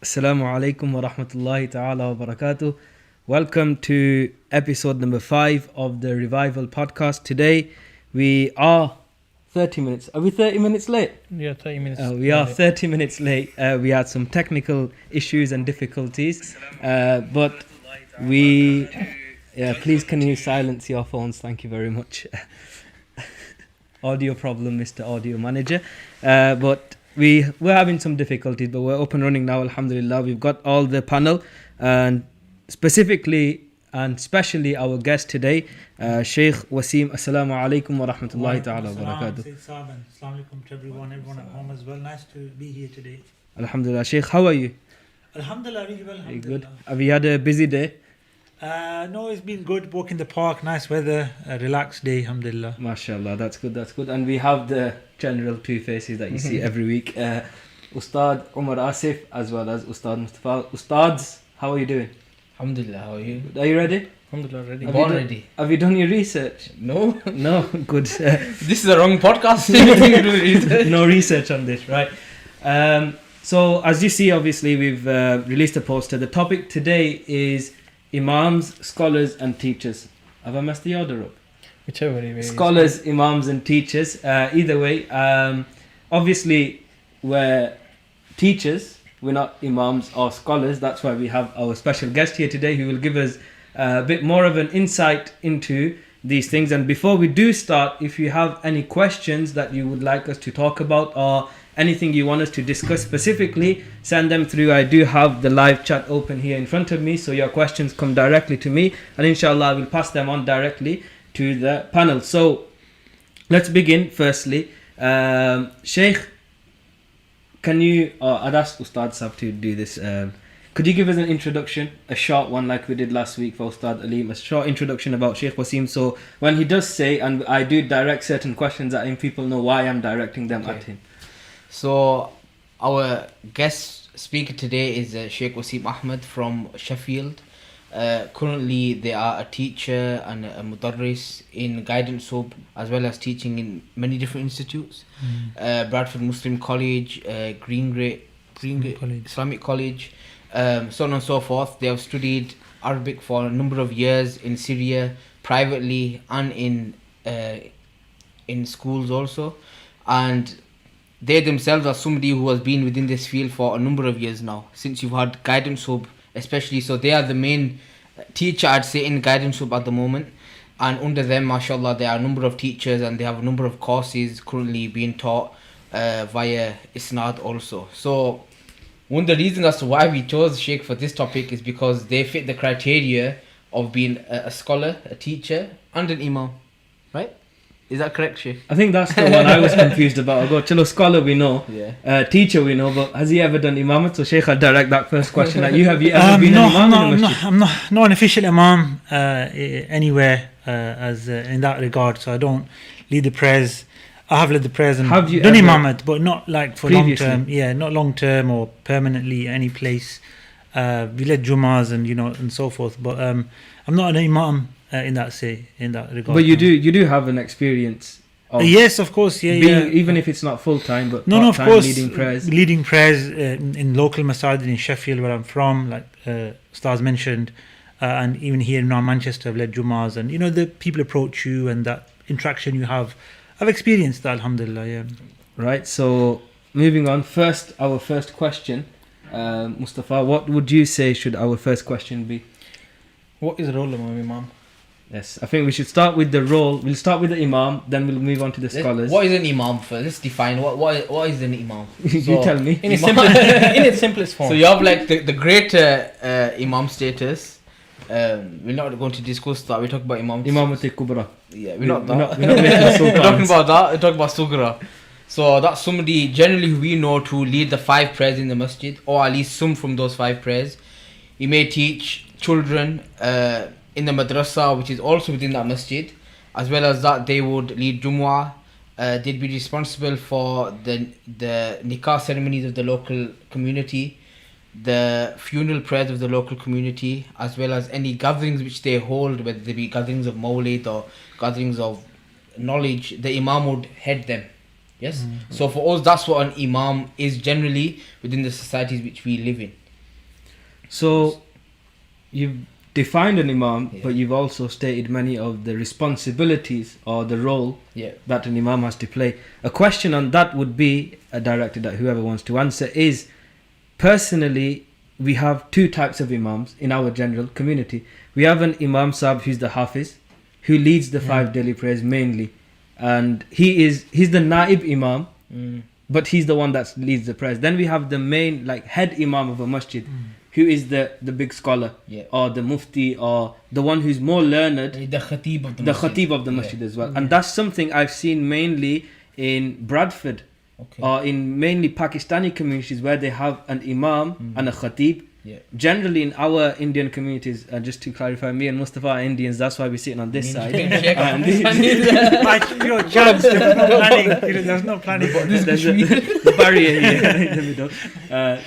Assalamu alaikum wa rahmatullahi ta'ala wa barakatuh. Welcome to episode number 5 of the Revival podcast. Today we are 30 minutes. Are we 30 minutes late? Yeah, 30 minutes. We are 30 minutes late. We had some technical issues and difficulties. But we... please can you silence your phones? Thank you very much. Audio problem, Mr. Audio Manager. But we're having some difficulties, but we're up and running now, alhamdulillah. We've got all the panel, and specifically and especially our guest today, Shaykh Waseem. Assalamu alaikum wa rahmatullahi ta'ala wa barakatuh. Assalamu alaikum to everyone at home as well. Nice to be here today. Alhamdulillah. Shaykh, how are you? Alhamdulillah, really well. Very good. Have you had a busy day? No, it's been good. Walk in the park, nice weather, a relaxed day, alhamdulillah. MashaAllah, that's good. And we have the general two faces that you see every week. Ustad Umar Asif as well as Ustad Mustafa. Ustads, how are you doing? Alhamdulillah, how are you? Are you ready? Alhamdulillah, ready. Ready. Have you done your research? No. No? Good. This is the wrong podcast. No research on this, right? So as you see, obviously, we've released a poster. The topic today is Imams, scholars and teachers. Have I messed the order up? Whichever way. Scholars, Imams and teachers. Either way, obviously we're teachers. We're not Imams or scholars. That's why we have our special guest here today who will give us a bit more of an insight into these things. And before we do start, if you have any questions that you would like us to talk about or anything you want us to discuss specifically, send them through. I do have the live chat open here in front of me, so your questions come directly to me, and inshallah I will pass them on directly to the panel. So let's begin. Firstly, Shaykh, can you, I'd ask Ustad Sahab to do this. Could you give us an introduction, a short one like we did last week for Ustad Aleem, a short introduction about Shaykh Waseem, so when he does say, and I do direct certain questions at him, people know why I'm directing them at him. So our guest speaker today is Shaykh Waseem Ahmed from Sheffield. Currently they are a teacher and a mudarris in guidance hub, as well as teaching in many different institutes. Bradford Muslim College, Green Islamic College, so on and so forth. They have studied Arabic for a number of years in Syria, privately and in schools also. And they themselves are somebody who has been within this field for a number of years now, since you've had Guidance Hub especially. So they are the main teacher, I'd say, in Guidance Hub at the moment. And under them, mashallah, there are a number of teachers and they have a number of courses currently being taught via Isnad also. So one of the reasons as to why we chose Sheikh for this topic is because they fit the criteria of being a scholar, a teacher and an Imam, right? Is that correct, Sheikh? I think that's the one I was confused about. I go, chalo, scholar we know, teacher we know, but has he ever done Imamat? So Shaykh, I'll direct that first question at you. Have you ever been an Imam in a masjid? I'm not an official Imam anywhere as in that regard, so I don't lead the prayers. I have led the prayers and done Imamat, but not like for long term. Yeah, not long term or permanently any place. We led Jummahs and and so forth, but I'm not an Imam in that regard. But you do have an experience of yes, of course, even if it's not full time, but no, of course, leading prayers in local masajid in Sheffield, where I'm from, like Stars mentioned, and even here in Manchester, I've led Jummahs, and the people approach you and that interaction you have. I've experienced that, alhamdulillah. Yeah. Right. So moving on. Our first question, Mustafa. What would you say should our first question be? What is the role of an Imam? Yes, I think we should start with the role. We'll start with the Imam, then we'll move on to the scholars. What is an Imam first? Let's define what is an Imam. You tell me. In its simplest form. So you have like the greater Imam status. We're not going to discuss that. We talk about Imam. Imamati Kubra. Yeah, we're not that. We're talking about that. We're talking about Sugra. So that's somebody generally who we know to lead the 5 prayers in the masjid, or at least some from those 5 prayers. He may teach children in the madrasa, which is also within that masjid. As well as that, they would lead Jumu'ah. They'd be responsible for the nikah ceremonies of the local community, the funeral prayers of the local community, as well as any gatherings which they hold, whether they be gatherings of Mawlid or gatherings of knowledge. The Imam would head them. Yes. So for us, that's what an Imam is generally within the societies which we live in. So you've defined an imam, Yeah. but you've also stated many of the responsibilities or the role Yeah. that an imam has to play. A question on that would be directed at whoever wants to answer is, personally, we have two types of imams in our general community. We have an imam sahib who's the hafiz, who leads the 5 daily prayers mainly, and he's the naib imam, but he's the one that leads the prayers. Then we have the main, like, head imam of a masjid, who is the big scholar, Yeah. or the mufti, or the one who's more learned, The khatib of the the masjid. khatib of the masjid as well. And that's something I've seen mainly in Bradford, Okay. or in mainly Pakistani communities, where they have an imam and a khatib. Yeah. Generally in our Indian communities, just to clarify, me and Mustafa are Indians, that's why we're sitting on this side. And By pure chance, there's no planning. There's no planning. there's a barrier here in the middle.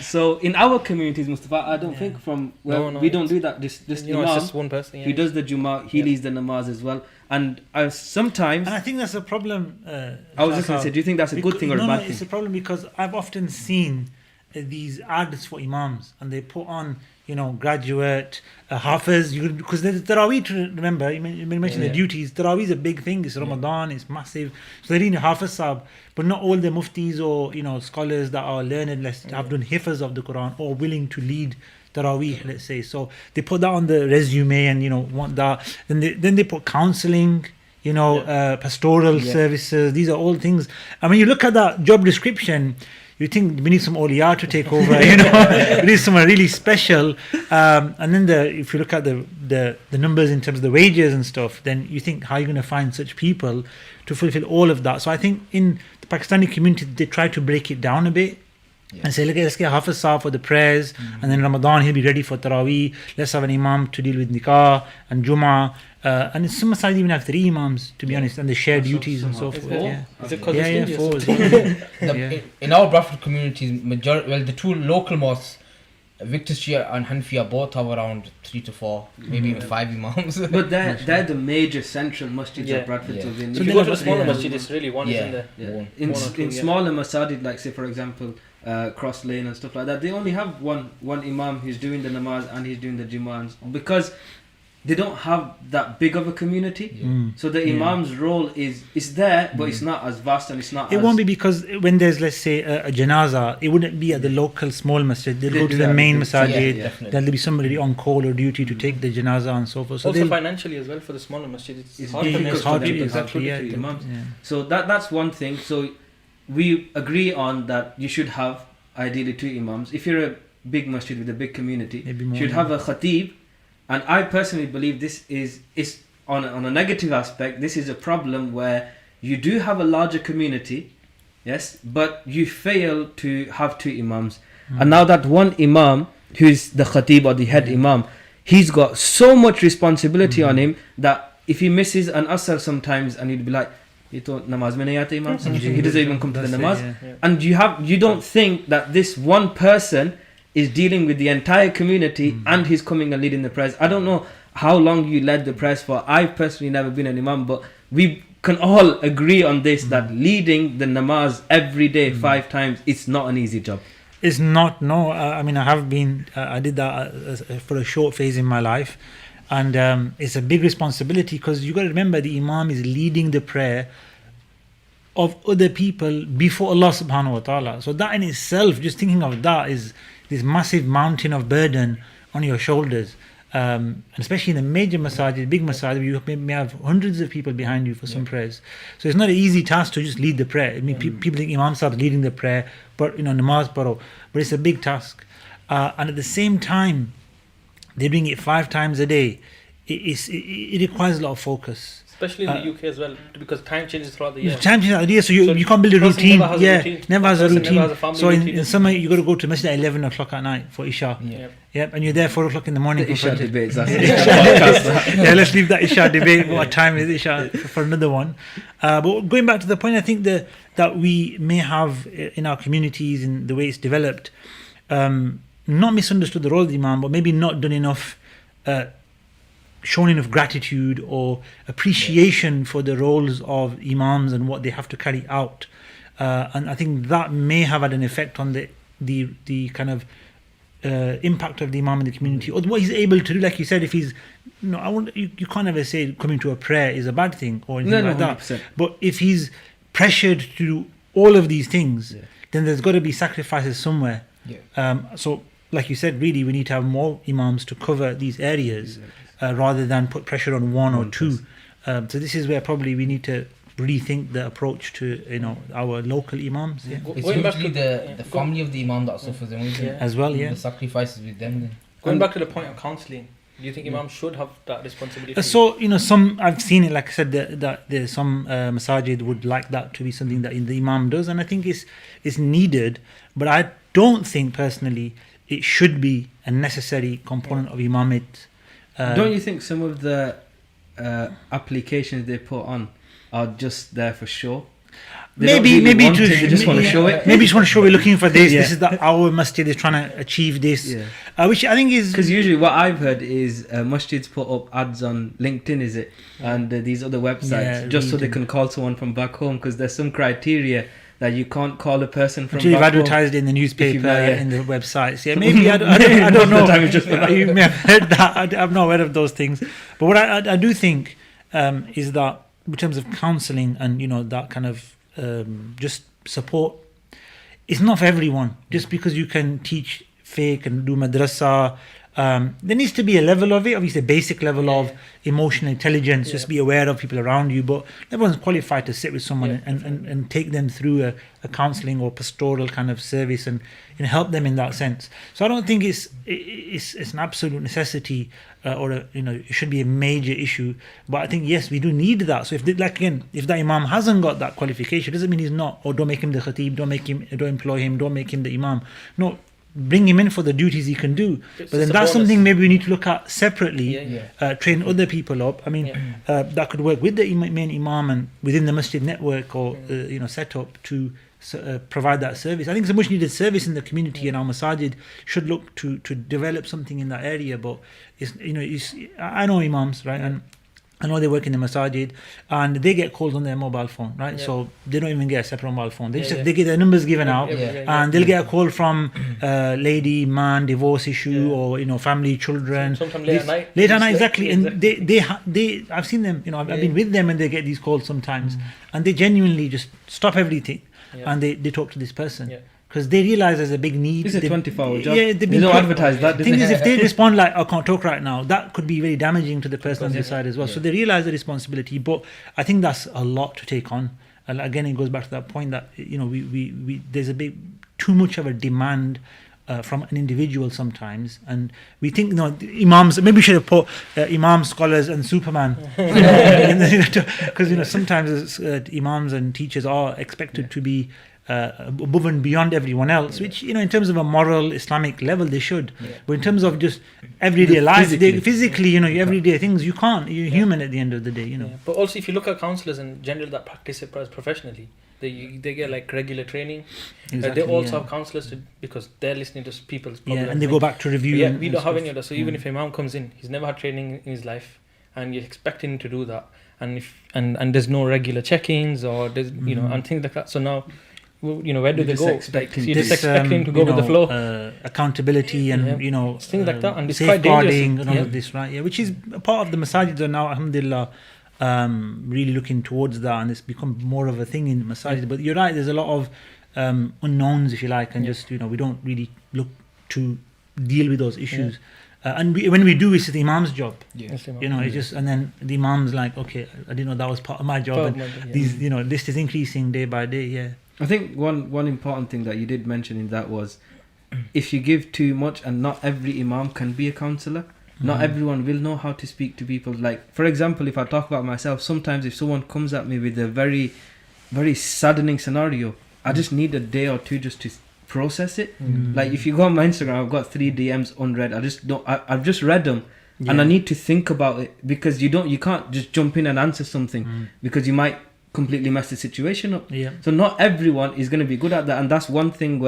So in our communities, Mustafa, I don't think from No, we don't it's- do that. This You know, it's imam, just one person. Yeah. he does the Jummah, he leads the namaz as well. And sometimes, And I think that's a problem. I was just going to say, do you think that's a good thing or a bad it's thing? a problem because I've often seen these ads for imams, and they put on, graduate, hafiz, because the Taraweeh, remember, you mentioned the duties. Taraweeh is a big thing. It's Ramadan, it's massive. So they need a hafiz sahib, but not all the muftis or, scholars that are learned, have done hifz of the Quran or willing to lead Taraweeh, let's say. So they put that on the resume and, want that. Then they put counseling, pastoral services. These are all things. I mean, you look at that job description, you think we need some awliya to take over, we need someone really special. And then if you look at the numbers in terms of the wages and stuff, then you think, how are you going to find such people to fulfill all of that? So I think in the Pakistani community, they try to break it down a bit. And say, look, let's get Hafiz Sahib for the prayers, and then Ramadan he'll be ready for Taraweeh. Let's have an Imam to deal with Nikah and Jummah. And some masajid even have 3 Imams, to be honest, and they share duties and so forth. Yeah, Is it because yeah, it's yeah, India? 4 as well. Yeah. In our Bradford communities, the 2 local mosques, Victor Street and Hanfiya, both have around 3 to 4, maybe even 5 Imams. But they're the major central masjids Yeah. of Bradford. Yeah. So So if you go to a smaller masjid, it's really one, Yeah. isn't there? Yeah. One. In One or two, in yeah. smaller masajid, like say for example, Cross Lane and stuff like that, they only have one imam who's doing the namaz and he's doing the Jummah, because they don't have that big of a community. So the imam's role is there, but it's not as vast and it's not. It won't be, because when there's, let's say, a janaza, it wouldn't be at the local small masjid. They'll They go do to the that main because- masajid. Yeah, definitely. There'll be somebody on call or duty to take the janaza and so forth. So Also they'll- financially as well for the smaller masjid, It's it's hard to difficult make it's hard for to them to exactly, have yeah. two imams. Yeah. So that's one thing. So we agree on that you should have ideally 2 imams. If you're a big masjid with a big community, Maybe you more, should yeah. have a khatib. And I personally believe this is on a negative aspect. This is a problem where you do have a larger community, yes, but you fail to have 2 imams. And now that one imam, who is the khatib or the head imam, he's got so much responsibility on him that if he misses an asr sometimes, and he'd be like, "Ye to namaz mein nahi aate imam," he doesn't even come to the That's it, namaz. yeah. And you don't think that this one person is dealing with the entire community and he's coming and leading the prayers. I don't know how long you led the prayers for. I've personally never been an imam, but we can all agree on this, that leading the namaz every day 5 times, it's not an easy job. It's not, no. I mean, I have been, I did that for a short phase in my life. And it's a big responsibility, because you got to remember the imam is leading the prayer of other people before Allah subhanahu wa ta'ala. So that in itself, just thinking of that, is this massive mountain of burden on your shoulders. And especially in the major masajid, big masajid, you may have hundreds of people behind you for some prayers. So it's not an easy task to just lead the prayer. I mean, people think Imam Sahib leading the prayer, but namaz paro, but it's a big task. And at the same time, they're doing it 5 times a day. It requires a lot of focus. Especially in the UK as well, because time changes throughout the year. Time changes idea, so you can't build a person routine. never has a Yeah, routine. never has a Person routine. never has a family So in routine. summer, you got to go to masjid at 11 o'clock at night for Isha. Yeah. Yep, and you're there 4 o'clock in the morning. The for Isha Fajr. debates. That's Yeah, let's leave that Isha debate. What time is Isha for another one? But going back to the point, I think that we may have in our communities, in the way it's developed, not misunderstood the role of the Imam, but maybe not done enough, shown enough gratitude or appreciation for the roles of Imams and what they have to carry out. And I think that may have had an effect on the kind of impact of the imam in the community, or what he's able to do. Like you said, if he's, you can't ever say coming to a prayer is a bad thing or anything like 100%. that. But if he's pressured to do all of these things, then there's got to be sacrifices somewhere. So, like you said, really, we need to have more imams to cover these areas rather than put pressure on one or two. So this is where probably we need to rethink the approach to our local imams. It's usually the family of the imam that suffers as well. The sacrifices with them. Then. Going back to the point of counselling, do you think imams should have that responsibility? So some, I've seen it, like I said, that there's some masajid would like that to be something that the imam does, and I think it's needed, but I don't think personally it should be a necessary component of imamate. Don't you think some of the applications they put on are just there for show? Maybe they just want to show it. Maybe just want to show we're looking for this. This is our masjid is trying to achieve this, which I think is because usually what I've heard is masjids put up ads on LinkedIn, is it, and these other websites just so they can call someone from back home, because there's some criteria that you can't call a person from. Until you've advertised in the newspaper, in the websites. Yeah, maybe I don't know. You may have heard that. I'm not aware of those things. But what I do think is that in terms of counselling and that kind of just support, it's not for everyone. Just because you can teach fiqh and do madrasa, there needs to be a level of it, obviously a basic level of emotional intelligence, just be aware of people around you, but everyone's qualified to sit with someone and take them through a counselling or pastoral kind of service and help them in that sense. So I don't think it's an absolute necessity it should be a major issue, but I think yes, we do need that. So if the imam hasn't got that qualification, doesn't mean he's not, or don't make him the khatib, don't employ him, don't make him the imam. No, bring him in for the duties he can do. But then that's something maybe we need to look at separately, train other people up. I mean, that could work with the main imam and within the masjid network or set up to provide that service. I think it's a much needed service in the community, and our masajid should look to develop something in that area. But I know imams, right, and I know they work in the masajid and they get calls on their mobile phone, right? So they don't even get a separate mobile phone. They they get their numbers given out, and they'll get a call from lady, man, divorce issue, or family, children. Sometimes late at night. Late at night, exactly. And they I've seen them. I've been with them, and they get these calls sometimes, and they genuinely just stop everything, and they talk to this person. Because they realize there's a big need. It's a 24-hour job. Yeah, they don't advertise that. The thing is, if they respond like, I can't talk right now, that could be very damaging to the person on the side as well. So they realize the responsibility, but I think that's a lot to take on. And again, it goes back to that point that we there's too much of a demand from an individual sometimes, and we think imams. Maybe we should have put imams, scholars, and Superman, because sometimes imams and teachers are expected to be above and beyond everyone else, which in terms of a moral Islamic level they should, but in terms of just everyday life, physically everyday things, you can't. You're human at the end of the day. But also, if you look at counsellors in general that practice it professionally, they get like regular training. They also have counsellors because they're listening to people's problems. And they go back to review. We don't have any of that. So even if an imam comes in, he's never had training in his life, and you're expecting him to do that, and there's no regular check-ins or there's and things like that. So now, where do they go? You're just expecting to go with the flow. Accountability and things like that, and it's safeguarding and all of this, right? Which is a part of the masajid are now, alhamdulillah, really looking towards that, and it's become more of a thing in the masajid. But you're right, there's a lot of unknowns, if you like, and just we don't really look to deal with those issues. And when we do, it's the imam's job. It's just, and then the imam's like, okay, I didn't know that was part of my job. These, list is increasing day by day. I think one important thing that you did mention in that was, if you give too much, and not every imam can be a counsellor. Not everyone will know how to speak to people. Like, for example, if I talk about myself, sometimes if someone comes at me with a very, very saddening scenario, I just need a day or two just to process it. Like, if you go on my Instagram, I've got 3 DMs unread. I've just read them, and I need to think about it, because you can't just jump in and answer something because you might completely mess the situation up. So not everyone is going to be good at that, and that's one thing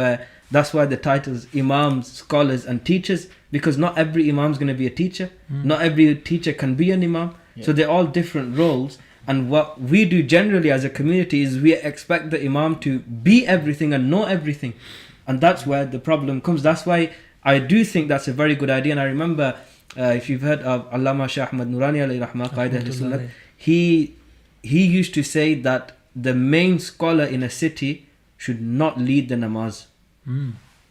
that's why the titles imams, scholars, and teachers, because not every imam is going to be a teacher. Not every teacher can be an imam. So they're all different roles, and what we do generally as a community is we expect the imam to be everything and know everything, and that's where the problem comes. That's why I do think that's a very good idea. And I remember, if you've heard of Allama Shaykh Ahmad Nurani alayhi rahmah, Qaida Ahl Sunnah, he used to say that the main scholar in a city should not lead the namaz.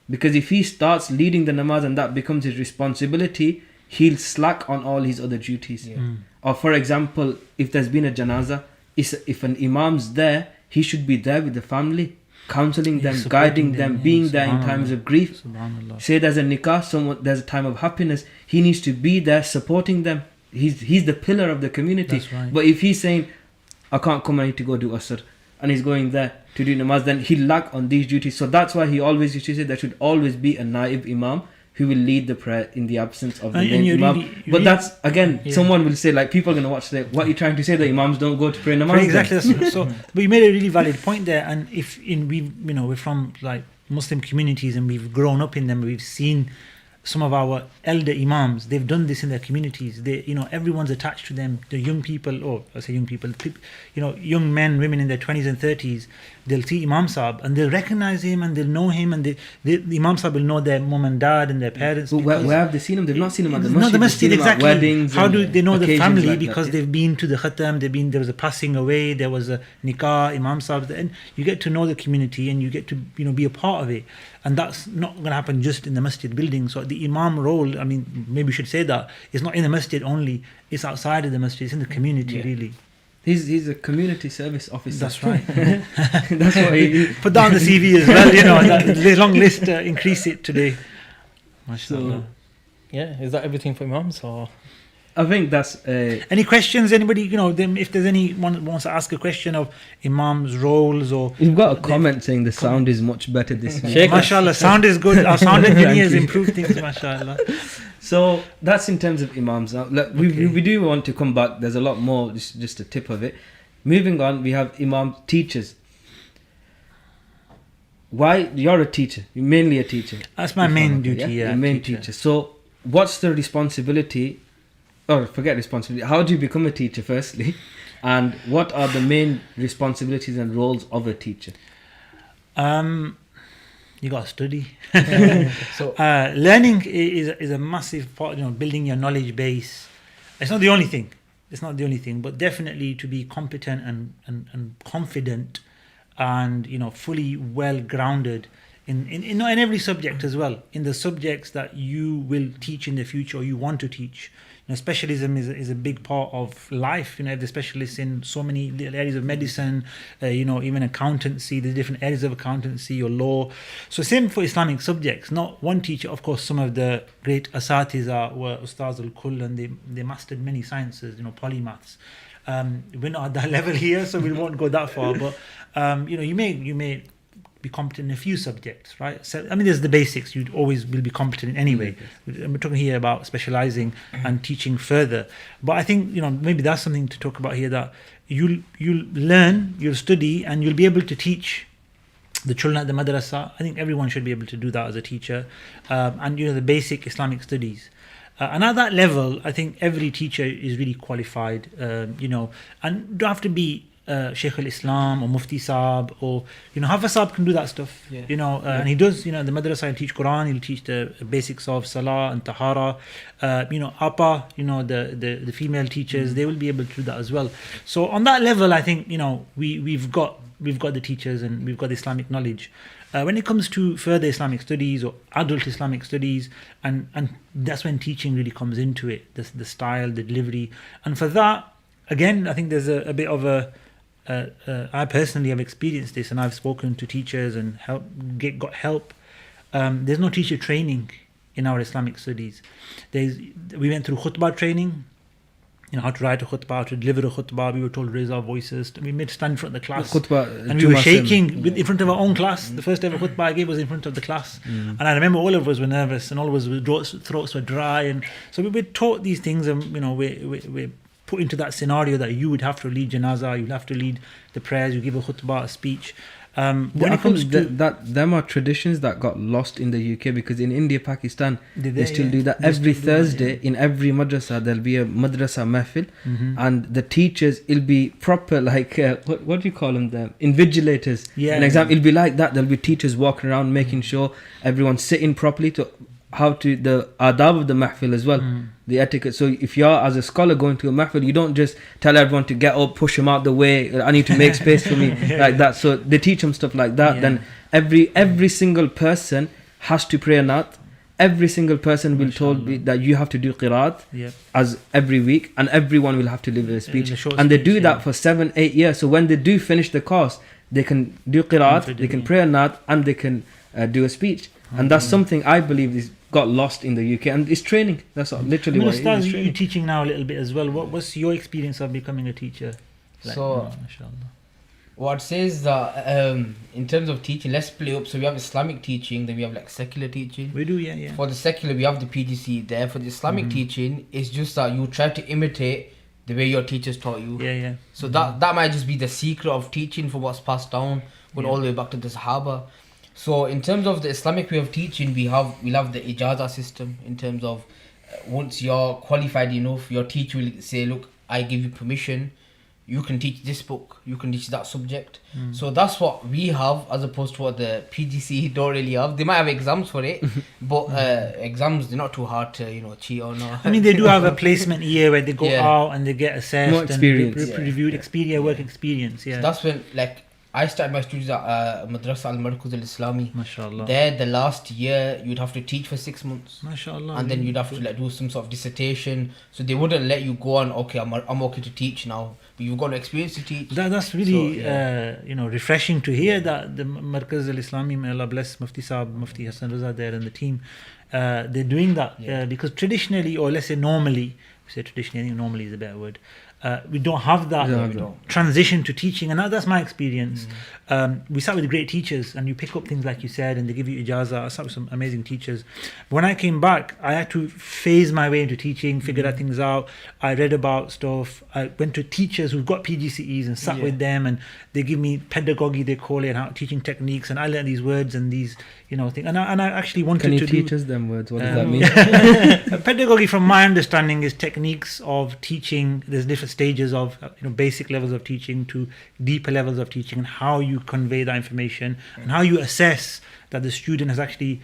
Because if he starts leading the namaz and that becomes his responsibility, he'll slack on all his other duties. Or for example, if there's been a janaza, if an imam's there, he should be there with the family, counseling them, guiding them, being there in times of grief. Say there's a nikah, there's a time of happiness, he needs to be there supporting them. He's the pillar of the community. But if he's saying, I can't come, I need to go do asr, and he's going there to do namaz, then he'll lack on these duties. So that's why he always used to say there should always be a naib imam who will lead the prayer in the absence of the main imam. But that's, again, someone will say, like, people are going to watch, say, what are you trying to say, that imams don't go to pray namaz? Exactly. So, but you made a really valid point there. And we're from like Muslim communities, and we've grown up in them. We've seen some of our elder imams, they've done this in their communities. Everyone's attached to them. The young people, young men, women in their 20s and 30s, they'll see Imam Sahib and they'll recognize him and they'll know him, and the Imam Sahib will know their mom and dad and their parents. But where have they seen him? They've not seen him at the masjid. Not the masjid, exactly. Weddings. How do they know the family? Like because they've been to the khatam, there was a passing away, there was a nikah, Imam Sahib, and you get to know the community and you get to be a part of it. And that's not going to happen just in the masjid building. So the imam role, I mean, maybe we should say that, it's not in the masjid only, it's outside of the masjid, it's in the community, really. He's a community service officer. That's right. That's what he put down the CV as well, that long list, increase it today. MashaAllah. So, is that everything for imams, or? I think that's... Any questions? Anybody, if there's anyone wants to ask a question of imams' roles, or... We've got a comment saying the sound is much better this week. Shaykh, MashaAllah, sound is good. Our sound engineer has improved things, MashaAllah. So that's in terms of imams. Now, look, we do want to come back. There's a lot more, just a tip of it. Moving on, we have imam teachers. Why? You're a teacher. You're mainly a teacher. That's my main duty, Your main teacher. So what's the responsibility... Or forget responsibility. How do you become a teacher, firstly? And what are the main responsibilities and roles of a teacher? You got to study. So learning is a massive part. Building your knowledge base. It's not the only thing. But definitely to be competent and confident, and fully well grounded in every subject as well. In the subjects that you will teach in the future, or you want to teach. Specialism is a big part of life. The specialists in so many areas of medicine, even accountancy. There's different areas of accountancy or law. So same for Islamic subjects. Not one teacher. Of course, some of the great asatiza were Ustaz al-Kull, and they mastered many sciences, polymaths. We're not at that level here, so we won't go that far. But you may be competent in a few subjects, right? So there's the basics. You always will be competent in any way. We're talking here about specializing and teaching further. But I think maybe that's something to talk about here, that you'll learn, you'll study, and you'll be able to teach the children at the madrasa. I think everyone should be able to do that as a teacher, and the basic Islamic studies. And at that level, I think every teacher is really qualified, and don't have to be Shaykh al-Islam or Mufti Saab, or Hafiz Saab can do that stuff, and he does. The madrasa, he'll teach Quran, he'll teach the basics of Salah and Tahara. Apa, the female teachers, they will be able to do that as well. So on that level, I think we've got the teachers and we've got the Islamic knowledge. When it comes to further Islamic studies or adult Islamic studies, and that's when teaching really comes into it, the style, the delivery. And for that, again, I think there's a bit of I personally have experienced this, and I've spoken to teachers and got help. There's no teacher training in our Islamic studies. We went through khutbah training, how to write a khutbah, how to deliver a khutbah. We were told to raise our voices. We made stand in front of the class, and we were shaking in front of our own class. The first ever khutbah I gave was in front of the class, and I remember all of us were nervous, and all of us throats were dry, and so we were taught these things, and we're put into that scenario that you would have to lead janazah, you'd have to lead the prayers, you give a khutbah, a speech. When it comes to them are traditions that got lost in the UK, because in India, Pakistan, they still do that. Every Thursday in every madrasa there'll be a madrasa mahfil, and the teachers, it'll be proper, like what do you call them, the invigilators. An example, it'll be like that. There'll be teachers walking around making sure everyone's sitting properly. how to the adab of the mahfil as well, the etiquette. So if you're as a scholar going to a mahfil, you don't just tell everyone to get up, push them out the way, I need to make space for me, like that. So they teach them stuff like that. Then every single person has to pray a nat. Every single person will told that you have to do qiraat as every week, and everyone will have to deliver a speech. And they do that for 7-8 years. So when they do finish the course, they can do qiraat, they can pray a nat, and they can do a speech. And that's something I believe is got lost in the UK, and it's training. That's literally what it is. You're teaching now a little bit as well. What's your experience of becoming a teacher? What says that in terms of teaching, let's split up. So we have Islamic teaching, then we have like secular teaching. We do, yeah. For the secular, we have the PGC there. For the Islamic teaching, it's just that you try to imitate the way your teachers taught you. Yeah. So that might just be the secret of teaching for what's passed down, going all the way back to the Sahaba. So in terms of the Islamic way of teaching, we love the ijaza system. In terms of once you're qualified enough, your teacher will say, look, I give you permission. You can teach this book, you can teach that subject. So that's what we have, as opposed to what the PGC don't really have. They might have exams for it, but exams, they're not too hard to cheat on. I mean, they do have a placement year where they go out and they get assessed. More experience. And reviewed work experience. Yeah. So that's when, like, I started my studies at Madrasa al-Markuz al-Islami. MashaAllah. There, the last year, you'd have to teach for 6 months. MashaAllah. And then you'd have to do some sort of dissertation. So they wouldn't let you go on, okay, I'm okay to teach now. But you've got an experience to teach. That's really refreshing to hear that the Markaz al-Islami, may Allah bless Mufti Saab, Mufti Hassan Raza there and the team, they're doing that. Because traditionally, or let's say normally, we say traditionally, I think normally is a better word, we don't have that transition to teaching, and that's my experience. We start with great teachers, and you pick up things like you said, and they give you ijaza. I start with some amazing teachers. But when I came back, I had to phase my way into teaching, figure out things out. I read about stuff. I went to teachers who've got PGCEs and sat with them, and they give me pedagogy, they call it, and how teaching techniques, and I learned these words and these things. And I actually wanted to teach us them words? What does that mean? Pedagogy, from my understanding, is techniques of teaching. There's different stages of basic levels of teaching to deeper levels of teaching, and how you convey that information and how you assess that the student has actually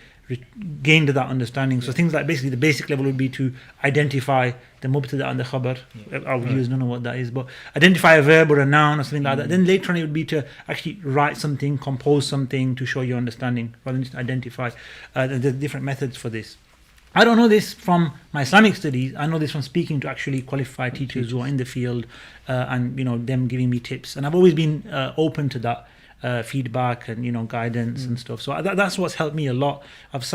gained that understanding. So things like basically the basic level would be to identify the mubtada and the khabar. Our viewers don't know what that is, but identify a verb or a noun or something like that. Then later on it would be to actually write something, compose something to show your understanding, rather than just identify. There's different methods for this. I don't know this from my Islamic studies. I know this from speaking to actually qualified teachers who are in the field, and them giving me tips. And I've always been open to that feedback and guidance and stuff. So that's what's helped me a lot. I've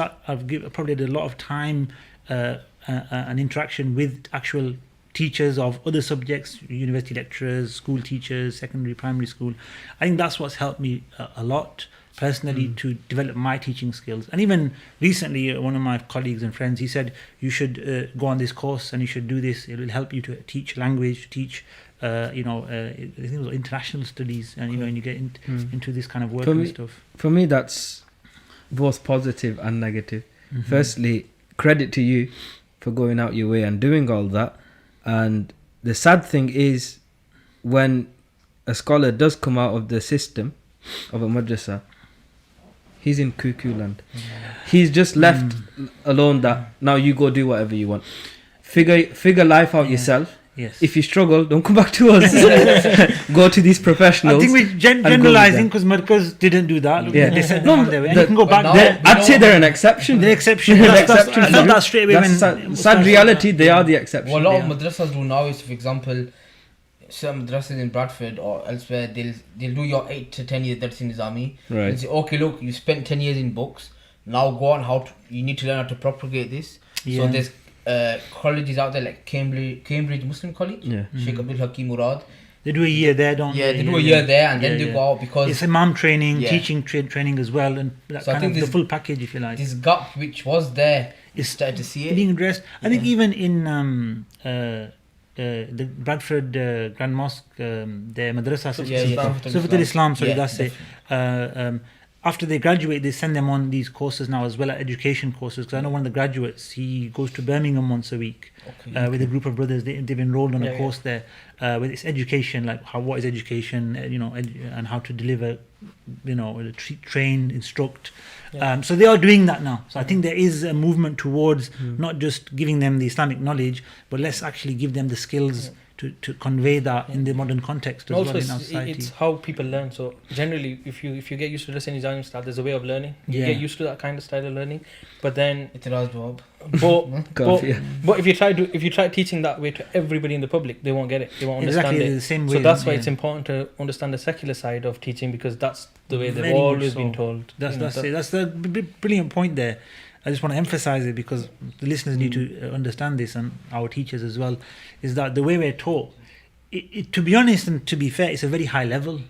probably had a lot of time and interaction with actual teachers of other subjects, university lecturers, school teachers, secondary, primary school. I think that's what's helped me a lot personally to develop my teaching skills. And even recently, one of my colleagues and friends, he said, you should go on this course and you should do this. It will help you to teach language, to teach I think it was international studies, and and you get into this kind of work and stuff. For me, that's both positive and negative. Firstly, credit to you for going out your way and doing all that. And the sad thing is, when a scholar does come out of the system of a madrasa, he's in cuckoo land. He's just left alone that now you go do whatever you want. Figure life out yourself. Yes. If you struggle, don't come back to us. Go to these professionals. I think we're generalizing because Markaz didn't do that. They said no, their way. And you can go back there. I'd say they're an exception. They're exception. I thought that straight away. Sad reality, they are the exception. What a lot of madrasas do now is, for example, some madrasas in Bradford or elsewhere, they'll do your 8 to 10 years that's in Nizami. Right. And say, okay, look, you spent 10 years in books. Now go on you need to learn how to propagate this. So there's colleges out there like Cambridge Muslim College, Shaykh Abdul Hakim Murad. They do a year there, don't they? They do a year there, and then they go out because it's Imam training, teaching training as well, and that kind of the full package, if you like. This gap which was there is started to see it being addressed. I think even in the Bradford Grand Mosque, the Madrasa Sufatul Islam, that's it. After they graduate, they send them on these courses now as well, education courses. Because I know one of the graduates, he goes to Birmingham once a week with a group of brothers. They've enrolled on a course there with its education, like what is education, and how to deliver, train, instruct, So they are doing that now. So I think there is a movement towards not just giving them the Islamic knowledge, but let's actually give them the skills to convey that in the modern context as also well in our society. it's how people learn. So generally, if you get used to listening to Islamic style, there's a way of learning. You get used to that kind of style of learning, but then it's a job. But if you try teaching that way to everybody in the public, they won't get it. They won't understand it. The same way. So that's why it's important to understand the secular side of teaching, because that's the way they've always been told. That's it. That's the brilliant point there. I just want to emphasize it because the listeners need to understand this, and our teachers as well, is that the way we're taught, to be honest and to be fair, it's a very high level.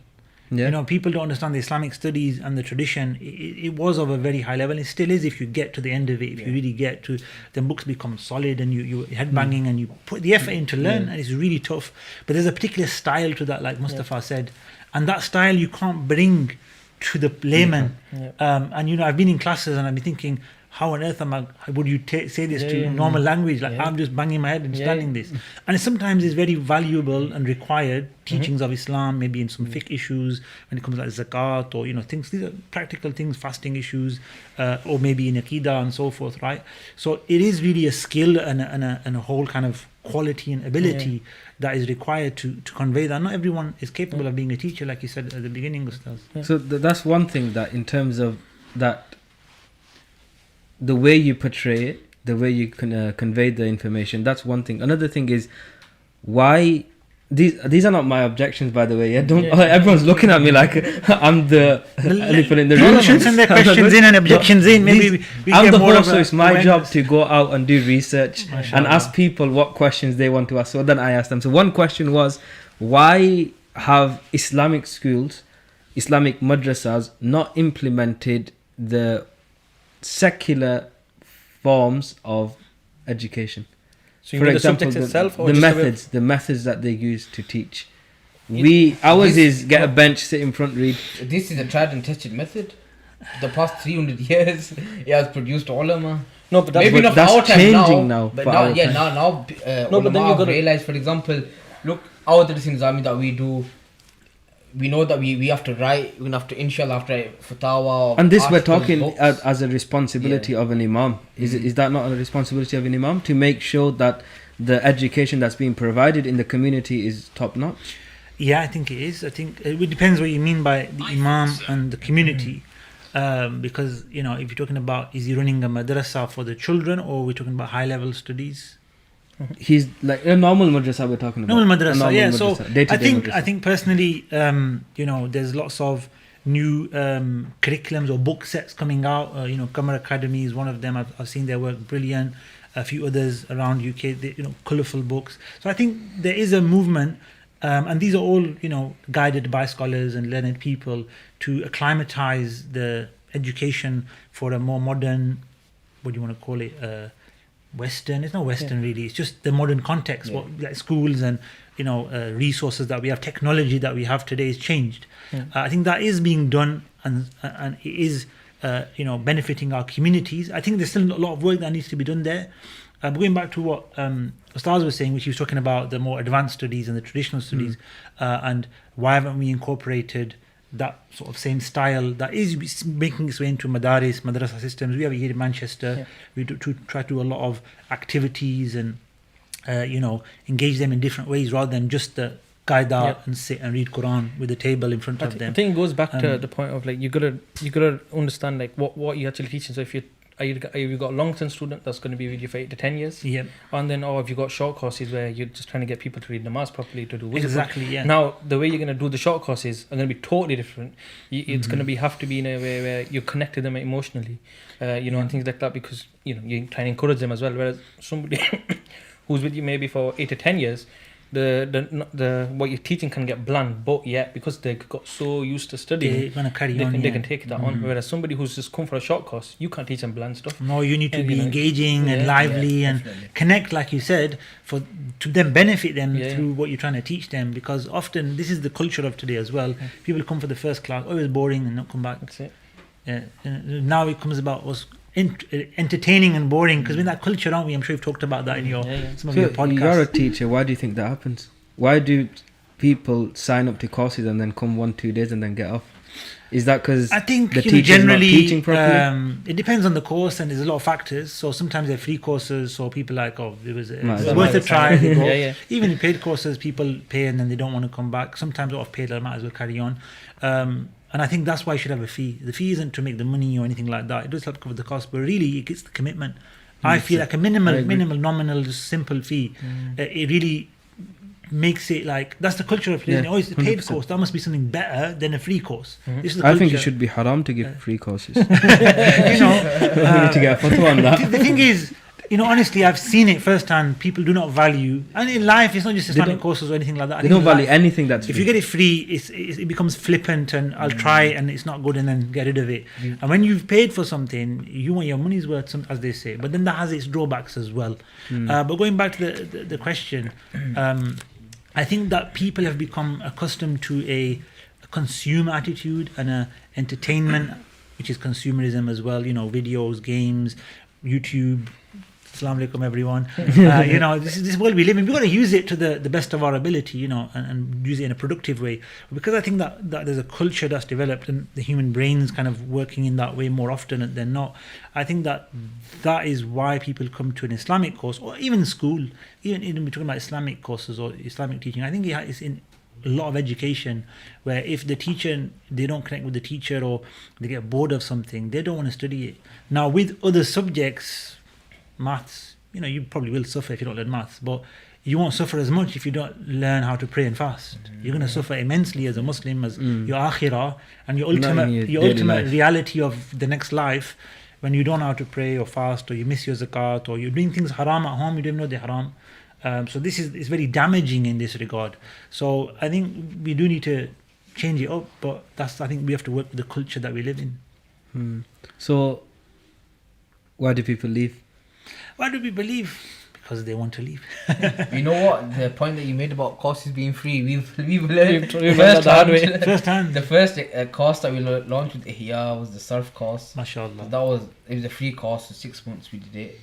Yeah. People don't understand the Islamic studies and the tradition. It was of a very high level. It still is if you get to the end of it. If you really get to, then books become solid and you headbanging and you put the effort in to learn, and it's really tough. But there's a particular style to that, like Mustafa said, and that style you can't bring to the layman. And I've been in classes and I've been thinking, how on earth would you say this to normal language? Like I'm just banging my head and studying this. And sometimes it's very valuable and required teachings of Islam, maybe in some fiqh issues, when it comes to like zakat or things. These are practical things, fasting issues, or maybe in Aqidah and so forth, right? So it is really a skill and a whole kind of quality and ability that is required to convey that. Not everyone is capable of being a teacher, like you said at the beginning, Ustaz. So that's one thing, that in terms of that, the way you portray it, the way you can convey the information, that's one thing. Another thing is why these are not my objections, by the way. Everyone's looking at me like I'm the elephant in the room. Should send their questions in and objections in. Maybe I'm the host, so it's my job to go out and do research and ask people what questions they want to ask. So then I asked them. So one question was, why have Islamic schools, Islamic madrasas, not implemented the secular forms of education? So for example, the methods that they use to teach. Ours is get a bench, sit in front, read. This is a tried and tested method. The past 300 years, it has produced ulama. No, but maybe not our time changing now. But now, ulama have realized, for example, look, our tradition Islami that we do. We know that we have to write, we have to inshallah have to write fatwa. And this we're talking as a responsibility of an imam. Is that not a responsibility of an imam to make sure that the education that's being provided in the community is top notch? Yeah, I think it is. I think it depends what you mean by the imam and the community. Because, if you're talking about, is he running a madrasa for the children, or we're talking about high level studies? He's like a normal madrasa we're talking about. Normal madrasa, yeah. So madrasa. I think personally, there's lots of new curriculums or book sets coming out. Qamar Academy is one of them. I've seen their work, brilliant. A few others around UK, colourful books. So I think there is a movement, and these are all guided by scholars and learned people to acclimatize the education for a more modern, what do you want to call it? Western. It's not Western really. It's just the modern context. What like schools and resources that we have, technology that we have today has changed. I think that is being done, and it is benefiting our communities. I think there's still a lot of work that needs to be done there. Going back to what Ustaz was saying, which he was talking about the more advanced studies and the traditional studies, and why haven't we incorporated that sort of same style that is making its way into madrasa systems. We have it here in Manchester. We try to do a lot of activities and engage them in different ways rather than just guide out and sit and read Quran with the table in front of them. I think it goes back to the point of like you gotta understand like what you're actually teaching. So if you've got a long-term student that's going to be with you for 8 to 10 years, and then if you've got short courses where you're just trying to get people to read namaz properly, to do wuzu. Exactly, yeah. Now the way you're going to do the short courses are going to be totally different. It's going to have to be in a way where you connect to them emotionally, and things like that, because you're trying to encourage them as well. Whereas somebody who's with you maybe for 8 to 10 years, the what you're teaching can get bland, but because they got so used to studying, they can take that on. Whereas somebody who's just come for a short course, you can't teach them bland stuff. No, you need to be engaging and lively and connect, like you said, to then benefit them through what you're trying to teach them. Because often this is the culture of today as well. People come for the first class, always boring and not come back. That's it. Now it comes about what's entertaining and boring, because in that culture, aren't we? I'm sure you've talked about that in some of your podcasts. You're a teacher. Why do you think that happens? Why do people sign up to courses and then come 1-2 days and then get off? Is that because I think the teacher's generally not teaching properly? it depends on the course, and there's a lot of factors. So sometimes they're free courses, so people like, oh, it was worth a try. They go. Even in paid courses, people pay and then they don't want to come back. Sometimes off paid, I might as well carry on. And I think that's why you should have a fee. The fee isn't to make the money or anything like that. It does help cover the cost, but really it gets the commitment. I feel like a minimal, nominal, just simple fee. It really makes it like that's the culture of it. Oh, it's a paid 100%. Course. That must be something better than a free course. This is the I think it should be haram to give free courses. We need to get a fatwa on that. The thing is, honestly, I've seen it firsthand. People do not value, and in life, it's not just Islamic courses or anything like that. They don't value anything that's free. If you get it free, it becomes flippant, and I'll try, and it's not good, and then get rid of it. And when you've paid for something, you want your money's worth, as they say. But then that has its drawbacks as well. But going back to the question, I think that people have become accustomed to a consumer attitude and a entertainment, which is consumerism as well. Videos, games, YouTube. Assalamu alaikum, everyone. This world we live in, we've got to use it to the best of our ability, and use it in a productive way. Because I think that there's a culture that's developed and the human brain's kind of working in that way more often than not. I think that is why people come to an Islamic course, or even school, even we're talking about Islamic courses or Islamic teaching. I think it's in a lot of education where if the teacher, they don't connect with the teacher or they get bored of something, they don't want to study it. Now with other subjects, maths, you probably will suffer if you don't learn maths, but you won't suffer as much if you don't learn how to pray and fast. You're going to suffer immensely as a Muslim, as your akhirah and your ultimate reality of the next life, when you don't know how to pray or fast, or you miss your zakat, or you're doing things haram at home, you don't know they're haram. So this is very damaging in this regard. So I think we do need to change it up, but I think we have to work with the culture that we live in. So why do people leave? Why do people leave? Because they want to leave. You know what? The point that you made about courses being free, we've learned firsthand. The first course that we launched with Ihya was the surf course. MashaAllah. It was a free course for 6 months. We did it.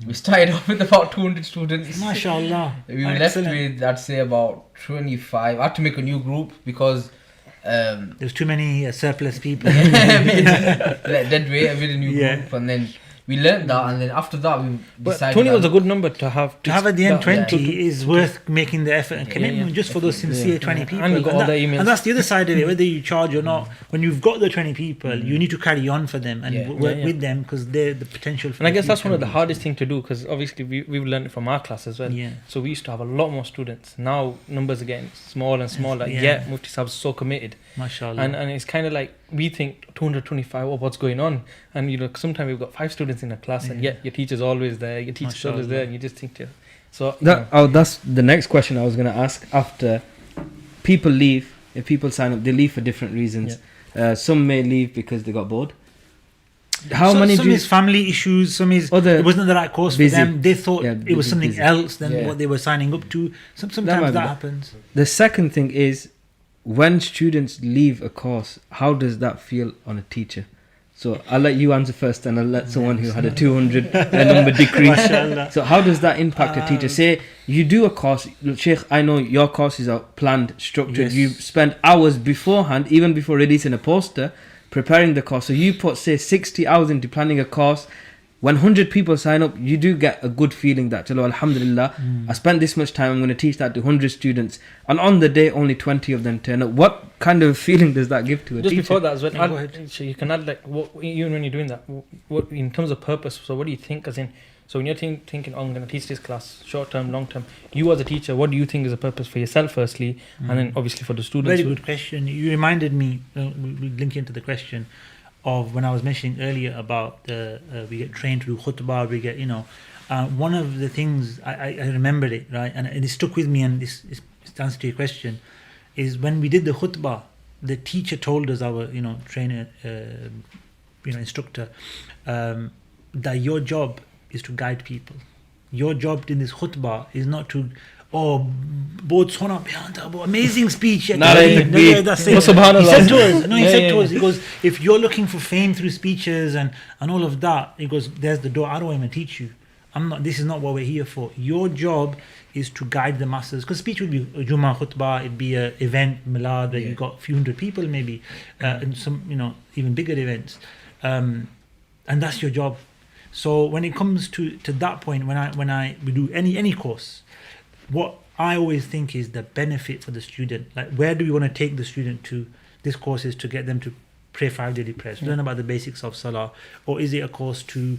We started off with about 200 students. MashaAllah. We were left with, I'd say, about 25. I had to make a new group because there's too many surplus people. Dead weight. I made a new group, and then we learned that, and then after that we decided. 20 was a good number to have. To have at the end 20 is worth making the effort and commitment just for those sincere 20 people. And that's the other side of it, whether you charge or not. When you've got the 20 people, you need to carry on for them and work with them, because they're the potential for. And I guess that's one of the hardest thing to do, because obviously we've learned it from our class as well. So we used to have a lot more students. Now numbers are getting smaller and smaller. Yet Mufti Sahib's so committed. MashaAllah. And it's kind of like we think 225, what's going on? And sometimes we've got 5 students in a class, and yet your teacher's always there, your teacher's always there, and you just think so. That's the next question I was going to ask. After people leave, if people sign up, they leave for different reasons. Some may leave because they got bored. Some is family issues, some is it wasn't the right course for them. They thought it was something else than what they were signing up to. Sometimes that happens. The second thing is, when students leave a course, how does that feel on a teacher? So I'll let you answer first, and I'll let someone who had a 200 number decrease. So how does that impact a teacher? Say you do a course, Shaykh, I know your courses are planned, structured. You spend hours beforehand, even before releasing a poster, preparing the course. So you put, say, 60 hours into planning a course. When 100 people sign up, you do get a good feeling that, alhamdulillah, I spent this much time, I'm going to teach that to 100 students. And on the day, only 20 of them turn up. What kind of feeling does that give to a teacher? Just before that as well, so you can add, like, even when you're doing that, what in terms of purpose, so what do you think, as in, so when you're thinking, I'm going to teach this class, short term, long term, you as a teacher, what do you think is a purpose for yourself firstly, and then obviously for the students? Very good question. You reminded me, we'll link into the question, of when I was mentioning earlier about we get trained to do khutbah, we get, one of the things, I remembered it, right, and it stuck with me, and this answer to your question, is when we did the khutbah, the teacher told us, our trainer, instructor, that your job is to guide people. Your job in this khutbah is not to amazing speech. That's it. He said to us, he goes, if you're looking for fame through speeches and all of that, he goes, there's the door, I don't even teach you. This is not what we're here for. Your job is to guide the masses. Because speech would be a Jummah khutbah, it'd be an event, Milad, where you got a few hundred people maybe, and some, even bigger events. And that's your job. So when it comes to that point, when we do any course, what I always think is the benefit for the student. Like, where do we want to take the student to? This course is to get them to pray 5 daily prayers, learn about the basics of salah, or is it a course to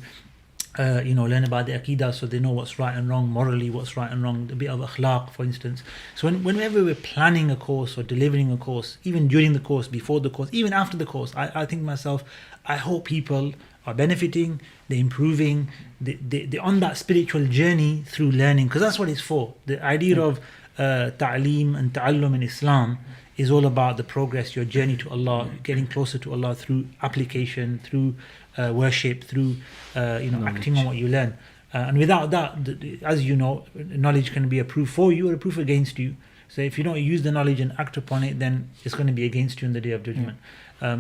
learn about the aqidah so they know what's right and wrong, morally what's right and wrong, a bit of akhlaq, for instance. So whenever we're planning a course or delivering a course, even during the course, before the course, even after the course, I think to myself, I hope people are benefiting, they're improving, they're on that spiritual journey through learning, because that's what it's for. The idea of ta'aleem and ta'allum in Islam is all about the progress, your journey to Allah, getting closer to Allah through application, through worship, through acting on what you learn. And without that, as you know, knowledge can be a proof for you or a proof against you. So if you don't use the knowledge and act upon it, then it's going to be against you in the Day of Judgment.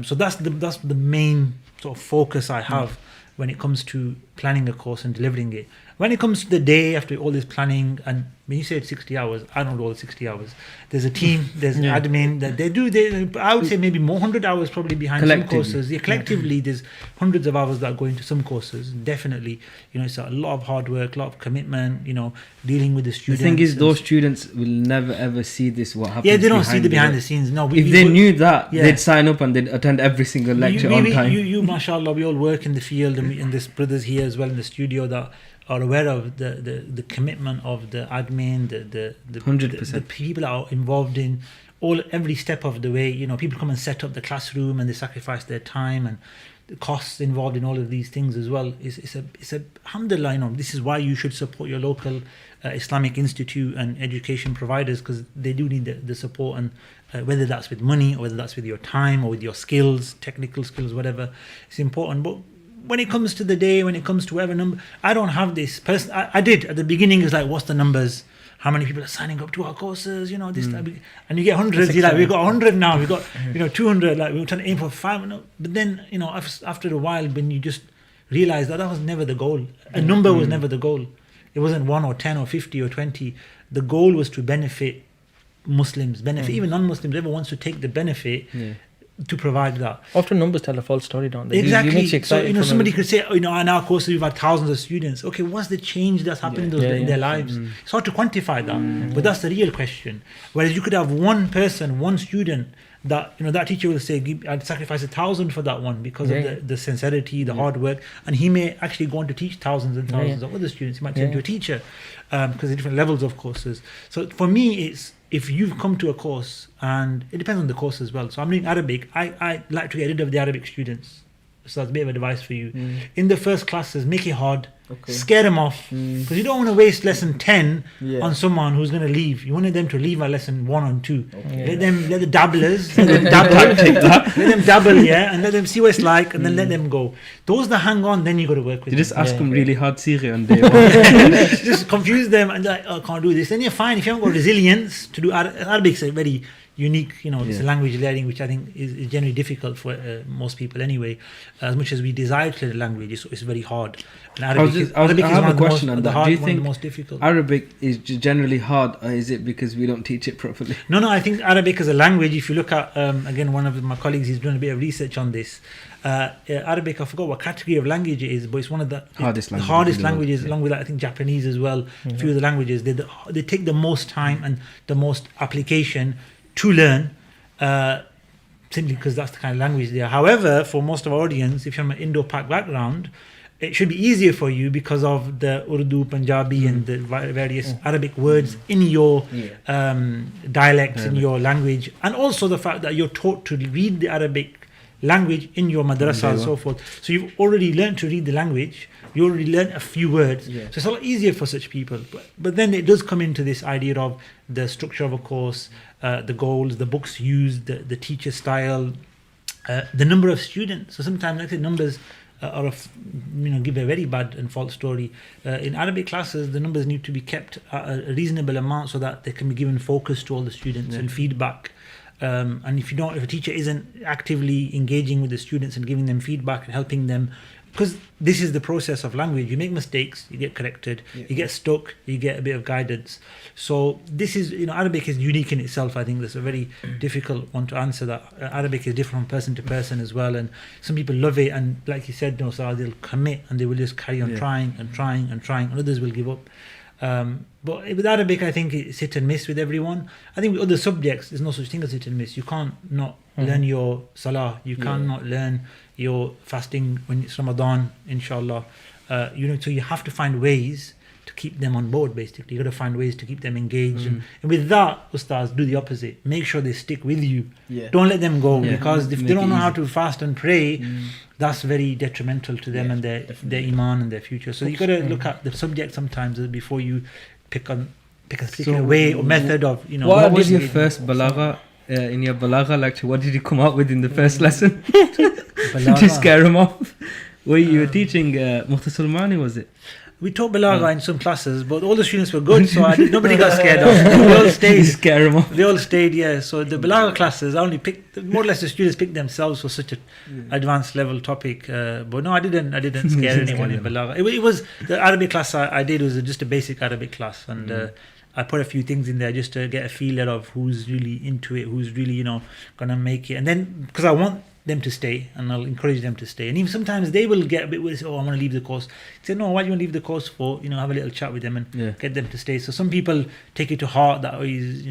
So that's the main sort of focus I have when it comes to planning a course and delivering it. When it comes to the day after all this planning, and when you said 60 hours, I don't do all the 60 hours. There's a team, there's admin that I would say maybe more 100 hours probably behind some courses. Collectively, there's hundreds of hours that go into some courses. Definitely, it's a lot of hard work, a lot of commitment, dealing with the students. The thing is, those students will never ever see this, what happens. Yeah, they don't see the behind the scenes. No, if they knew that, they'd sign up and they'd attend every single lecture on time. You, mashallah, we all work in the field, and there's brothers here as well in the studio that are aware of the commitment of the admin, the 100%. The people that are involved in every step of the way. People come and set up the classroom and they sacrifice their time, and the costs involved in all of these things as well. It's a alhamdulillah, this is why you should support your local Islamic institute and education providers, because they do need the support, and whether that's with money or whether that's with your time or with your skills, technical skills, whatever, it's important. But when it comes to the day, when it comes to whatever number, I don't have this person. I did at the beginning. It's like, what's the numbers? How many people are signing up to our courses? This type of, and you get hundreds. You're like, we've got 100 now. We've got 200. Like, we're trying to aim for 5. But then after a while, when you just realize that was never the goal. A number was never the goal. It wasn't 1 or 10 or 50 or 20. The goal was to benefit Muslims, even non-Muslims. Everyone wants to take the benefit. To provide that. Often numbers tell a false story, don't they? Exactly. So somebody could say, in our courses we've had thousands of students. Okay, what's the change that's happened in their lives? It's hard to quantify that, but that's the real question. Whereas you could have one person, one student that that teacher will say, I'd sacrifice 1,000 for that one because of the sincerity, the hard work, and he may actually go on to teach thousands and thousands of other students. He might turn into a teacher because of different levels of courses. So for me, it's, if you've come to a course, and it depends on the course as well. So I'm doing Arabic. I like to get rid of the Arabic students. So that's a bit of advice for you. In the first classes, make it hard. Scare them off. Because you don't want to waste lesson 10 on someone who's going to leave. You want them to leave at lesson 1 and 2. Let the dabblers, let them dabble, and let them see what it's like, and then let them go. Those that hang on, then you got to work with you them. Just ask them really hard Syria on day 1. Just confuse them and like, I can't do this. Then you're fine. If you haven't got resilience to do Arabic's a very unique, it's a language learning which I think is generally difficult for most people anyway. As much as we desire to learn a language, it's very hard. And Arabic is one of the most difficult. Arabic is generally hard, or is it because we don't teach it properly? No, I think Arabic as a language, if you look at, again, one of my colleagues, he's doing a bit of research on this. Arabic, I forgot what category of language it is, but it's one of the hardest languages, along with I think Japanese as well, a few of the languages. They take the most time and the most application to learn, simply because that's the kind of language they are. However, for most of our audience, if you're from an Indo-Pak background, it should be easier for you because of the Urdu, Punjabi, and the various Arabic words in your dialects, in your language, and also the fact that you're taught to read the Arabic language in your madrasa and so forth. So you've already learned to read the language. You already learned a few words. So it's a lot easier for such people. But then it does come into this idea of the structure of a course, the goals, the books used, the teacher style, the number of students. So sometimes, like I said, numbers give a very bad and false story. In Arabic classes, the numbers need to be kept at a reasonable amount so that they can be given focus to all the students and feedback. And if a teacher isn't actively engaging with the students and giving them feedback and helping them because this is the process of language. You make mistakes, you get corrected, you get stuck, you get a bit of guidance. So this is, Arabic is unique in itself. I think that's a very difficult one to answer. That Arabic is different from person to person as well, and some people love it, and like you said, so they'll commit and they will just carry on trying, and others will give up. But with Arabic, I think it's hit and miss with everyone. I think with other subjects, there's no such thing as hit and miss. You can't not learn your salah. You cannot learn your fasting when it's Ramadan, inshallah. So you have to find ways to keep them on board, basically. You got to find ways to keep them engaged. And with that, Ustaz, do the opposite. Make sure they stick with you. Don't let them go, because if they don't know how to fast and pray, that's very detrimental to them and their iman and their future. So you got to look at the subject sometimes before you pick a particular way or method of, What was your first balagha? In your balagha lecture, what did you come up with in the first lesson to scare them off? Were you teaching Mukhtasar Mani, was it? We taught balagha in some classes, but all the students were good, so nobody got scared of. They all stayed. Scare them off. They all stayed, So the balagha classes, I only picked, more or less the students picked themselves for such an advanced level topic. But no, I didn't scare anyone in balagha. It was the Arabic class I did was just a basic Arabic class, and I put a few things in there just to get a feeler of who's really into it, who's really, gonna make it. And then, because I want them to stay, and I'll encourage them to stay. And even sometimes they will get a bit with, I want to leave the course. I say, no, why do you want to leave the course for? Have a little chat with them and get them to stay. So some people take it to heart that he's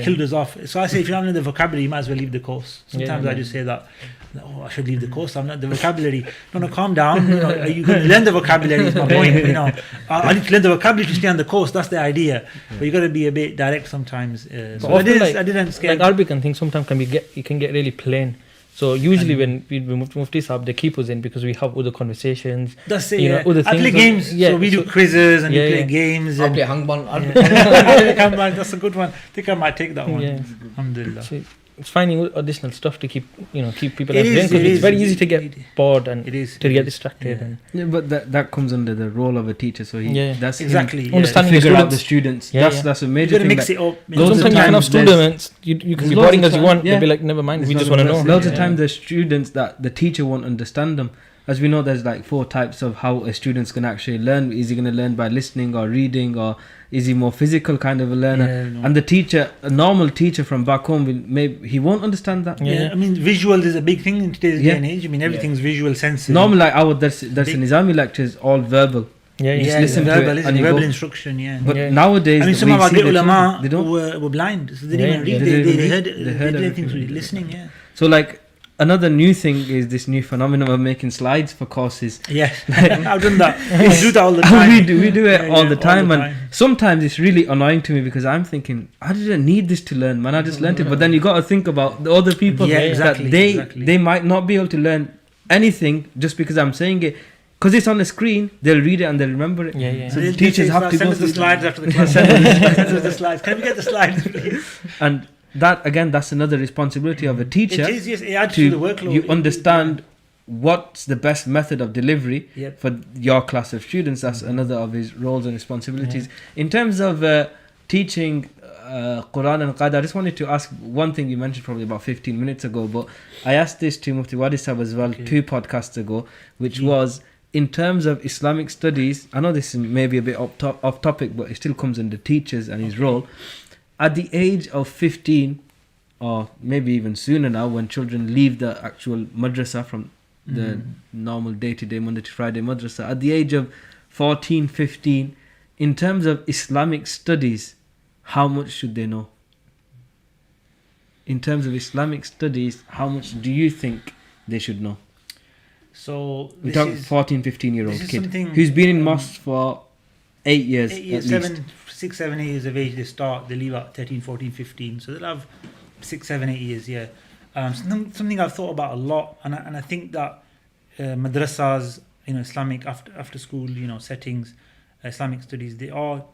killed us off. So I say, if you don't know the vocabulary, you might as well leave the course. Sometimes I just say that, I should leave the course. I'm not the vocabulary. No, calm down. Are you going to learn the vocabulary? Is my point. I need to learn the vocabulary to stay on the course. That's the idea. But you got to be a bit direct sometimes. So I didn't scare. Like Arabic and things sometimes it can get really plain. So usually when we move to Mufti Sahab, they keep us in because we have other conversations. That's it. Other things. I play games. So we do quizzes and we play games. I play Hangban. That's a good one. I think I might take that one. Alhamdulillah. So it's finding additional stuff to keep people entertained, because it's very easy to get bored and to get distracted. But that comes under the role of a teacher. So that's exactly understanding figure out the students. That's a major thing. Mix it up. Sometimes you can have students. You can be boring as you want. They'll be like, never mind. We just want to know. Loads of time there's students that the teacher won't understand them. As we know, there's like 4 types of how a student's going to actually learn. Is he going to learn by listening or reading, or is he more physical kind of a learner? And the teacher, a normal teacher from back home, he won't understand that. I mean, visual is a big thing in today's day and age. I mean, everything's visual sensory. Normally, like our that's in Nizami lectures, all verbal. You just listen to it and you verbal go. Instruction. But nowadays, I mean, some of our great ulama were blind, so they didn't even read. They heard everything through listening. So like, another new thing is this new phenomenon of making slides for courses. Yes, I've done that. We do that all the time. we do it all the time, and sometimes it's really annoying to me because I'm thinking, I didn't need this to learn, man. I just learned it. But then you got to think about the other people that they might not be able to learn anything just because I'm saying it. Because it's on the screen, they'll read it and they'll remember it. So the teachers have to go through the slides after the class. Send us the slides. Can we get the slides, please? And that again, that's another responsibility of a teacher. It is, yes. It adds to the workload. You understand what's the best method of delivery for your class of students. That's another of his roles and responsibilities. In terms of teaching Quran and Qaida, I just wanted to ask one thing you mentioned probably about 15 minutes ago, but I asked this to Mufti Wajid Sahab as well 2 podcasts ago, which was in terms of Islamic studies. I know this is maybe a bit off topic, but it still comes under teachers and his role. At the age of 15, or maybe even sooner now, when children leave the actual madrasa from the normal day-to-day Monday to Friday madrasa, at the age of 14, 15, in terms of Islamic studies, how much should they know? In terms of Islamic studies, how much do you think they should know? So we're talking 14, 15-year-old kid who's been in mosque for 8 years, 8 years, at least. 6, 7, 8 years of age they start, they leave at 13, 14, 15, so they'll have 6, 7, 8 years. Something I've thought about a lot, and I think that madrasas, Islamic after school settings, Islamic studies, they are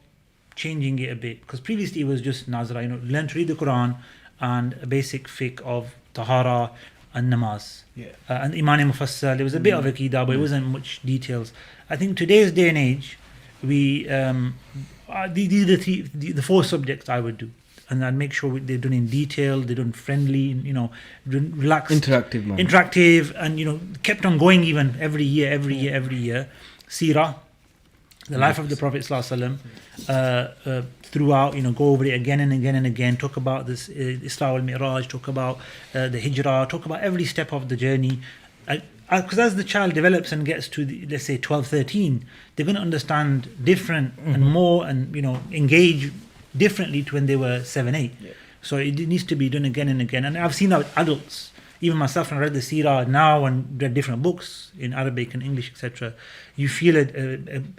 changing it a bit, because previously it was just nazra, learn to read the Quran and a basic fiqh of tahara and namaz, and iman mufassal. There was a bit of aqidah, but it wasn't much details. I think today's day and age, we these are the 4 subjects I would do. and I'd make sure they're done in detail, they're done friendly, relaxed, interactive, and kept on going even every year. Seerah, the life of the Prophet ﷺ, throughout, go over it again and again and again, talk about this Isra wal Mi'raj, talk about the Hijrah, talk about every step of the journey. Because as the child develops and gets to, let's say, 12, 13, they're going to understand different and more and, engage differently to when they were 7, 8. Yeah. So it needs to be done again and again. And I've seen that with adults. Even myself, when I read the Seerah now and read different books in Arabic and English, etc., you feel a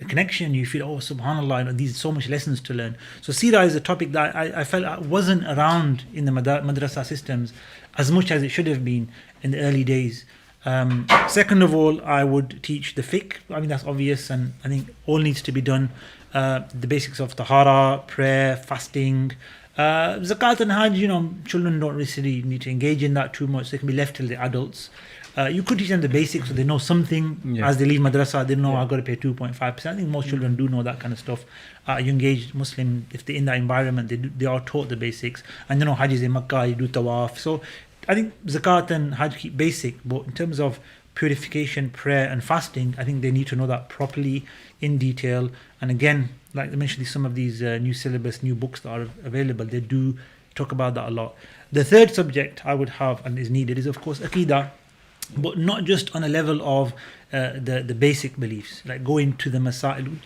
connection. You feel, oh, subhanAllah, these so much lessons to learn. So Seerah is a topic that I felt wasn't around in the madrasa systems as much as it should have been in the early days. Second of all, I would teach the fiqh. I mean, that's obvious, and I think all needs to be done. The basics of tahara, prayer, fasting, zakat and hajj. Children don't really need to engage in that too much. They can be left till they're adults. You could teach them the basics so they know something as they leave madrasa. They know I've got to pay 2.5%. I think most children do know that kind of stuff. You engage Muslim, if they're in that environment, they are taught the basics. And hajj is in Makkah, you do tawaf. So I think zakat and hajj keep basic, but in terms of purification, prayer and fasting, I think they need to know that properly in detail. And again, like I mentioned, some of these new syllabus, new books that are available, they do talk about that a lot. The third subject I would have and is needed is, of course, Aqidah, but not just on a level of the basic beliefs, like going to the Masail,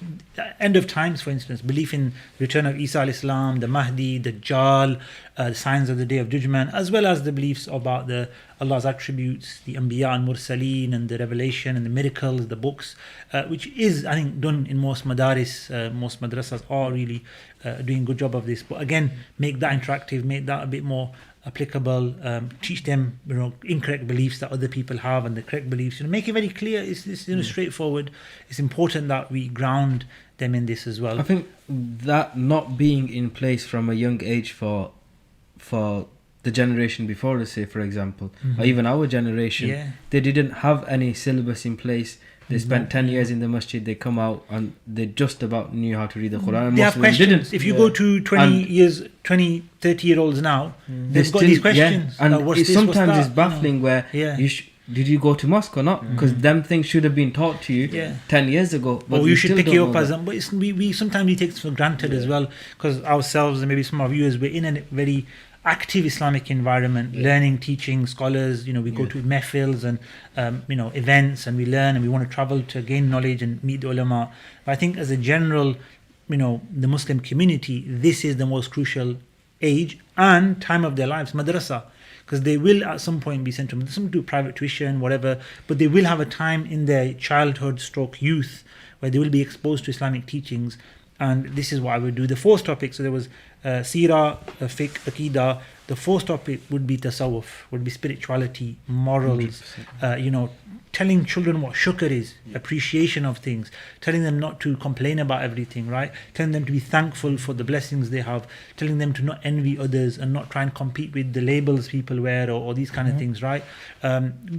end of times, for instance, belief in return of Isa al-Islam, the Mahdi, the Dajjal, the signs of the Day of Judgment, as well as the beliefs about Allah's attributes, the Anbiya and Mursaleen, and the revelation and the miracles, the books, which is, I think, done in most madaris. Most madrasas are really doing a good job of this. But again, make that interactive, make that a bit more applicable, teach them incorrect beliefs that other people have and the correct beliefs, make it very clear. It's straightforward. It's important that we ground them in this as well. I think that not being in place from a young age for the generation before us, say for example, or even our generation, they didn't have any syllabus in place. They spent 10 years in the masjid, they come out and they just about knew how to read the Quran. And they have questions. If you go to 20, 30-year-olds now, they've got these questions. And sometimes it's baffling where did you go to mosque or not? Because them things should have been taught to you 10 years ago. But you should pick it up as them. But we sometimes take it for granted as well, because ourselves and maybe some of you, we're in a very active Islamic environment, learning, teaching, scholars, we go to mehfils and events, and we learn, and we want to travel to gain knowledge and meet the ulama. But I think as a general, the Muslim community, this is the most crucial age and time of their lives, madrasa, because they will at some point be sent to private tuition, whatever, but they will have a time in their childhood / youth where they will be exposed to Islamic teachings. And this is what I would do. The fourth topic, so there was Seerah, Fiqh, Aqidah. The fourth topic would be Tasawwuf, would be spirituality, morals, telling children what shukr is, appreciation of things, telling them not to complain about everything, right? Telling them to be thankful for the blessings they have, telling them to not envy others and not try and compete with the labels people wear or these kind of things, right?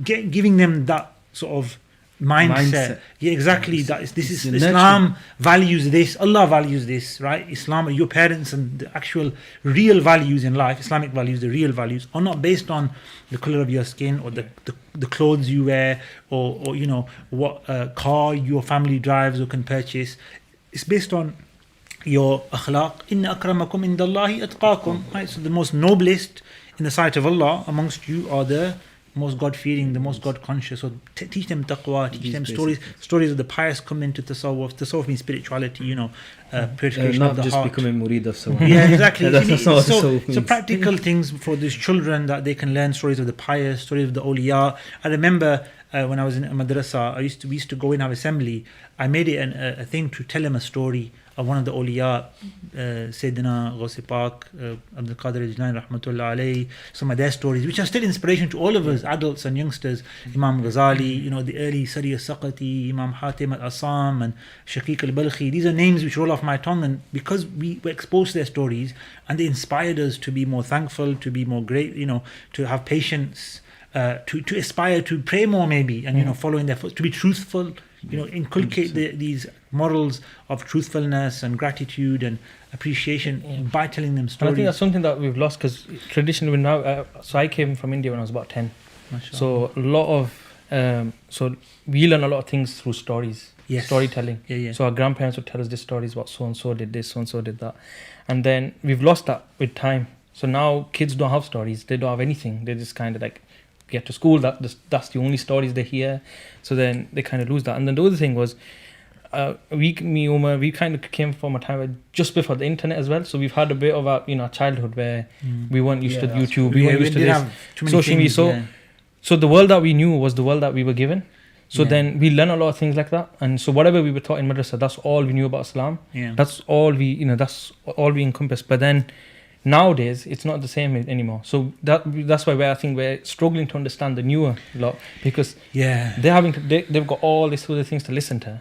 Giving them that sort of mindset. Yeah, exactly. This is Islam values this, Allah values this, right? Islam, your parents and the actual real values in life, Islamic values, the real values, are not based on the color of your skin or the clothes you wear or what car your family drives or can purchase. It's based on your akhlaq. Inna akramakum indallahi atqakum. Right? So the most noblest in the sight of Allah amongst you are the most God-fearing, the most God-conscious. So teach them taqwa, teach them stories of the pious come into tasawwuf. Tasawwuf means spirituality, purification not of the just heart. becoming murid of someone. Yeah, exactly. So practical things for these children that they can learn, stories of the pious, stories of the awliya. I remember when I was in a madrasa, we used to go in our assembly. I made it a thing to tell them a story of one of the awliya, Sayyidina Ghaus Pak, Abdul Qadir al-Jilani rahmatullah alayhi, some of their stories, which are still inspiration to all of us, adults and youngsters. Imam Ghazali, the early Sari al-Saqati, Imam Hatim al-Assam, and Shaykh al-Balkhi. These are names which roll off my tongue, and because we were exposed to their stories, and they inspired us to be more thankful, to be more great, to have patience, to aspire to pray more maybe, and follow in their footsteps, to be truthful. inculcate these morals of truthfulness and gratitude and appreciation by telling them And stories. I think that's something that we've lost because traditionally now. So I came from India when I was about 10. Mashallah. So a lot of so we learn a lot of things through stories, Yes. storytelling. Yeah. So our grandparents would tell us these stories about so and so did this, so and so did that, and then we've lost that with time. So now kids don't have stories; they don't have anything. They just kind of like get to school. That's the only stories they hear. So then they kind of lose that. And then the other thing was, Umar, we kind of came from a time where just before the internet as well. So we've had a bit of a childhood where we weren't used to YouTube. We weren't used to this social media. So the world that we knew was the world that we were given. So then we learn a lot of things like that. And so whatever we were taught in madrasa, that's all we knew about Islam. Yeah. That's all we encompassed. But then nowadays it's not the same anymore. So that's why I think we're struggling to understand the newer lot, because they've got all these other things to listen to.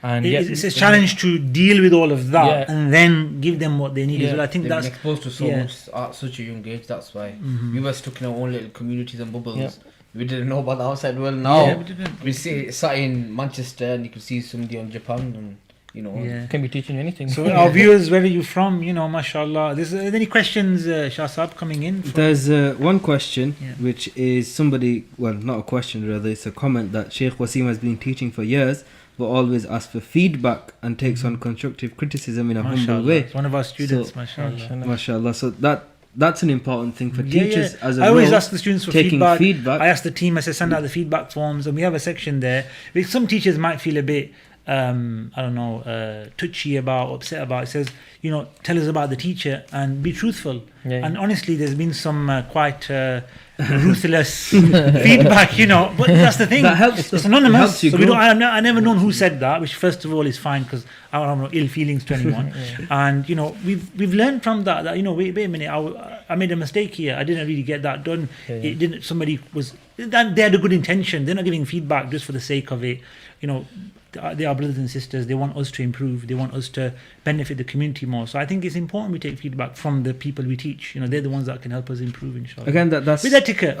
And it's a challenge to deal with all of that and then give them what they need as well. I think they've that's been exposed to so much at such a young age. That's why we were stuck in our own little communities and bubbles. Yeah. We didn't know about the outside world. Now we didn't. we see sat in Manchester and you can see somebody on Japan and can be teaching you anything. So our viewers, where are you from? Mashallah. Are there any questions, Shah Saab, coming in? There's one question, which is somebody, well, not a question rather, it's a comment that Shaykh Waseem has been teaching for years, but always asks for feedback and takes on constructive criticism in a humble way. It's one of our students, So, mashallah. MashaAllah. So that's an important thing for teachers as a I always role, ask the students for taking feedback. I ask the team, I say send out the feedback forms, and we have a section there. Which some teachers might feel a bit touchy about, upset about. It says, tell us about the teacher and be truthful. And honestly, there's been some quite ruthless feedback, but that's the thing. That helps. It's anonymous. It helps you grow. I never known who said that, which first of all is fine because I don't have no ill feelings to anyone. And we've learned from that wait a minute, I made a mistake here. I didn't really get that done. It didn't. Somebody they had a good intention. They're not giving feedback just for the sake of it. They are brothers and sisters. They want us to improve. They want us to benefit the community more. So I think it's important we take feedback from the people we teach. They're the ones that can help us improve, inshallah. Again, that's with etiquette.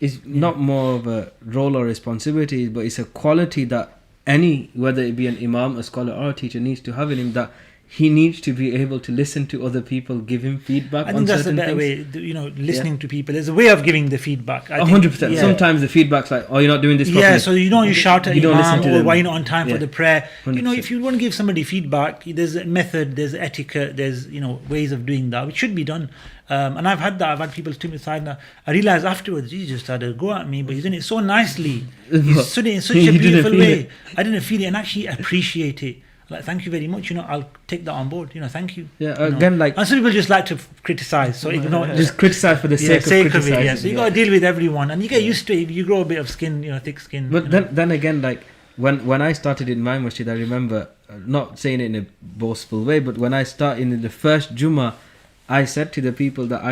It's not more of a role or responsibility, but it's a quality that whether it be an imam, a scholar, or a teacher, needs to have in him, that he needs to be able to listen to other people, give him feedback. I think that's the better way, listening to people. There's a way of giving the feedback. 100%. Sometimes the feedback's like, you're not doing this properly. Yeah, so you shout at you don't listen to Imam, or them. why you're not on time for the prayer. 100%. If you want to give somebody feedback, there's a method, there's etiquette, there's ways of doing that, which should be done. And I've had that. I've had people to me aside. Now I realized afterwards, he just had a go at me, but he's doing it so nicely. He's doing it in such a beautiful way. I didn't feel it and actually appreciate it. Like, thank you very much. I'll take that on board. Thank you. Yeah. Again, and some people just like to criticize. So ignore. Just criticize for the sake of criticizing. it. Yeah. So you got to deal with everyone, and you get used to it. You grow a bit of skin, thick skin. But then again, like when I started in my masjid, I remember not saying it in a boastful way, but when I started in the first Jummah, I said to the people that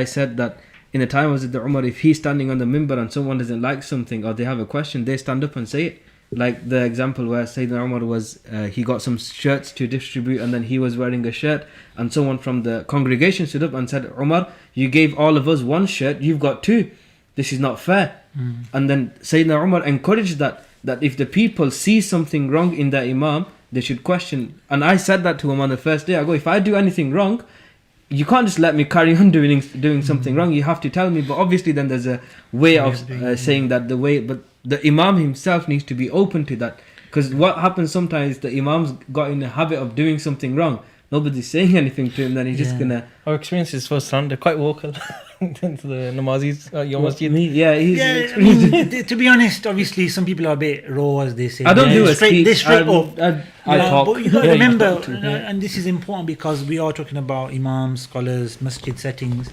in the time was the Umar, if he's standing on the mimbar and someone doesn't like something or they have a question, they stand up and say it. Like the example where Sayyidina Umar was, he got some shirts to distribute and then he was wearing a shirt and someone from the congregation stood up and said, Umar, you gave all of us one shirt, you've got two. This is not fair. And then Sayyidina Umar encouraged that if the people see something wrong in the Imam, they should question. And I said that to him on the first day. I go, if I do anything wrong, you can't just let me carry on doing something wrong. You have to tell me. But obviously then there's a way of saying that but the Imam himself needs to be open to that. Because what happens sometimes, the Imam's got in the habit of doing something wrong. Nobody's saying anything to him, then he's just gonna... Our experience is first hand, they're quite vocal into the namazis, your masjid. To be honest, obviously some people are a bit raw, as they say. I don't do a speech. They're straight up. I talk. But you got to remember, and this is important because we are talking about imams, scholars, masjid settings.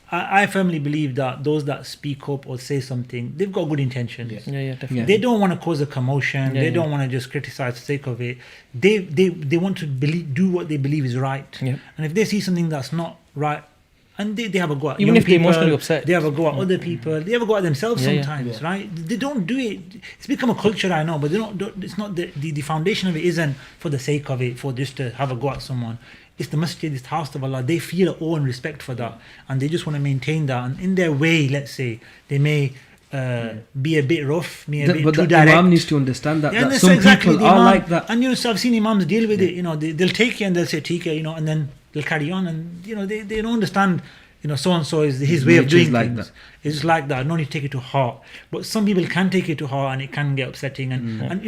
I firmly believe that those that speak up or say something, they've got good intentions. Definitely. They don't want to cause a commotion. They don't want to just criticize for the sake of it. They want to do what they believe is right. And if they see something that's not right, and they have a go at even if they're emotionally upset, they have a go at other people. They have a go at themselves sometimes, right? They don't do it. It's become a culture, I know, but they don't. It's not the foundation of it isn't for the sake of it, for just to have a go at someone. It's the masjid, it's the house of Allah. They feel awe and respect for that, and they just want to maintain that. And in their way, let's say, they may be a bit rough, be a bit but too the direct. Imam needs to understand that, Yeah, that that's some exactly people the are Imam. like that. And so I've seen Imams deal with it. They'll take you and they'll say "Tika," and then they'll carry on, and they don't understand. So and so is his way of doing like things. that. It's like that. No need to take it to heart. But some people can take it to heart, and it can get upsetting. And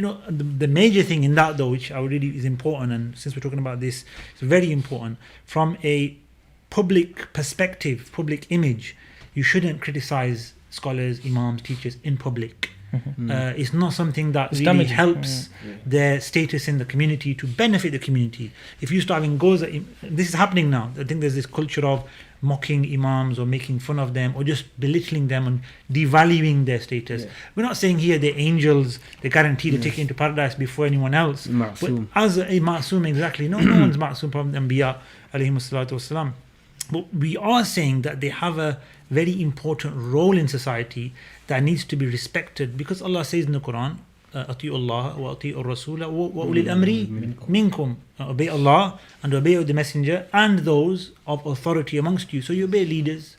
the major thing in that, though, which I really is important, and since we're talking about this, it's very important from a public perspective, public image. You shouldn't criticize scholars, imams, teachers in public. It's not something that It's really damaging. helps their status in the community to benefit the community. If you start having goes, this is happening now. I think there's this culture of mocking imams or making fun of them or just belittling them and devaluing their status. We're not saying here they're angels, they're guaranteed to take you into paradise before anyone else. Ma'soom. But as a ma'soom, exactly, no one's ma'soom from the Anbiya alayhimus salatu wassalam. But we are saying that they have a very important role in society that needs to be respected, because Allah says in the Quran, "Ati'u Allah wa ati'u Rasula wa ulil amri minkum." Obey Allah and obey the Messenger and those of authority amongst you. So you obey leaders,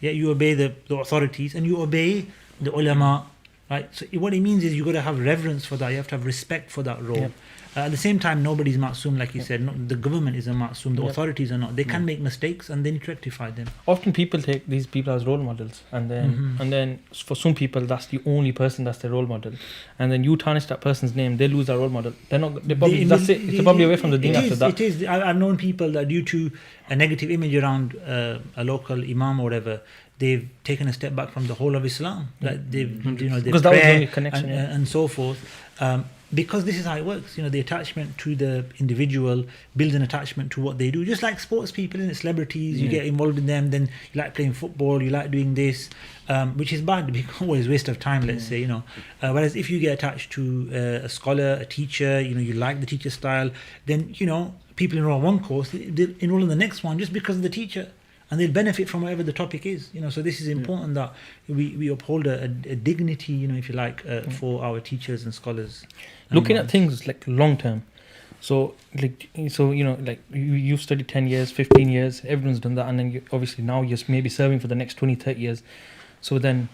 you obey the authorities, and you obey the ulama. Right. So what it means is you got to have reverence for that. You have to have respect for that role. At the same time, nobody's ma'soom, like you said. No, the government isn't ma'soom. The authorities are not. They can make mistakes, and they need to rectify them. Often people take these people as role models, and then for some people that's the only person that's their role model, and then you tarnish that person's name, they lose their role model. They're not. They probably that's it. They're probably away from the deen after that. It is. I've known people that due to a negative image around a local imam or whatever, they've taken a step back from the whole of Islam. Like they've, because that was the only connection, and so forth. Because this is how it works. The attachment to the individual builds an attachment to what they do. Just like sports people and celebrities, you get involved in them. Then you like playing football, you like doing this, which is bad because always waste of time. Let's say Whereas if you get attached to a scholar, a teacher, you like the teacher style, then people enroll on one course, they enroll in the next one just because of the teacher. And they'll benefit from whatever the topic is, So this is important that we uphold a dignity, if you like, for our teachers and scholars. Looking at things like long term, you've studied 10 years, 15 years, everyone's done that, and then obviously now you're maybe serving for the next 20, 30 years. So then,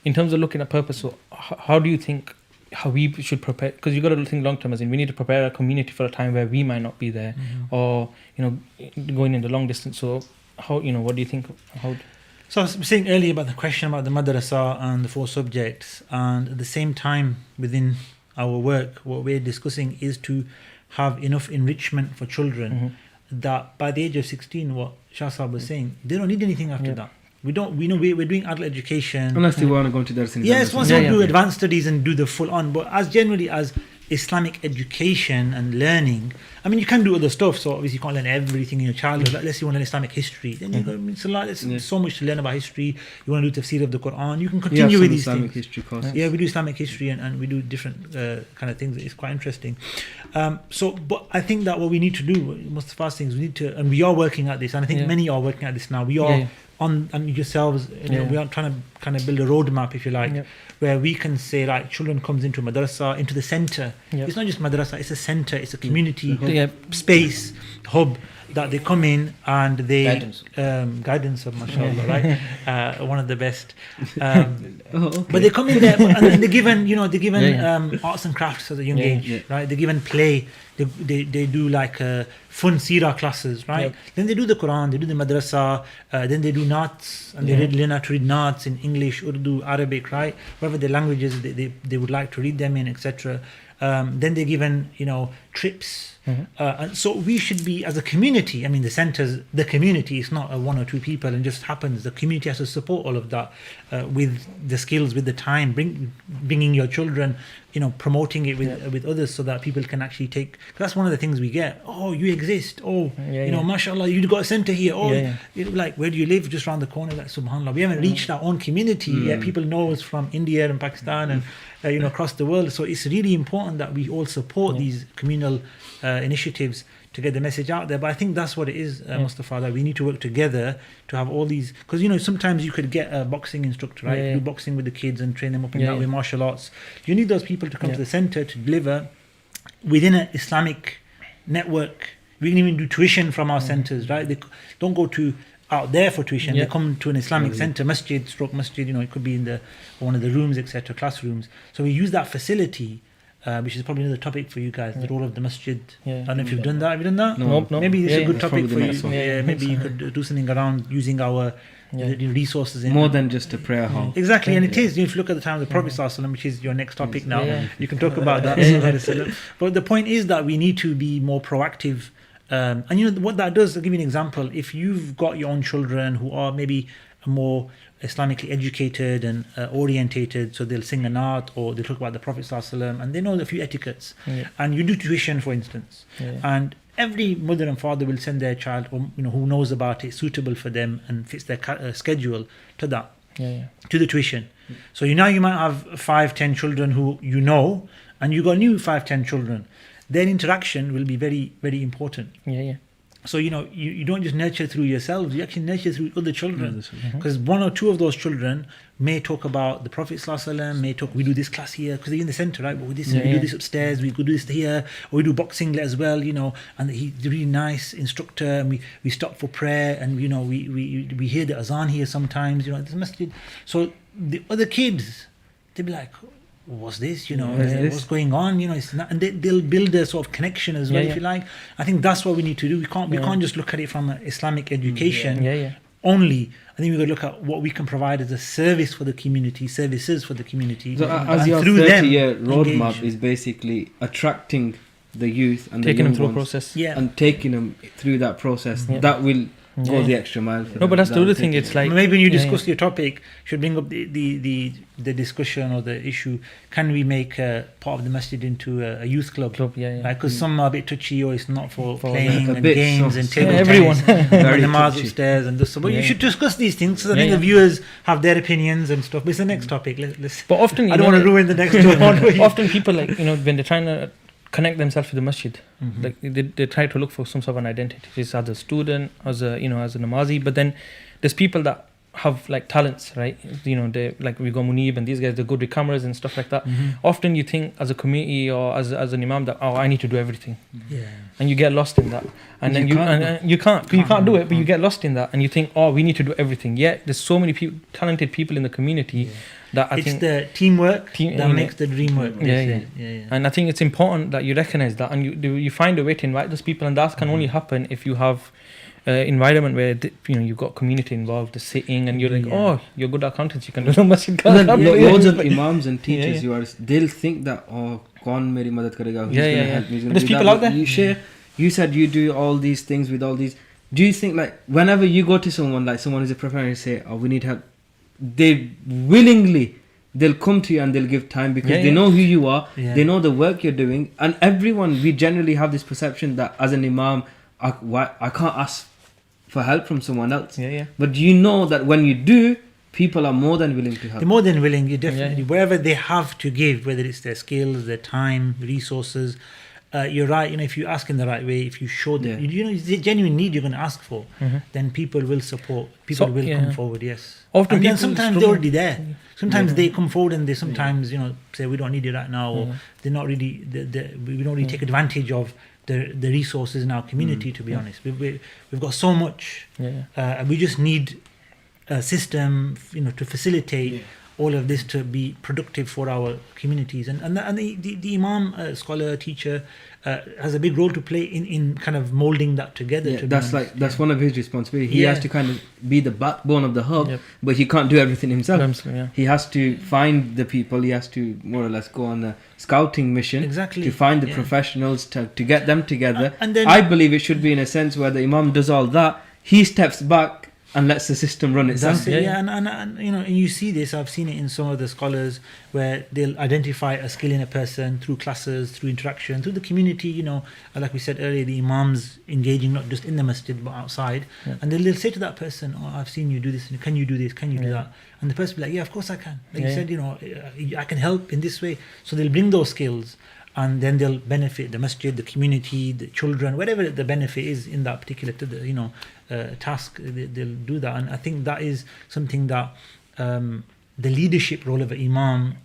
in terms of looking at purpose, so how do you think how we should prepare? Because you got to think long term, as in we need to prepare our community for a time where we might not be there, or going in the long distance. So how what do you think? So I was saying earlier about the question about the madrasa and the 4 subjects, and at the same time within our work, what we're discussing is to have enough enrichment for children that by the age of 16, what Shah Sahab was saying, they don't need anything after that. We know we're doing adult education. Unless they want to go into their Yes, once they do advanced studies and do the full on, but as generally as Islamic education and learning, I mean, you can do other stuff. So obviously you can't learn everything in your childhood. Like, let's say you want to learn Islamic history, then there's so much to learn about history. You want to do tafsir of the Quran, you can continue with these Islamic things. history course. Yeah, we do Islamic history and we do different kind of things. It's quite interesting. But I think that what we need to do, most of the first things we need to, and we are working at this, and I think many are working at this now. We are on yourselves, we are trying to kind of build a roadmap, if you like, where we can say, like, children comes into madrasa, into the center. It's not just madrasa, it's a center, it's a community space, hub, that they come in and they guidance of mashallah, right? One of the best. But they come in there and they're given arts and crafts at a young age, right? They're given play. They do like fun seerah classes, right? Then they do the Quran, they do the madrasa, then they do naats, and they learn how to read naats in English, Urdu, Arabic, right? Whatever the languages they would like to read them in, etc. Then they're given, trips. And so we should be, as a community, I mean, the centers, the community is not 1 or 2 people and just happens. The community has to support all of that with the skills, with the time, bringing your children, promoting it with others so that people can actually take. Cause that's one of the things we get. Oh, you exist. Oh, mashallah, you got a center here. Oh, like, where do you live? Just around the corner. Like, subhanallah, we haven't reached our own community yet. People know us from India and Pakistan and across the world. So it's really important that we all support these communal initiatives to get the message out there. But I think that's what it is, Mustafa, that we need to work together to have all these, because sometimes you could get a boxing instructor, right? Do boxing with the kids and train them up in that way, martial arts. You need those people to come to the center to deliver within an Islamic network. We can even do tuition from our centers, right? They don't go to out there for tuition. Yeah. They come to an Islamic center, masjid, masjid, it could be in one of the rooms, etc., classrooms. So we use that facility, which is probably another topic for you guys, the role of the masjid. Yeah. I don't know if you've done that. Have you done that? No. Maybe it's a good That's topic for probably you. the next one. Yeah, maybe you could do something around using our the resources. More than just a prayer hall. Exactly, and it is. If you look at the time of the Prophet ﷺ, which is your next topic now, you can talk about that. But the point is that we need to be more proactive. And what that does, I'll give you an example. If you've got your own children who are maybe more Islamically educated and orientated, so they'll sing an art or they'll talk about the Prophet ﷺ, and they know a few etiquettes, and you do tuition, for instance, and every mother and father will send their child, or who knows about it, suitable for them and fits their schedule to that, to the tuition. So you might have 5-10 children who and you got new 5-10 children. Their interaction will be very, very important. So you don't just nurture through yourselves, you actually nurture through other children, because one or two of those children may talk about the Prophet ﷺ, may talk, we do this class here because they're in the center, right? But we do this upstairs, we could do this here, or we do boxing as well, and he's a really nice instructor, and we stop for prayer, and we hear the azan here sometimes, this masjid. So the other kids, they'll be like, what's this? What's going on? It's not, and they'll build a sort of connection as well, if you like. I think that's what we need to do. We can't just look at it from an Islamic education only. I think we've got to look at what we can provide as a service for the community, services for the community. So as your 30-year roadmap is basically attracting the youth and taking the young them through ones, a process, and taking them through that process, that will go the extra mile. No, but that's the other thing. It's like maybe when you discuss your topic, should bring up the discussion or the issue. Can we make part of the masjid into a youth club? Because some are a bit touchy, or it's not for playing and games and table everyone tennis, and namaz upstairs and this. But you should discuss these things, so I think the viewers have their opinions and stuff. But it's the next topic. But often I don't want to ruin the next one. Often people when they're trying to connect themselves to the masjid, like they try to look for some sort of an identity. It's as a student, as a namazi, but then there's people that have like talents, right? They like we got Munib and these guys, they're good with cameras and stuff like that. Often you think as a community or as an imam that I need to do everything, and you get lost in that, and then you can't do it, but you get lost in that, and you think we need to do everything. Yet there's so many talented people in the community. That I think the teamwork that makes the dream work. And I think it's important that you recognize that, and you find a way to invite those people, and that can only happen if you have environment where you've got community involved, the sitting, and you're like, you're good at accountants, you can do the masjid. Loads of imams and teachers, they'll think that kaun meri madad karega, who's going to help me? There's people out there. You said you do all these things with all these. Do you think like whenever you go to someone who's a professional and say, we need help, they'll come to you and they'll give time because they know who you are, they know the work you're doing, and we generally have this perception that as an imam, I can't ask for help from someone else. But you know that when you do, people are more than willing to help. They're more than willing, you definitely, wherever they have to give, whether it's their skills, their time, resources. You're right, if you ask in the right way, if you show them, it's a genuine need you're going to ask for, then people will support, people will come forward, Often and then sometimes they're already there. Sometimes they come forward and they sometimes, say we don't need it right now, or they're not really, we don't really take advantage of the resources in our community, to be honest. We've got so much, and we just need a system, to facilitate all of this to be productive for our communities, and the imam, scholar, teacher, has a big role to play in kind of molding that together. That's one of his responsibilities. He has to kind of be the backbone of the hub, but he can't do everything himself. He has to find the people. He has to more or less go on a scouting mission to find the professionals to get them together. And then I believe it should be in a sense where the imam does all that. He steps back and lets the system run itself. And you see this. I've seen it in some of the scholars where they'll identify a skill in a person through classes, through interaction, through the community. Like we said earlier, the imams engaging not just in the masjid but outside, and they'll say to that person, I've seen you do this. Can you do this? Can you do that? And the person will be like, of course I can. Like you said, I can help in this way. So they'll bring those skills, and then they'll benefit the masjid, the community, the children, whatever the benefit is in that particular task. They'll do that, and I think that is something that the leadership role of an imam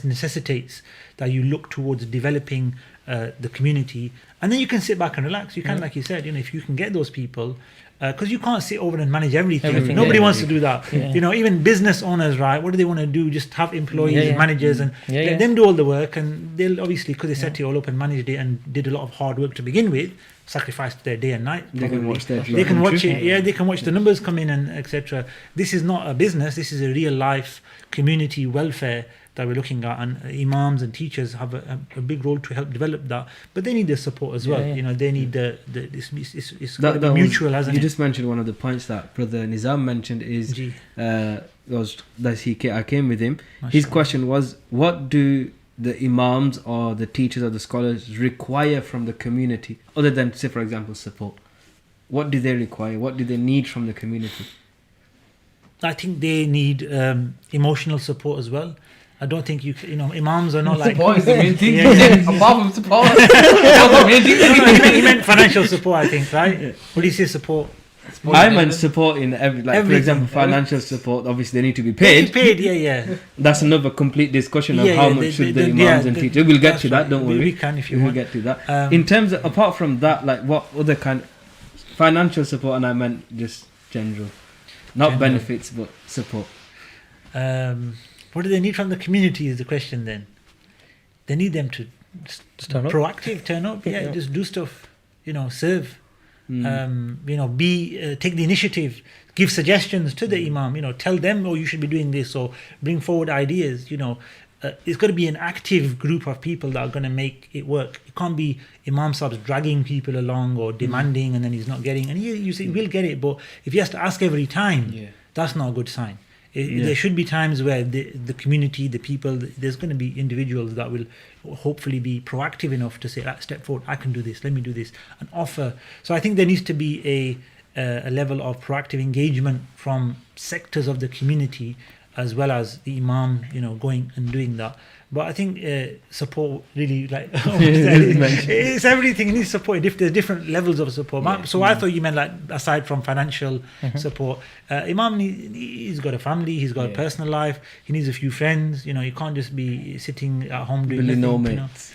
necessitates that you look towards developing the community, and then you can sit back and relax. You can, like you said, if you can get those people, because you can't sit over and manage everything. Nobody wants to do that. Even business owners, right? What do they want to do? Just have employees and managers and let them do all the work, and they'll obviously, because they set it all up and managed it and did a lot of hard work to begin with, sacrificed their day and night. They can watch that. They can watch it. Yeah, they can watch the numbers come in and etc. This is not a business. This is a real life community welfare that we're looking at, and imams and teachers have a big role to help develop that, but they need the support as well. They need it's got to be mutual, hasn't it? You just mentioned one of the points that Brother Nizam mentioned is I came with him. His question was, what do the imams or the teachers or the scholars require from the community, other than, say, for example, support? What do they require? What do they need from the community? I think they need emotional support as well. I don't think imams are not like... Support is the main thing. Apart from support. He meant financial support, I think, right? What do you say, support? I meant support in for example, financial support. Obviously, they need to be paid. That's another complete discussion of how much should the imams and teachers. We'll get to that. Don't worry. We can if you want. We'll get to that. In terms of, apart from that, like what other kind of financial support, and I meant just general, not benefits, but support. What do they need from the community is the question then. They need them to turn up. Proactive, turn up, just do stuff, serve, take the initiative, give suggestions to the imam, tell them, you should be doing this, or bring forward ideas, it's got to be an active group of people that are going to make it work. It can't be Imam Sahib's dragging people along or demanding and then he's not getting, and you say, we'll get it, but if he has to ask every time, that's not a good sign. There should be times where the community, the people, there's going to be individuals that will hopefully be proactive enough to say, step forward, I can do this, let me do this, and offer. So I think there needs to be a level of proactive engagement from sectors of the community as well as the imam, going and doing that. But I think support really, it's everything. It needs support. There's different levels of support. I thought you meant like aside from financial support. Imam, he's got a family, he's got a personal life, he needs a few friends. You can't just be sitting at home doing nothing. No mates.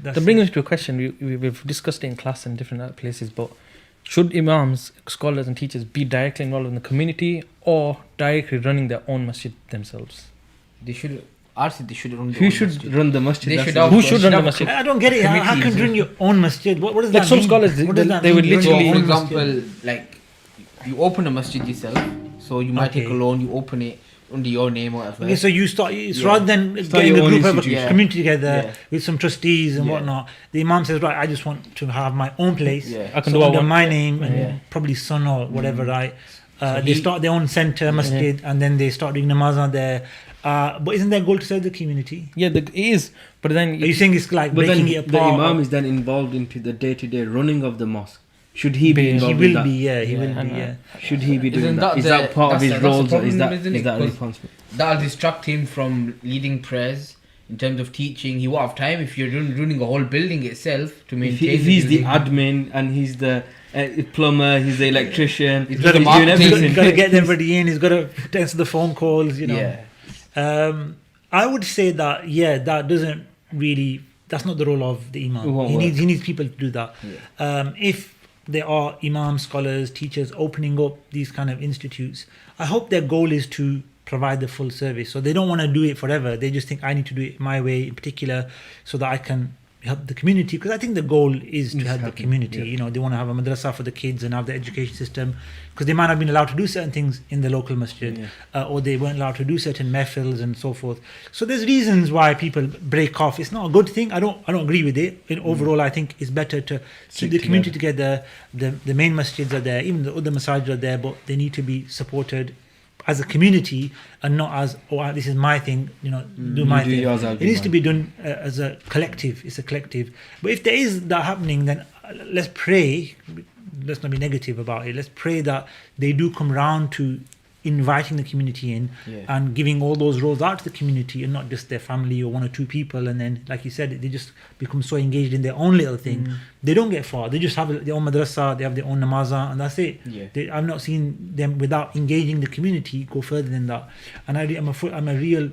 That brings us to a question. We've discussed it in class and different places, but should imams, scholars and teachers be directly involved in the community or directly running their own masjid themselves? They should. They should run. Who should run the masjid? Who should run the masjid? I don't get it. How can you run your own masjid? What does that mean? Some scholars, they would literally. For example, like you open a masjid yourself, so you might take a loan. You open it under your name or whatever. Okay, so you start. Rather than getting a group of a community together with some trustees and whatnot, the imam says, right, I just want to have my own place. I can do under my name and probably son or whatever, right? They start their own center masjid and then they start doing namazan there. But isn't their goal to serve the community? Yeah, it is. But then... Are you saying it's like breaking it apart? The imam is then involved into the day-to-day running of the mosque. Should he be involved in that? He will be. Should he be doing that? Is that part of his roles or is that responsible? That'll distract him from leading prayers. In terms of teaching, he won't have time if you're running a whole building itself to maintain. If he's the admin and he's the plumber, he's the electrician, he's doing everything. He's got to get everybody in. He's got to answer the phone calls. I would say that that doesn't really. That's not the role of the imam. He needs people to do that. If there are imams, scholars, teachers opening up these kind of institutes, I hope their goal is to provide the full service. So they don't want to do it forever. They just think I need to do it my way in particular so that I can help the community, because I think the goal is to help the community. They want to have a madrasa for the kids and have the education system, because they might have been allowed to do certain things in the local masjid, or they weren't allowed to do certain mehfils and so forth. So there's reasons why people break off. It's not a good thing. I don't agree with it. Overall, I think it's better to keep the community together. The main masjids are there, even the other masajid are there, but they need to be supported as a community and not as, this is my thing, do my thing. It needs to be done as a collective. It's a collective. But if there is that happening, then let's pray. Let's not be negative about it. Let's pray that they do come round to inviting the community in and giving all those roles out to the community and not just their family or one or two people, and then like you said, they just become so engaged in their own little thing. They don't get far. They just have their own madrasa, they have their own namaza, and that's it. I've not seen them without engaging the community go further than that. And I'm a real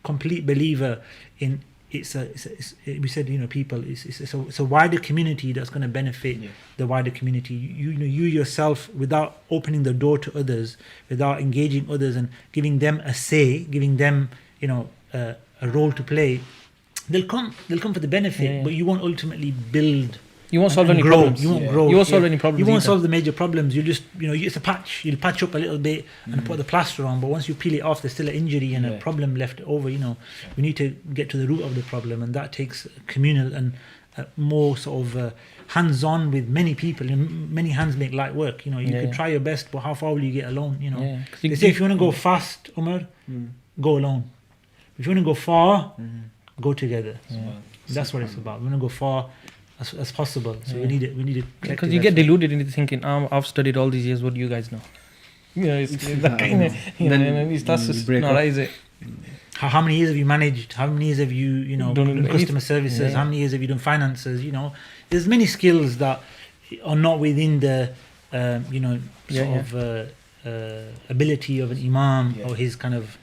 complete believer in we said, you know, people, it's a wider community that's going to benefit the wider community. You yourself, without opening the door to others, without engaging others and giving them a say, giving them, you know, a role to play, they'll come for the benefit, but you won't ultimately build. You won't solve any problems. You won't grow. You won't solve any problems. You won't solve the major problems. You just, you know, it's a patch. You'll patch up a little bit and put the plaster on. But once you peel it off, there's still an injury and a problem left over. You know, we need to get to the root of the problem, and that takes communal and more sort of hands-on with many people. And many hands make light work. You know, you can try your best, but how far will you get alone? You know, they say if you want to go fast, Umar, go alone. If you want to go far, go together. That's what it's about. We want to go far as possible, so we need it because you get deluded into thinking, I've studied all these years, what do you guys know? You know, it's that kind of, you know, that's just not right, is it? How many years have you managed? How many years have you know, done customer services? How many years have you done finances? You know, there's many skills that are not within the you know, sort of ability of an imam or his kind of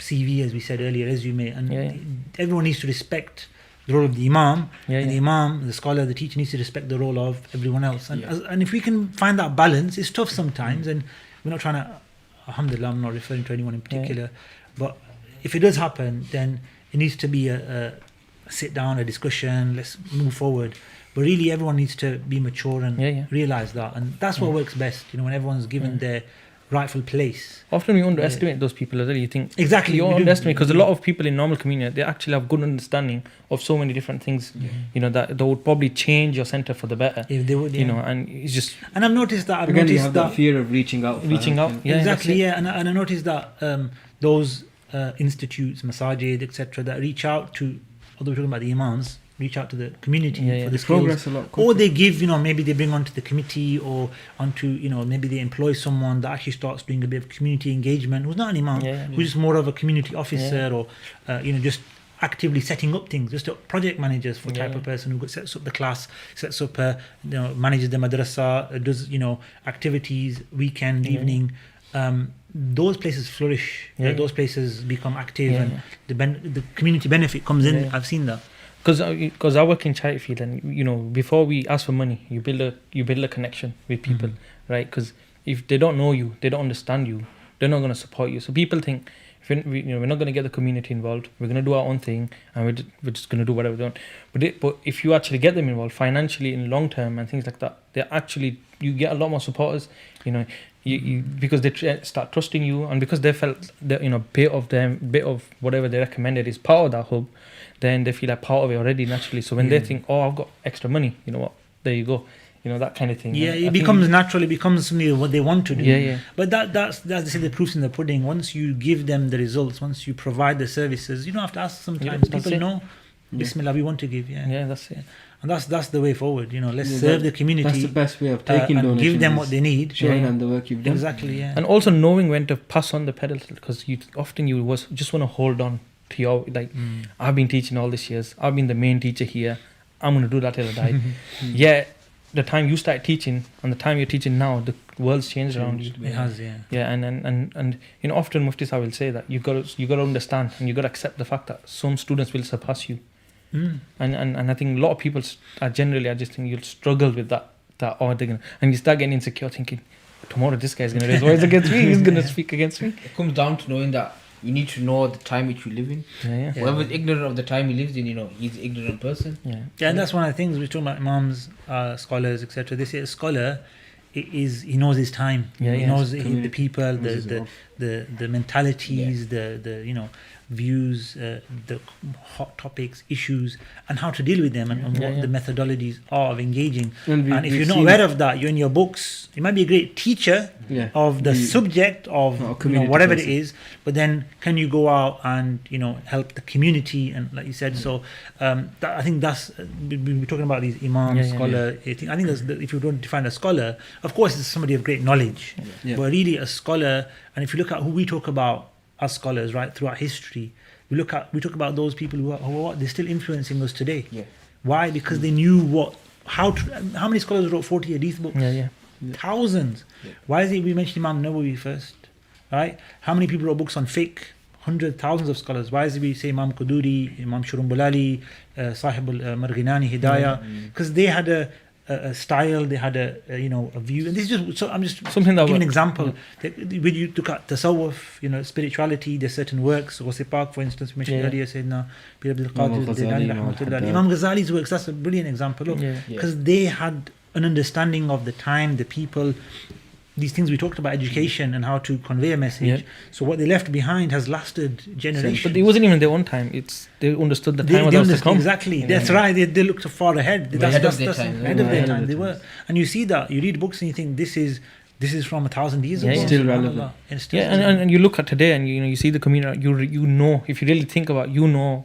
CV, as we said earlier, resume, and everyone needs to respect the role of the imam, and the imam, the scholar, the teacher needs to respect the role of everyone else. And if we can find that balance, it's tough sometimes, and we're not trying to, alhamdulillah, I'm not referring to anyone in particular, but if it does happen, then it needs to be a sit down, a discussion, let's move forward. But really everyone needs to be mature and realize that, and that's what works best, you know, when everyone's given their rightful place. Often we underestimate those people as well. You think exactly you underestimate, because a lot of people in normal community, they actually have good understanding of so many different things. You know, that they would probably change your center for the better. If they would, you know, and it's just. And I've noticed that. You have that fear of reaching out. Exactly. And I noticed that those institutes, masajid, etc., that reach out to, although we're talking about the imams, reach out to the community for the skills, a lot or they give, you know, maybe they bring onto the committee or onto, you know, maybe they employ someone that actually starts doing a bit of community engagement, who's not an imam, who's just more of a community officer or you know, just actively setting up things, just project managers for type of person who sets up the class, sets up you know, manages the madrasa, does, you know, activities, weekend, evening. Those places flourish. Those places become active, and the community benefit comes in. I've seen that. Because I work in charity field, and you know, before we ask for money, you build a connection with people, right? Because if they don't know you, they don't understand you, they're not going to support you. So people think, if we're not going to get the community involved, we're going to do our own thing, and we're just going to do whatever we want. But if you actually get them involved financially in long term and things like that, you get a lot more supporters. You know, you because they start trusting you, and because they felt that, you know, bit of whatever they recommended is part of that hub, then they feel like part of it already naturally. So when they think, I've got extra money, you know what, there you go, you know, that kind of thing. It becomes natural. It becomes something what they want to do. But that's they say the proof's in the pudding. Once you give them the results, once you provide the services, you don't have to ask. Sometimes people know, Bismillah, we want to give. That's it. And that's the way forward. You know, let's serve the community. That's the best way of taking donations. Give them what they need. Showing them the work you've done. Exactly. And also knowing when to pass on the pedal, because you just want to hold on to your, like, I've been teaching all these years, I've been the main teacher here, I'm going to do that till I die. The time you start teaching and the time you're teaching now, the world's changed around you. It has, and you know, often Muftis, I will say that you got to understand and you got to accept the fact that some students will surpass you. And I think a lot of people I just think you'll struggle with that and you start getting insecure, thinking, tomorrow this guy's going to raise voice against me, he's going to speak against me. It comes down to knowing that you need to know the time which you live in. Whoever's ignorant of the time he lives in, you know, he's an ignorant person. And that's one of the things we're talking about, imams, scholars, etc. They say a scholar he knows his time. He knows the people, the mentalities, the you know, views, the hot topics, issues, and how to deal with them, and what the methodologies are of engaging. And if you're not aware of that, you're in your books. You might be a great teacher of the subject of whatever it is, but then can you go out and help the community? And like you said, so I think that's we're talking about these imams, scholar. I think that's if you don't define a scholar, of course it's somebody of great knowledge, but really a scholar. And if you look at who we talk about as scholars, right, throughout history, we talk about those people who are they're still influencing us today. Why? Because they knew how many scholars wrote 40 hadith books? Thousands. Why is it we mentioned Imam Nawawi first, right? How many people wrote books on fiqh? Hundreds, thousands of scholars. Why is it we say Imam Quduri, Imam Shurumbulali, Sahib al-Marghinani, Hidayah? Because they had a style, they had a view, and this is just so I'm just something that giving an example. When you look at tasawwuf, spirituality, there's certain works. Waseem Park, for instance, we mentioned earlier, Sayyidina Pir Abdul Qadir, Imam Ghazali's works. That's a brilliant example, because they had an understanding of the time, the people. These things we talked about, education and how to convey a message. So what they left behind has lasted generations. But it wasn't even their own time. They understood the time was to come. Exactly. That's right. They looked far ahead. Ahead of their time. They were. And you see that. You read books and you think this is from 1,000 years ago. Still relevant. And you look at today and you see the community. You know, if you really think about,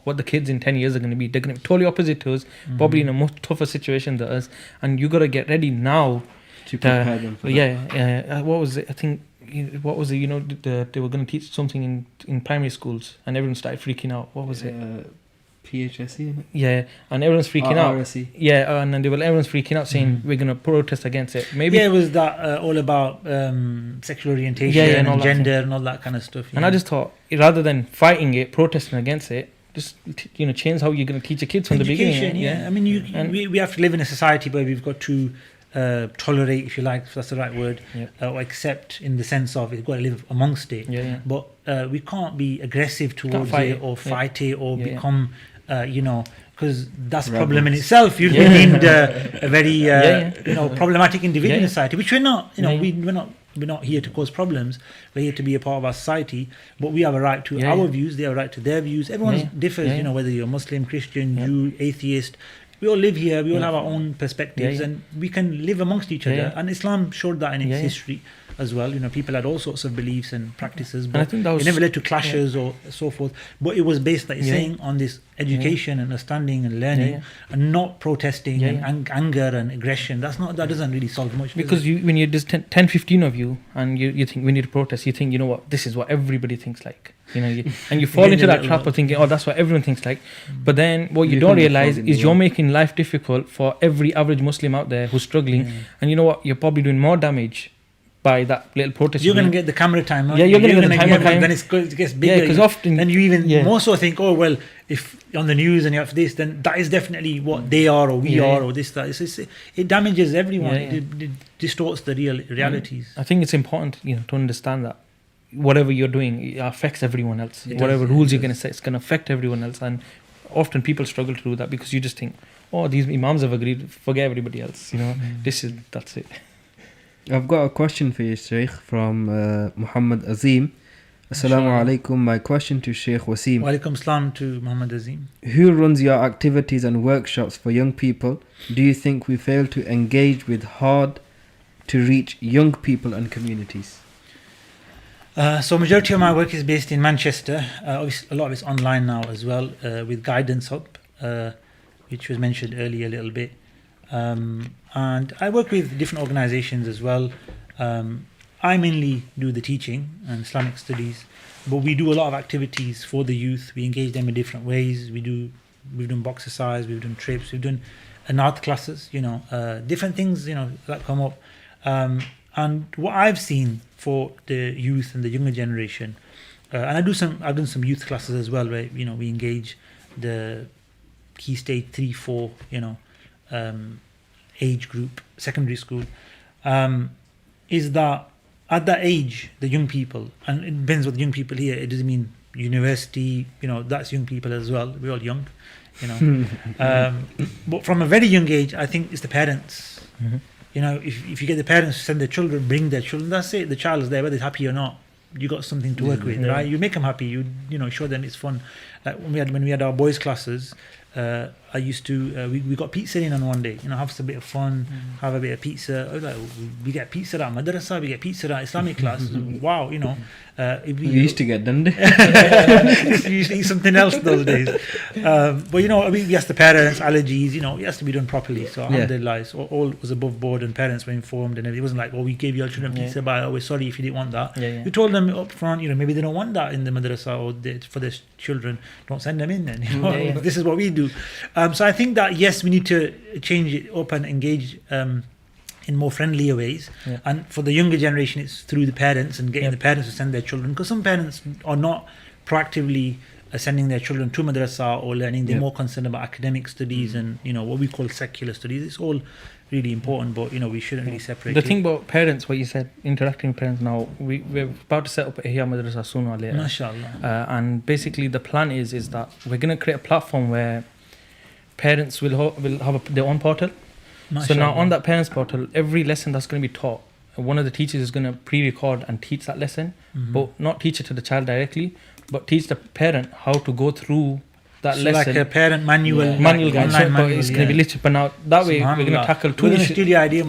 what the kids in 10 years are going to be. They're going to be totally opposite to us. Probably in a much tougher situation than us. And you got to get ready now. To prepare them for that. What was it? I think what was it? They were going to teach something in primary schools, and everyone started freaking out. What was it? PHSE. Yeah, and everyone's freaking out. RSE. Yeah, and then everyone's freaking out, saying we're going to protest against it. Maybe it was that all about sexual orientation and gender and all that kind of stuff. And I just thought, rather than fighting it, protesting against it, just change how you're going to teach your kids from the beginning. I mean, we have to live in a society where we've got to tolerate, if you like, if that's the right word, or accept, in the sense of we've got to live amongst it. But we can't be aggressive towards it or fight it or become, because that's a problem in itself. You've been deemed a very, problematic individual in society, which we're not. We're not here to cause problems. We're here to be a part of our society. But we have a right to our views. They have a right to their views. Everyone differs. Whether you're Muslim, Christian, Jew, atheist. We all live here, we all have our own perspectives, and we can live amongst each other. And Islam showed that in its history as well. People had all sorts of beliefs and practices, but it never led to clashes or so forth. But it was based, like you're saying, on this education and understanding and learning, and not protesting and anger and aggression. That doesn't really solve much. Because when you're just 10, 15 of you, and you think we need to protest, you think, this is what everybody thinks like. And you fall into that trap of thinking, that's what everyone thinks like. But then what you don't realize is you're making life difficult for every average Muslim out there who's struggling. And you know what? You're probably doing more damage by that little protest. You're going to get the camera time. You're going to get the camera time. Then it gets bigger. Because often... Then you even more so think, if on the news and you have this, then that is definitely what they are or we are or this, that. It damages everyone. It distorts the realities. I think it's important, to understand that whatever you're doing, it affects everyone else. Whatever rules you're going to set, it's going to affect everyone else. And often people struggle to do that because you just think, these imams have agreed, forget everybody else. That's it. I've got a question for you, Shaykh, from Muhammad Azim. Assalamu alaikum. My question to Shaykh Waseem. Wa alaikum salam to Muhammad Azim. Who runs your activities and workshops for young people? Do you think we fail to engage with hard to reach young people and communities? So majority of my work is based in Manchester. Obviously a lot of it's online now as well, with Guidance Hub, which was mentioned earlier a little bit. And I work with different organizations as well. I mainly do the teaching and Islamic studies, but we do a lot of activities for the youth. We engage them in different ways. We've done boxercise, we've done trips, we've done art classes, different things, that come up. And what I've seen for the youth and the younger generation, and I've done some youth classes as well, where we engage the key stage 3-4 age group, secondary school, is that at that age the young people, and it depends what the young people here, it doesn't mean university, that's young people as well, we're all young, but from a very young age I think it's the parents. If you get the parents to send their children, bring their children, that's it. The child is there whether he's happy or not. you got something to work with, right? You make them happy. You show them it's fun. Like when we had our boys' classes, I used to we got pizza in on one day. Have a bit of fun, have a bit of pizza. I was like, we get pizza at madrasa, we get pizza at Islamic class. Wow, if we used to get done. We used to eat something else those days. But we asked the parents, allergies. It has to be done properly. So alhamdulillah, so all was above board, and parents were informed, and it wasn't like, we gave your children pizza, but we're sorry if you didn't want that. We told them up front, maybe they don't want that in the madrasa or for their children. Don't send them in then. This is what we do. So I think that yes, we need to change it up and engage in more friendlier ways. And for the younger generation, it's through the parents and getting the parents to send their children, because some parents are not proactively sending their children to madrasa or learning. They're more concerned about academic studies and what we call secular studies. It's all really important, but we shouldn't really separate the it. thing about parents, what you said, interacting with parents, now we're about to set up Ihya Us Sunnah later. MashaAllah. And basically the plan is that we're going to create a platform where parents will have their own portal. So now on that parents portal, every lesson that's going to be taught, one of the teachers is going to pre-record and teach that lesson, but not teach it to the child directly, but teach the parent how to go through that lesson. Like a parent manual. Manual guide. But it's going to be literally, but now that way we're going to tackle two issues. Steal the idea,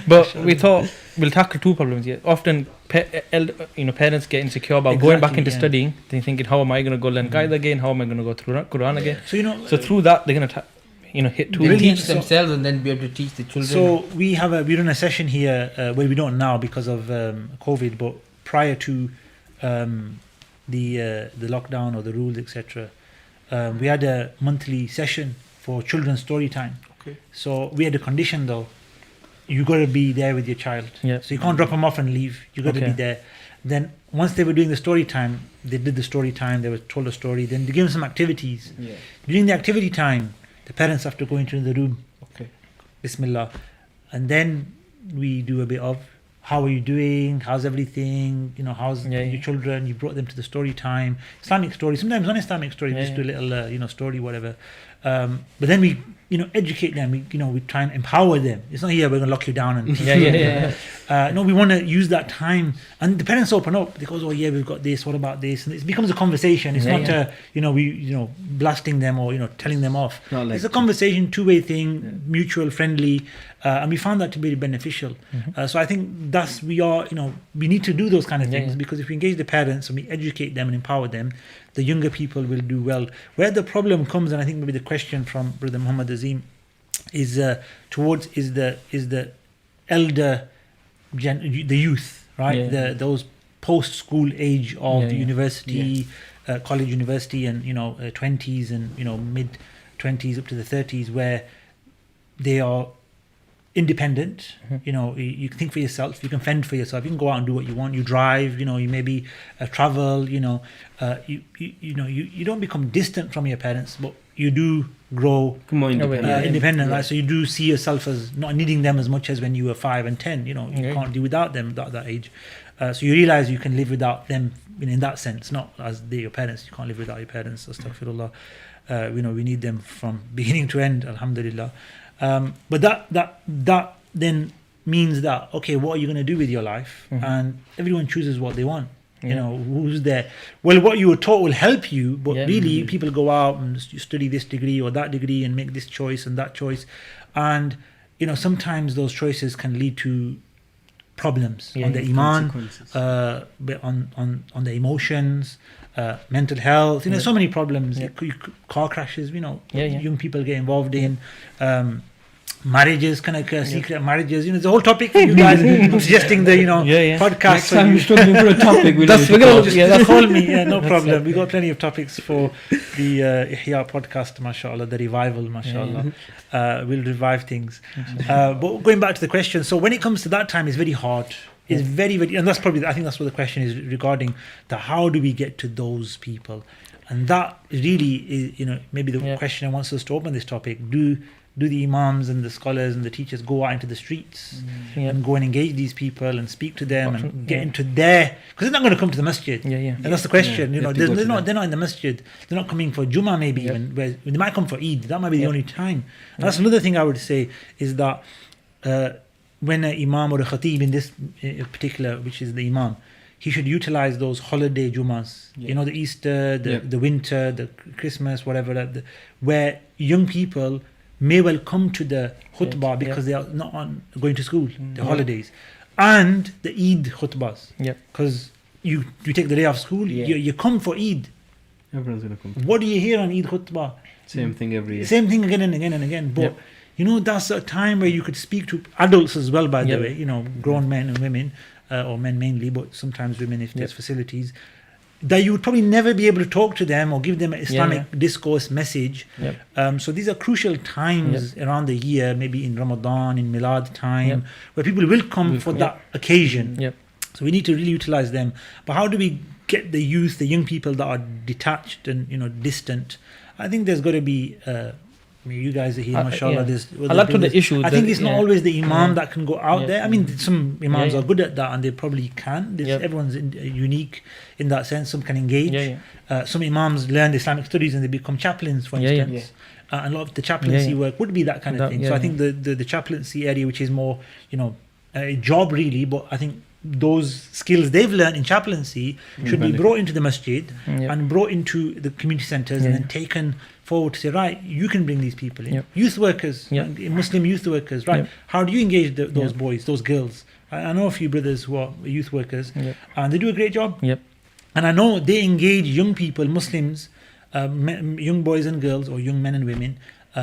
But we thought we'll tackle two problems here. Often parents get insecure about going back into studying. They're thinking, how am I going to go learn Qaida again? How am I going to go through Quran again? So through that they're going to hit two. They teach themselves and then be able to teach the children. So we run a session here where we don't now because of COVID, but prior to the lockdown or the rules, etc., we had a monthly session for children's story time. So we had a condition though. You got to be there with your child. So you can't drop them off and leave. You got to be there. Then once they were doing the story time, they did the story time. They were told a story. Then they gave them some activities. During the activity time, the parents have to go into the room. Bismillah. And then we do a bit of, how are you doing? How's everything? How's your children? You brought them to the story time. Islamic story. Sometimes non-Islamic story. Just do a little, story, whatever. But then we, educate them. We try and empower them. It's not here we're going to lock you down and no, we want to use that time. And the parents open up. They go, oh yeah, we've got this. What about this? And it becomes a conversation. It's not we blasting them or telling them off. It's a conversation, two-way thing, mutual, friendly, and we found that to be beneficial. So I think we need to do those kind of things because if we engage the parents and we educate them and empower them, the younger people will do well. Where the problem comes, and I think maybe the question from Brother Muhammad Azim is the elder the youth, right? Those post school age of university, college, university, and 20s and mid 20s up to the 30s, where they are independent. You can think for yourself, you can fend for yourself, you can go out and do what you want, you drive, you maybe travel, you don't become distant from your parents, but you do grow more independent, right? So you do see yourself as not needing them as much as when you were 5 and 10. You can't do without them at that age. So you realize you can live without them in that sense, not as they're your parents. You can't live without your parents. Astaghfirullah. We need them from beginning to end, alhamdulillah. But that then means that, okay, what are you going to do with your life? And everyone chooses what they want. Who's there? Well, what you were taught will help you, but really people go out and study this degree or that degree and make this choice and that choice. And, sometimes those choices can lead to problems on the iman, on the emotions, mental health. So many problems. Car crashes. Young people get involved in. Marriages, secret marriages. It's a whole topic for you guys. I'm suggesting the podcast. Next time you're struggling for a topic, that's call me. No problem. We got plenty of topics for the Ihya podcast. MashaAllah, the revival. MashaAllah, we'll revive things. But going back to the question, so when it comes to that time, it's very hard. It's very, very, and that's probably, I think that's what the question is regarding the how do we get to those people, and that really is, maybe the question wants us to open this topic. Do the Imams and the scholars and the teachers go out into the streets and go and engage these people and speak to them and get into their, because they're not going to come to the masjid. And that's the question. They're not in the masjid. They're not coming for Jummah maybe even. Where they might come for Eid. That might be the only time. And that's another thing I would say is that when an imam or a khatib in this particular, which is the imam, he should utilize those holiday Jumas, you know, the Easter, the winter, the Christmas, whatever, where young people may well come to the khutbah because they are not going to school, the holidays, and the Eid khutbahs. Because you take the day off school, you come for Eid. Everyone's going to come. What do you hear on Eid khutbah? Same thing every year. Same thing again and again and again. But you know, that's a time where you could speak to adults as well, by the way, you know, grown men and women, or men mainly, but sometimes women if there's facilities, that you would probably never be able to talk to them or give them an Islamic discourse message. So these are crucial times around the year, maybe in Ramadan, in Milad time, where people will come for that occasion. So we need to really utilize them. But how do we get the youth, the young people that are detached and, you know, distant? I think there's got to be... I mean, you guys are here, mashallah. A lot to the issue. I think it's not always the imam that can go out there. I mean, some imams are good at that and they probably can. Everyone's unique in that sense. Some can engage. Some imams learn Islamic studies and they become chaplains, for instance. And a lot of the chaplaincy work would be that kind of thing. So I think the chaplaincy area, which is more, you know, a job really, but I think those skills they've learned in chaplaincy should be brought into the masjid and brought into the community centers and then taken forward to say, right, you can bring these people in. Youth workers, Muslim youth workers, right? How do you engage those boys, those girls? I know a few brothers who are youth workers and they do a great job. And I know they engage young people, Muslims, young boys and girls, or young men and women,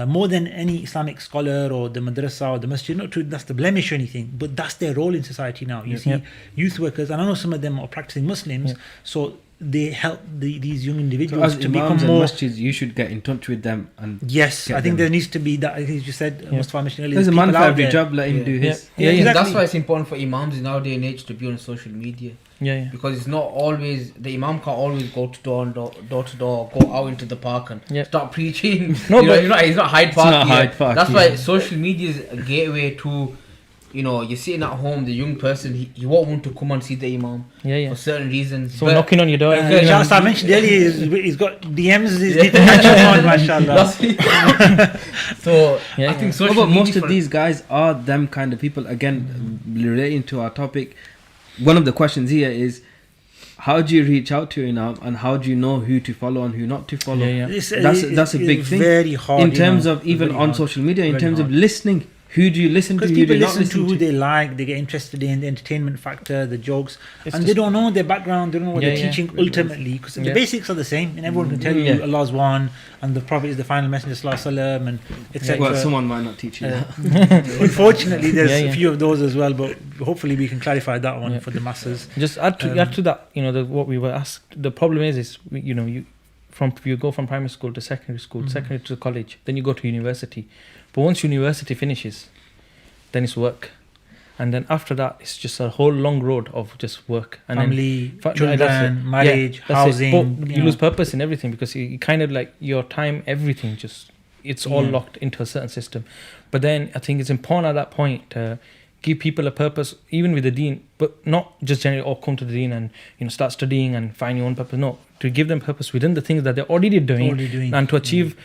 more than any Islamic scholar or the madrasa or the masjid. Not true, that's the blemish or anything, but that's their role in society now. You see youth workers, and I know some of them are practicing Muslims, so they help these young individuals so to Imams become more... and masjids, you should get in touch with them. And I think there needs to be that, as you said, Mustafa mentioned earlier. There's a man for every job, let him do his. Exactly. That's why it's important for Imams in our day and age to be on social media. Because it's not always, the Imam can't always go to door to door, go out into the park and start preaching. No, but he's not Hyde Park. That's why social media is a gateway to, you know, you're sitting at home, the young person, he won't want to come and see the Imam for certain reasons. So knocking on your door. As I mentioned earlier, he's got DMs, he's on, mashallah. So I think social but media most of these guys are them kind of people. Again, relating to our topic, one of the questions here is, how do you reach out to an imam and how do you know who to follow and who not to follow? That's a big thing. Very hard, in terms of even on social media, in terms of listening. Who do you listen to? Because people listen to who they like, they get interested in the entertainment factor, the jokes, and they don't know their background, they don't know what they're teaching ultimately, because the basics are the same, and everyone can tell you Allah's one, and the Prophet is the final messenger, sallallahu alaihi wasallam, and etc. Well, someone might not teach you that. Unfortunately, there's a few of those as well, but hopefully we can clarify that one for the masses. Just add to that, you know, what we were asked. The problem is you go from primary school to secondary school, secondary to college, then you go to university. But once university finishes, then it's work. And then after that, it's just a whole long road of just work. And family, children, marriage, housing. But you lose purpose in everything because you kind of like your time, everything it's all locked into a certain system. But then I think it's important at that point to give people a purpose, even with the deen, but not just generally, come to the deen and, you know, start studying and find your own purpose. No, to give them purpose within the things that they're already doing. And to achieve...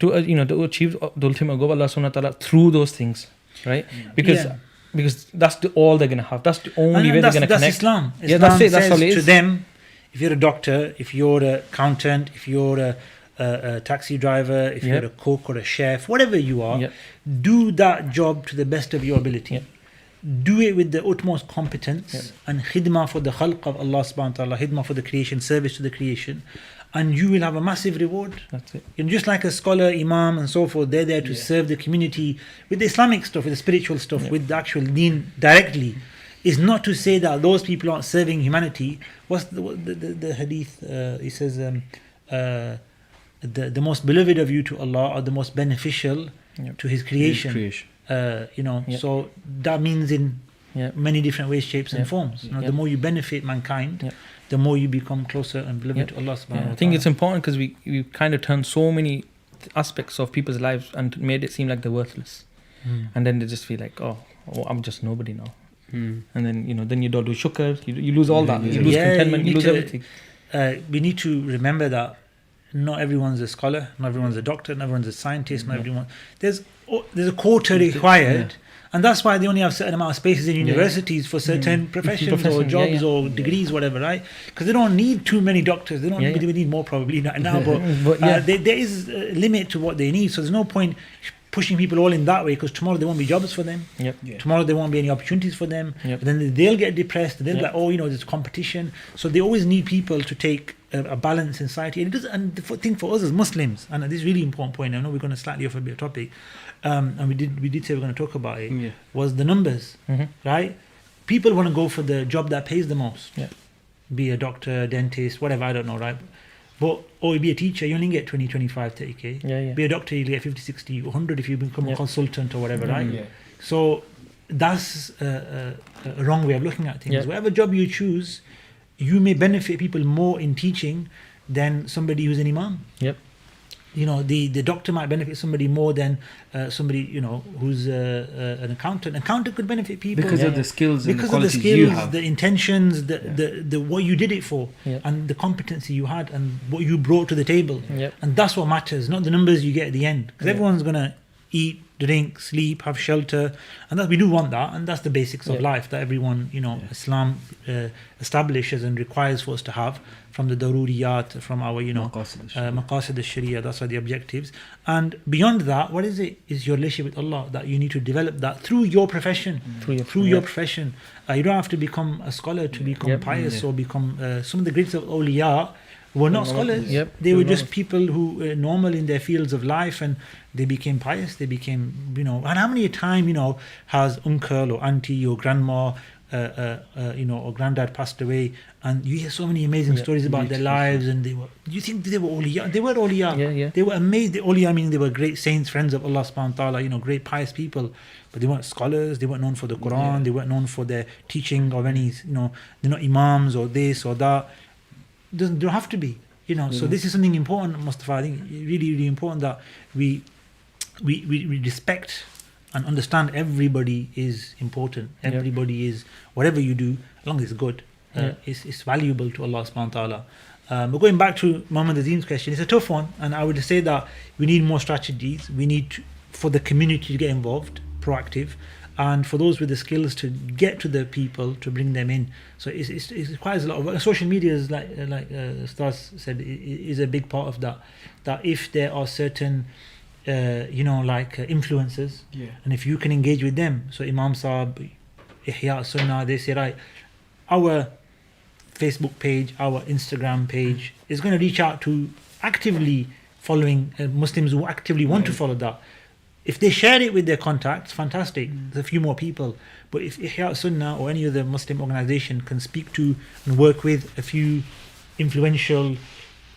to achieve the ultimate goal of Allah subhanahu wa ta'ala through those things, right? Because that's all they're going to have. That's the only way they're going to connect. That's Islam. That's it. That's all it is. To them, if you're a doctor, if you're an accountant, if you're a taxi driver, if you're a cook or a chef, whatever you are, do that job to the best of your ability. Do it with the utmost competence and khidmah for the khalq of Allah subhanahu wa ta'ala, khidmah for the creation, service to the creation, and you will have a massive reward. That's it. And just like a scholar, imam and so forth, they're there to serve the community with the Islamic stuff, with the spiritual stuff, with the actual deen directly. Is not to say that those people aren't serving humanity. What's the hadith? It says the most beloved of you to Allah are the most beneficial to His creation. So that means in many different ways, shapes and forms. The more you benefit mankind, the more you become closer and beloved to Allah subhanahu wa ta'ala. I think it's important because we kind of turned so many aspects of people's lives and made it seem like they're worthless. And then they just feel like, oh, I'm just nobody now. And then, then you don't do shukr, you lose all that. You lose contentment, you lose everything. We need to remember that not everyone's a scholar, not everyone's a doctor, not everyone's a scientist, not everyone. There's a quota required, And that's why they only have a certain amount of spaces in universities for certain professions or jobs or degrees, whatever, right? Because they don't need too many doctors. They don't really need more probably now, but there is a limit to what they need. So there's no point pushing people all in that way, because tomorrow there won't be jobs for them. Tomorrow there won't be any opportunities for them. But then they'll get depressed. They'll be like, oh, there's competition. So they always need people to take a balance in society. And the thing for us as Muslims, and this is a really important point, I know we're going to slightly off a bit of topic, and we did say we're going to talk about it, was the numbers, right? People want to go for the job that pays the most. Be a doctor, dentist, whatever, I don't know, right? Or be a teacher, you only get 20, 25, 30k. Be a doctor, you get 50, 60, 100 if you become a consultant or whatever, right? So that's a wrong way of looking at things. Whatever job you choose, you may benefit people more in teaching than somebody who's an imam. The doctor might benefit somebody more than somebody who's an accountant. An accountant could benefit people because of the skills and the qualities you have, the intentions, the what you did it for, and the competency you had, and what you brought to the table. And that's what matters, not the numbers you get at the end. Because everyone's gonna eat, drink, sleep, have shelter, and that we do want that, and that's the basics of life that everyone Islam establishes and requires for us to have, from the daruriyat, from our maqasid al-sharia. That's are the objectives. And beyond that, what is it? Is your relationship with Allah, that you need to develop that through your profession. Through your profession. You don't have to become a scholar to become pious or become some of the greats of awliya were not scholars. They were just people who were normal in their fields of life, and they became pious. They became, and how many a time, has uncle or auntie or grandma, or granddad passed away, and you hear so many amazing stories about their lives, and you think they were awliya. They were awliya. They were amazing. Awliya meaning they were great saints, friends of Allah subhanahu wa ta'ala, great pious people, but they weren't scholars. They weren't known for the Quran. They weren't known for their teaching of any, they're not imams or this or that. Don't have to be, So this is something important, Mustafa. I think really, really important that we respect and understand everybody is important. Everybody is, whatever you do, as long as it's good, it's valuable to Allah subhanahu wa ta'ala. But going back to Muhammad Azim's question, it's a tough one, and I would say that we need more strategies. We need for the community to get involved, proactive, and for those with the skills to get to the people, to bring them in. So it requires a lot of work. Social media is like Stas said, is a big part of that. That if there are certain influencers, and if you can engage with them, so Imam Saab, Ihya Us Sunnah, they say, right, our Facebook page, our Instagram page is going to reach out to actively following Muslims who actively want to follow that. If they share it with their contacts, fantastic. There's a few more people. But if Ihya Us Sunnah or any other Muslim organization can speak to and work with a few influential,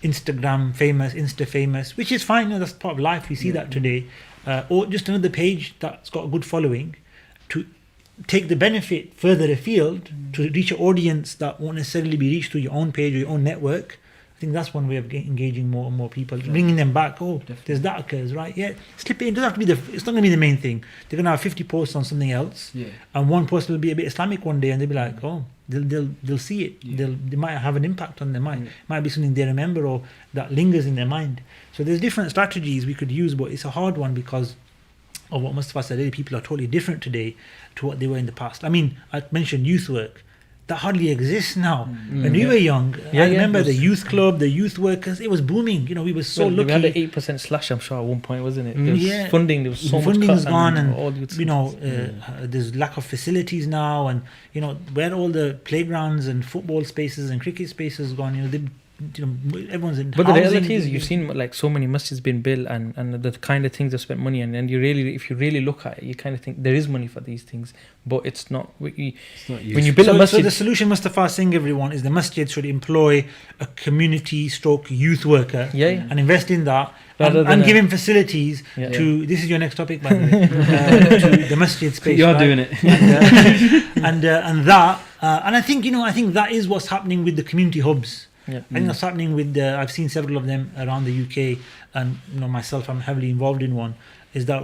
Insta famous, which is fine, that's part of life, we see that today, or just another page that's got a good following, to take the benefit further afield, to reach an audience that won't necessarily be reached through your own page or your own network. I think that's one way of engaging more and more people, bringing them back. There's that occurs, right? Slip it in. It doesn't have to be it's not going to be the main thing. They're going to have 50 posts on something else, and one post will be a bit Islamic one day, and they'll be like, they'll see it. They might have an impact on their mind. Might be something they remember or that lingers in their mind. So there's different strategies we could use, but it's a hard one because of what Mustafa said. People are totally different today to what they were in the past. I mean, I mentioned youth work. That hardly exists now. When we were young, I remember the youth club, the youth workers, it was booming. We were so lucky. We had an 8% slash, I'm sure, at one point, wasn't it? There was funding, there was so much funding's gone, and there's lack of facilities now, and where all the playgrounds and football spaces and cricket spaces gone, everyone's in. But the reality is, you've seen like so many masjids being built, and the kind of things they've spent money on, and if you really look at it, you kind of think there is money for these things, but it's not. When you build a masjid, so the solution Mustafa saying, everyone, is the masjid should employ a community youth worker, and invest in that. And give him facilities to. This is your next topic, by the way. To the masjid space. You're doing it, and that, and I think that is what's happening with the community hubs. I think that's happening with I've seen several of them around the UK, and myself, I'm heavily involved in one. Is that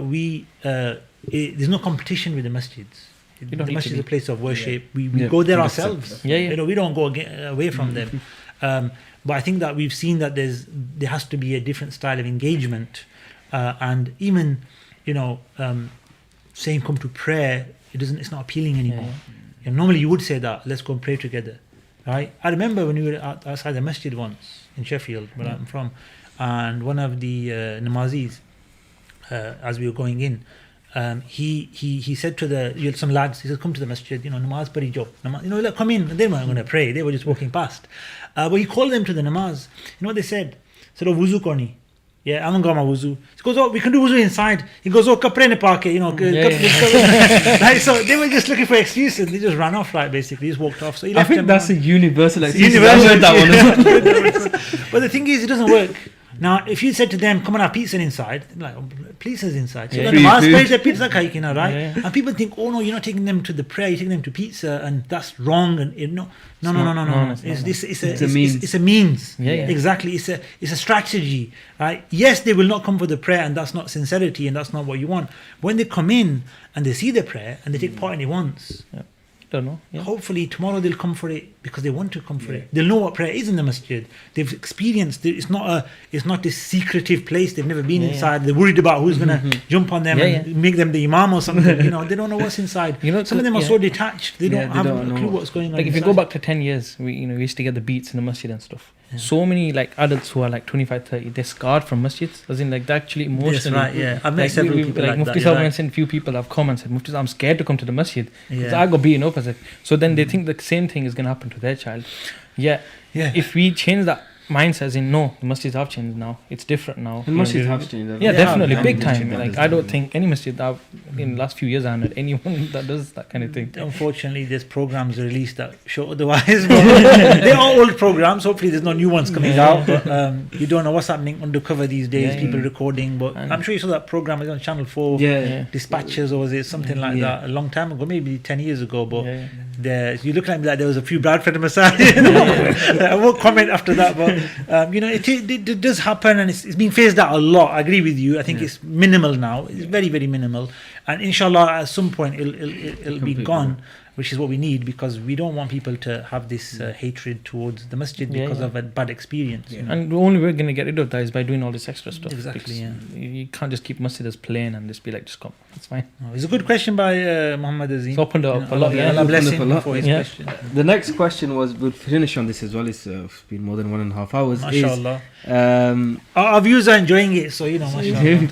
there's no competition with the masjids. The masjid is a place of worship. We go there ourselves. We don't go away from them. But I think that we've seen that there has to be a different style of engagement, and even saying come to prayer, it's not appealing anymore. Yeah. And normally you would say that, let's go and pray together, right? I remember when we were outside the masjid once in Sheffield, where I'm from, and one of the namazis, as we were going in, he said to some lads, he said, come to the masjid, namaz pari jo, like, come in. They weren't going to pray, they were just walking past. But he called them to the namaz. You know what they said? Said, oh, wuzu koni. Yeah, I haven't got my wuzu. He goes, oh, we can do wuzu inside. He goes, oh, kapre ne paake, Right, so they were just looking for excuses. They just ran off, like, basically, just walked off. So I think that's a universal excuse. Universal, but the thing is, it doesn't work. Now, if you said to them, come and have pizza inside, they're like, oh, pizza's inside. So then the pizza kaikina, right? Yeah. And people think, oh no, you're not taking them to the prayer, you're taking them to pizza, and that's wrong. And no. It's a means. Yeah. Exactly. It's a strategy, right? Yes, they will not come for the prayer, and that's not sincerity, and that's not what you want. When they come in and they see the prayer and they take part in it once. Yeah. Don't know. Yeah. Hopefully tomorrow they'll come for it because they want to come for it. They'll know what prayer is in the masjid. They've experienced it. It's not this secretive place. They've never been inside. They're worried about who's gonna jump on them and make them the imam or something. They don't know what's inside. Some of them are so detached. They don't have a clue what's going on. Like if you go back to 10 years, we used to get the beats in the masjid and stuff. Yeah. So many like adults who are like 25, 30, they're scarred from masjids. As in like they're actually emotionally. That's right, yeah. I've met several people like Mufti that. Mufti few people have come and said, Mufti, I'm scared to come to the masjid because I got beaten up as it. So then they think the same thing is going to happen to their child. Yeah. If we change that mindset, as in no, the masjids have changed now. It's different now. The masjids have changed. Yeah, definitely, big time. Like I don't think any masjid that in the last few years I haven't had anyone that does that kind of thing. Unfortunately, there's programs released that show otherwise. They're all old programs. Hopefully, there's no new ones coming out. But you don't know what's happening undercover these days. People recording. But I'm sure you saw that program was on Channel 4. Dispatches, or was it something like that a long time ago, maybe 10 years ago. But you look at me like there was a few Bradford Messiah. I won't comment after that, but. It does happen, and it's being phased out a lot. I agree with you. I think it's minimal now. It's very, very minimal, and inshallah, at some point, it'll be gone, which is what we need, because we don't want people to have this hatred towards the masjid because of a bad experience. And the only way we're going to get rid of that is by doing all this extra stuff. Exactly. You can't just keep masjid as plain and just be like, just come. It's fine. It's a good question by Muhammad Azim. It's opened up a lot. Allah bless him for his question. The next question was, we'll finish on this as well. It's been more than 1.5 hours. MashaAllah. Our viewers are enjoying it, so mashallah. We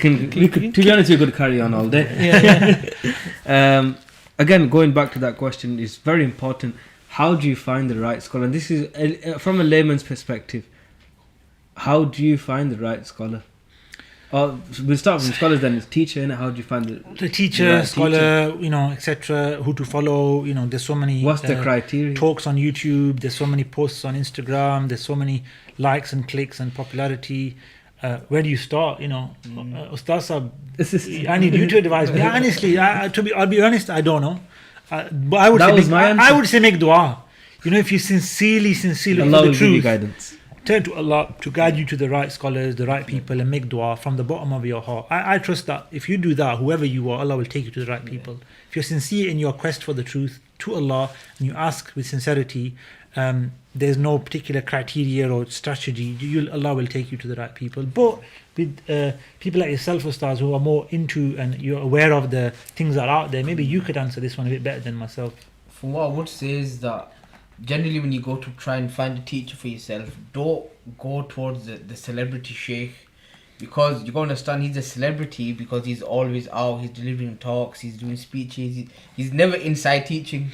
could, to be honest, we could carry on all day. Again, going back to that question, it's very important. How do you find the right scholar? And this is from a layman's perspective. How do you find the right scholar? We'll start from scholars, then it's teacher. How do you find the teacher, scholar, etc. Who to follow? There's so many. What's the criteria? Talks on YouTube. There's so many posts on Instagram. There's so many likes and clicks and popularity. Where do you start? Ustaz Sahab, I need you to advise me. Honestly, I'll be honest, I don't know. But I would say make dua. If you sincerely Allah will for the truth, give you guidance. Turn to Allah to guide you to the right scholars, the right people, and make dua from the bottom of your heart. I trust that if you do that, whoever you are, Allah will take you to the right people. If you're sincere in your quest for the truth to Allah, and you ask with sincerity, there's no particular criteria or strategy. Allah will take you to the right people. But with people like yourself, Ustaz, who are more into and you're aware of the things that are out there, maybe you could answer this one a bit better than myself. From what I would say is that generally when you go to try and find a teacher for yourself, don't go towards the celebrity Shaykh, because you got to understand he's a celebrity because he's always out, he's delivering talks, he's doing speeches, he's never inside teaching.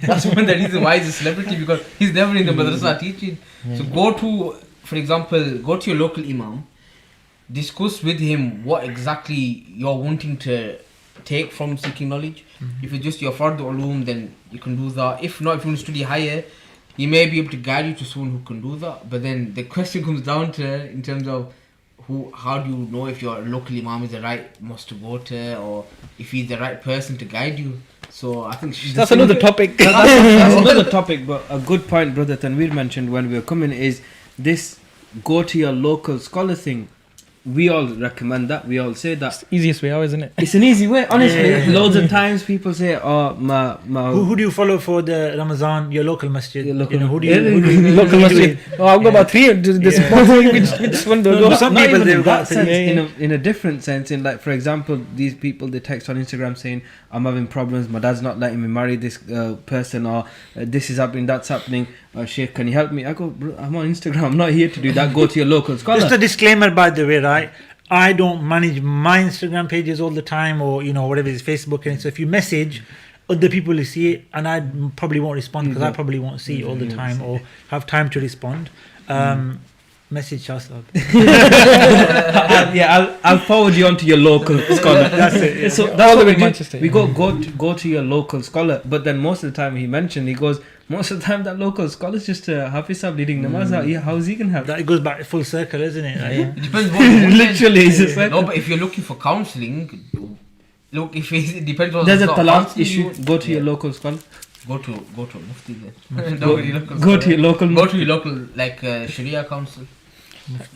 That's one of the reasons why he's a celebrity, because he's never in the madrasa teaching. So for example, go to your local Imam, discuss with him what exactly you're wanting to take from seeking knowledge. If it's just your fard ulum, then you can do that. If not, if you want to study higher, he may be able to guide you to someone who can do that. But then the question comes down to, in terms of how do you know if your local Imam is the right mosque to go to, or if he's the right person to guide you? So I think that's another topic. That's another topic, but a good point Brother Tanveer mentioned when we were coming is this: go to your local scholar thing. we all recommend that. We all say that. It's the easiest way out, isn't it? It's an easy way, honestly. Yeah. Loads of times people say, "Oh, my." Who do you follow for the Ramadan? Your local masjid. Your local- who do you Local masjid. Oh, I've got about 3. There's which one do I go? Some Not people even they've in got that sense, yeah. in a different sense. In like, for example, these people they text on Instagram saying, "I'm having problems. My dad's not letting me marry this person, or this is happening, that's happening. Shaykh, can you help me?" I go, "Bro, I'm on Instagram. I'm not here to do that. Go to your local scholar." Just a disclaimer, by the way, right? I don't manage my Instagram pages all the time, or whatever it is, Facebook. And so if you message, other people will see it, and I probably won't respond because I probably won't see it all the time or have time to respond. Message Shasab. I'll forward you on to your local scholar. That's it. Yeah. So All that's the what way we in do. Manchester, We yeah. go to your local scholar. But then most of the time he goes, most of the time that local scholar is just Hafiz Sahib leading namaz out. Yeah, how's he gonna help? That goes back full circle, isn't it? Like, It depends what you want. Literally, it's just like No, but if you're looking for counselling, look, if it depends on there's a sort of talaq counselling you issue. want. Go to Yeah. your local scholar. Go to Mufti then. Go, go to your local. Go to your local like Sharia council.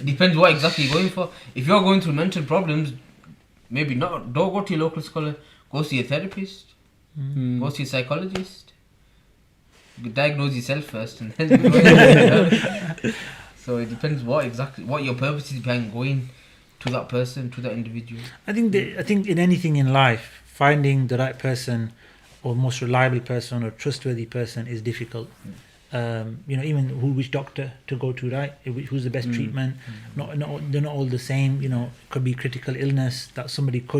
Depends what exactly you're going for. If you're going through mental problems, maybe not. Don't go to your local scholar. Go see a therapist. Go see a psychologist. Diagnose yourself first, and then. So it depends what your purpose is behind going to that person, to that individual. I think in anything in life, finding the right person or most reliable person or trustworthy person is difficult. Even which doctor to go to, right? Who's the best treatment? They're not all the same. It could be critical illness that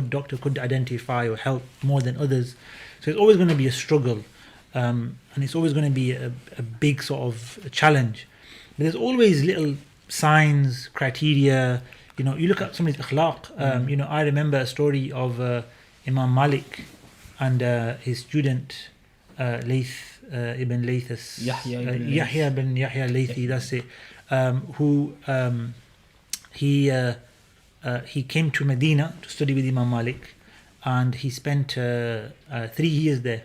doctor could identify or help more than others. So it's always going to be a struggle, and it's always going to be a big sort of a challenge. But there's always little signs, criteria. You look at somebody's akhlaq. I remember a story of Imam Malik and his student Layth. Ibn Laythis, Yahya ibn Yahya Laythi, that's it. He came to Medina to study with Imam Malik, and he spent 3 years there.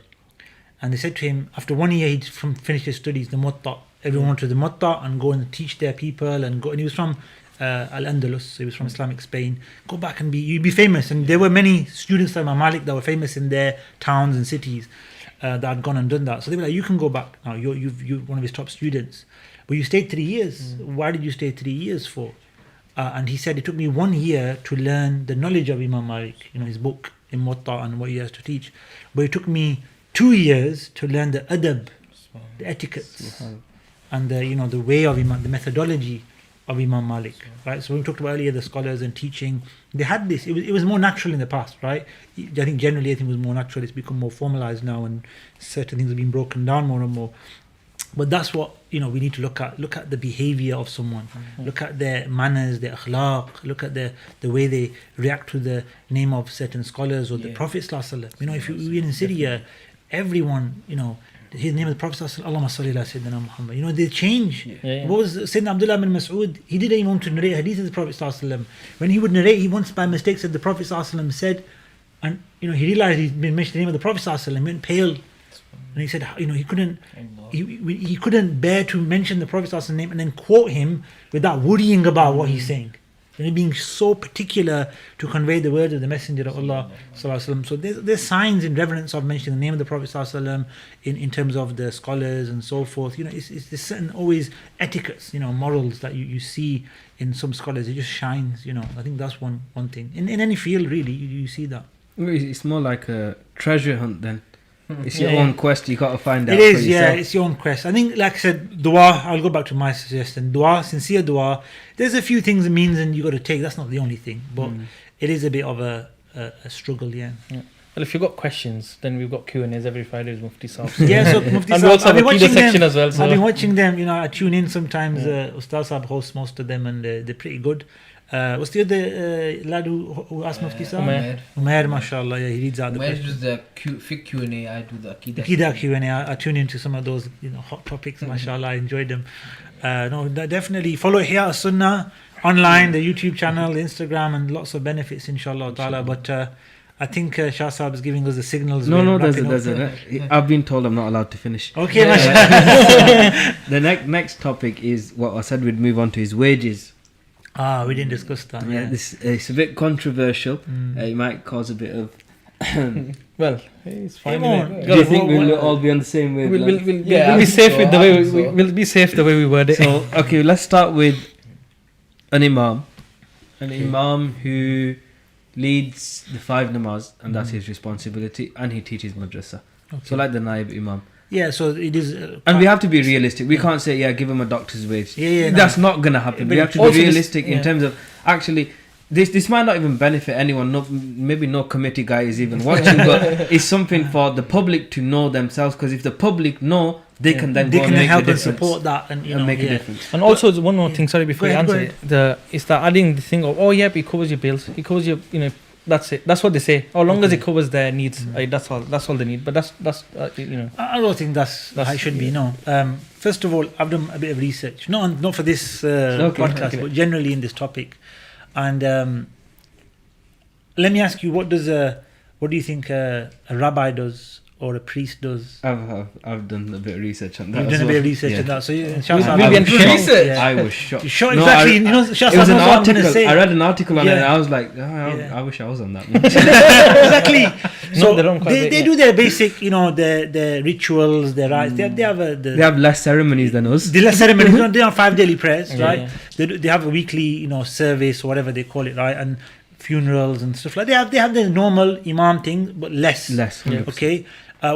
And they said to him, after 1 year he'd finished his studies, the Muwatta. Everyone went to the Muwatta and go and teach their people and go. And he was from Al-Andalus, he was from Islamic Spain. Go back and you'd be famous. And there were many students of Imam Malik that were famous in their towns and cities. That had gone and done that. So they were like, you can go back now, you're one of his top students. But you stayed 3 years. Why did you stay 3 years for? And he said, it took me 1 year to learn the knowledge of Imam Malik, his book, in Muwatta and what he has to teach. But it took me 2 years to learn the adab, the etiquettes, and the way of Imam, the methodology of Imam Malik, right? So we talked about earlier the scholars and teaching. They had this. It was more natural in the past, right? I think generally everything was more natural. It's become more formalized now, and certain things have been broken down more and more. But that's what we need to look at. Look at the behavior of someone. Look at their manners, their akhlaq. Look at the way they react to the name of certain scholars or the Prophet ﷺ. If you're in Syria, everyone his name of the Prophet Allahumma salli ala Sayyidina Muhammad. They change. What was Sayyidina Abdullah bin Mas'ud? He didn't even want to narrate hadith of the Prophet ﷺ. When he would narrate, he once by mistake said the Prophet ﷺ said, and he realized he'd been mentioned the name of the Prophet ﷺ, he went pale. And he said, he couldn't bear to mention the Prophet ﷺ name and then quote him without worrying about what he's saying. Being so particular to convey the word of the Messenger of Allah ﷺ. So there's signs in reverence of mentioning the name of the Prophet ﷺ in terms of the scholars and so forth. There's certain always etiquettes, morals that you see in some scholars. It just shines. I think that's one thing. In any field, really, you see that. It's more like a treasure hunt then. It's your own quest. You got to find out. It is, for yourself. it's your own quest. I think, like I said, dua. I'll go back to my suggestion. Dua, sincere dua. There's a few things and means, and you got to take. That's not the only thing, but it is a bit of a struggle. Yeah. Well, if you've got questions, then we've got Q&As every Friday with Mufti Sahib. Yeah, so Mufti and Sahib, we also have I've a been Aqeedah watching section them. as well. So. I've been watching them. I tune in sometimes. Ustaz Sahib hosts most of them, and they're pretty good. What's the other lad who asked Mufti Sahib? Umair, mashallah. Yeah, he reads out the questions. Umair does the fiqh Q&A. I do the Aqeedah Q&A. I tune into some of those hot topics. Mashallah, I enjoyed them. Definitely follow Ihya Us Sunnah online, the YouTube channel, the Instagram, and lots of benefits, inshallah ta'ala. But I think Shah Sahib is giving us the signals. No, there's I've been told I'm not allowed to finish. Okay, mashallah. The next topic is what I said we'd move on to is wages. We didn't discuss that. Yeah, it's a bit controversial. It might cause a bit of. Well, it's fine. It won't. Anyway. Do you think we'll all be on the same wavelength? We'll be safe with the way we'll be safe the way we word it. So okay, let's start with an imam, who leads the 5 namaz, and that's his responsibility, and he teaches madrasa. Okay. So like the naib imam. Yeah, so it is. And we have to be realistic. We can't say, give him a doctor's wage. Yeah, That's not going to happen. But we have to also be this- realistic in terms of actually. This might not even benefit anyone. No, maybe no committee guy is even watching, but it's something for the public to know themselves. Because if the public know, they can then they go can and make help the and difference support that and make a difference. And also one more thing, sorry, before Go you ahead, answer it, it's that adding the thing of, he covers your bills, he covers your, that's it. That's what they say. As long as it covers their needs, that's all they need. But that's I don't think that's how it should be. No. First of all, I've done a bit of research, not for this podcast, but generally in this topic. And let me ask you, what do you think a rabbi does or a priest does? I've done a bit of research on that. You've done a bit of research on that, so I was shocked. Sure, exactly. It was an article. I read an article on it, and I was like, I wish I was on that one. Exactly. So they do their basic, their rituals, their rites. They have less ceremonies than us. The less ceremonies. They have 5 daily prayers, Yeah, right? yeah. They have a weekly, service or whatever they call it, right? And funerals and stuff like that. They have the normal imam thing, but less. Less. Yeah. Okay.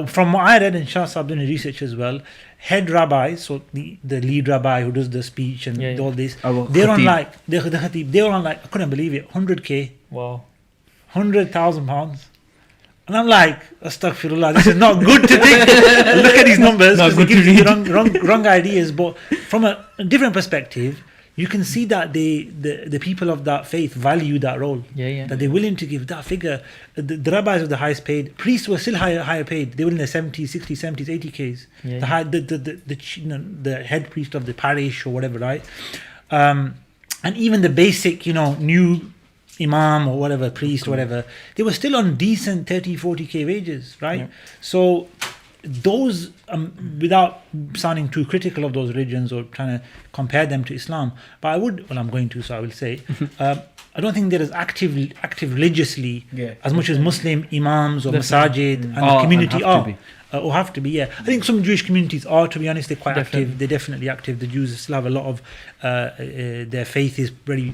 From what I read, and Shah Sahib done research as well, head rabbis, so the lead rabbi who does the speech and all this, they're on like the khatib. They were on like, I couldn't believe it, 100k. Wow. £100,000. And I'm like, astaghfirullah, this is not good to think. Look at these numbers, because they give you wrong ideas. But from a different perspective, you can see that the people of that faith value that role. Yeah. That they're willing to give that figure. The rabbis were the highest paid. Priests were still higher paid. They were in the 70s, 60s, 70s, 80Ks. Yeah. The head priest of the parish or whatever, right? And even the basic, new imam or whatever, priest or whatever, they were still on decent 30, 40k wages, right? Yeah. So those, without sounding too critical of those religions or trying to compare them to Islam, but I would, I'm going to, so I will say, I don't think they're as active religiously as much as Muslim imams or masajid and the community are. Or have to be, yeah. I think some Jewish communities are, to be honest, they're quite active. They're definitely active. The Jews still have a lot of, their faith is very,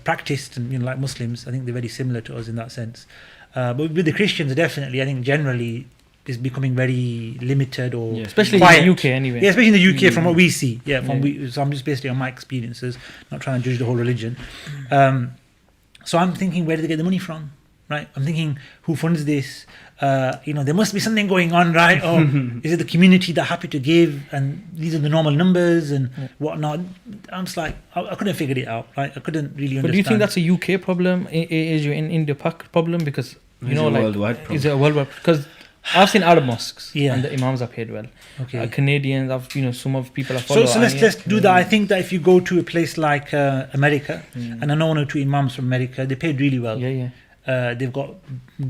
practiced, and like Muslims. I think they're very similar to us in that sense. But with the Christians, definitely, I think generally is becoming very limited or especially quiet. in the UK anyway. Yeah, especially in the UK from what we see. So I'm just basically on my experiences, not trying to judge the whole religion. So I'm thinking, where do they get the money from? Right? I'm thinking, who funds this? There must be something going on, right? Or is it the community that are happy to give, and these are the normal numbers and whatnot? I'm just like, I couldn't figure it out, right? I couldn't really understand. But do you think that's a UK problem? Is you in India problem? Because worldwide problem. Is it a worldwide? Because I've seen Arab mosques, Yeah. and the imams are paid well. Okay. Canadians, some of people are following. So let's do that. I think that if you go to a place like America, and I know 1 or 2 imams from America, they paid really well. Yeah. They've got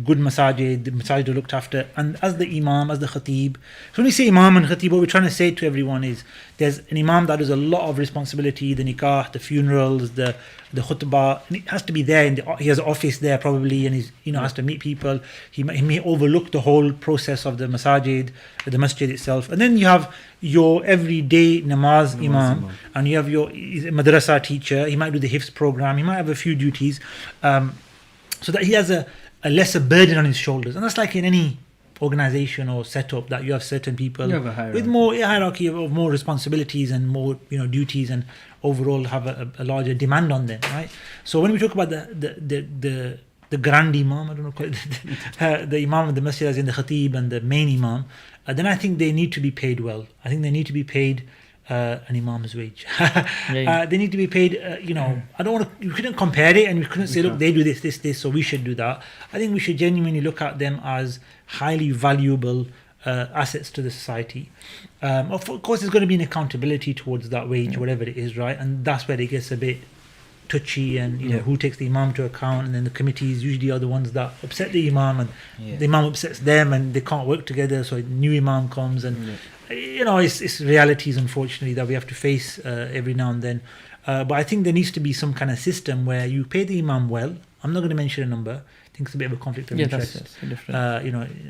good masajid, the masajid are looked after, and as the imam, as the khatib. So when we say imam and khatib, what we're trying to say to everyone is there's an imam that has a lot of responsibility, the nikah, the funerals, the khutbah, and it has to be there. He has an office there probably, and he's has to meet people. He may overlook the whole process of the masajid, the masjid itself. And then you have your everyday namaz imam, and you have he's a madrasa teacher. He might do the hifz program. He might have a few duties. So that he has a lesser burden on his shoulders. And that's like in any organization or setup, that you have certain people with more hierarchy of more responsibilities and more duties, and overall have a larger demand on them, right? So when we talk about the grand imam, I don't know, the imam of the masjid as in the khatib and the main imam, then I think they need to be paid well. I think they need to be paid an imam's wage. They need to be paid, I don't want to, you couldn't compare it, and we couldn't say, look, they do this, so we should do that. I think we should genuinely look at them as highly valuable assets to the society. Of course, there's going to be an accountability towards that wage, whatever it is, right? And that's where it gets a bit touchy, and who takes the imam to account, and then the committees usually are the ones that upset the imam, and the imam upsets them, and they can't work together, so a new imam comes, and it's realities, unfortunately, that we have to face every now and then. But I think there needs to be some kind of system where you pay the imam well. I'm not going to mention a number. I think it's a bit of a conflict of interest. That's different.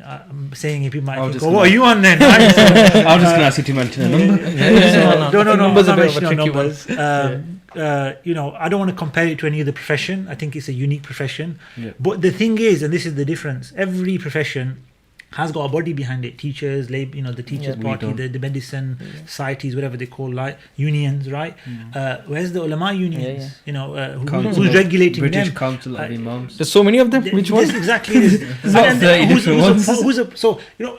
I'm saying it, people might think, what are you on then? Right? I was just going to ask you to mention a number. No, numbers I'm are not mentioning numbers. I don't want to compare it to any other profession. I think it's a unique profession. Yeah. But the thing is, and this is the difference, every profession has got a body behind it. Teachers, the teachers party, the medicine societies, whatever they call, like unions, right? Where's the ulama unions? Who's regulating British them? Council of Imams. There's so many of them. Which one? Exactly.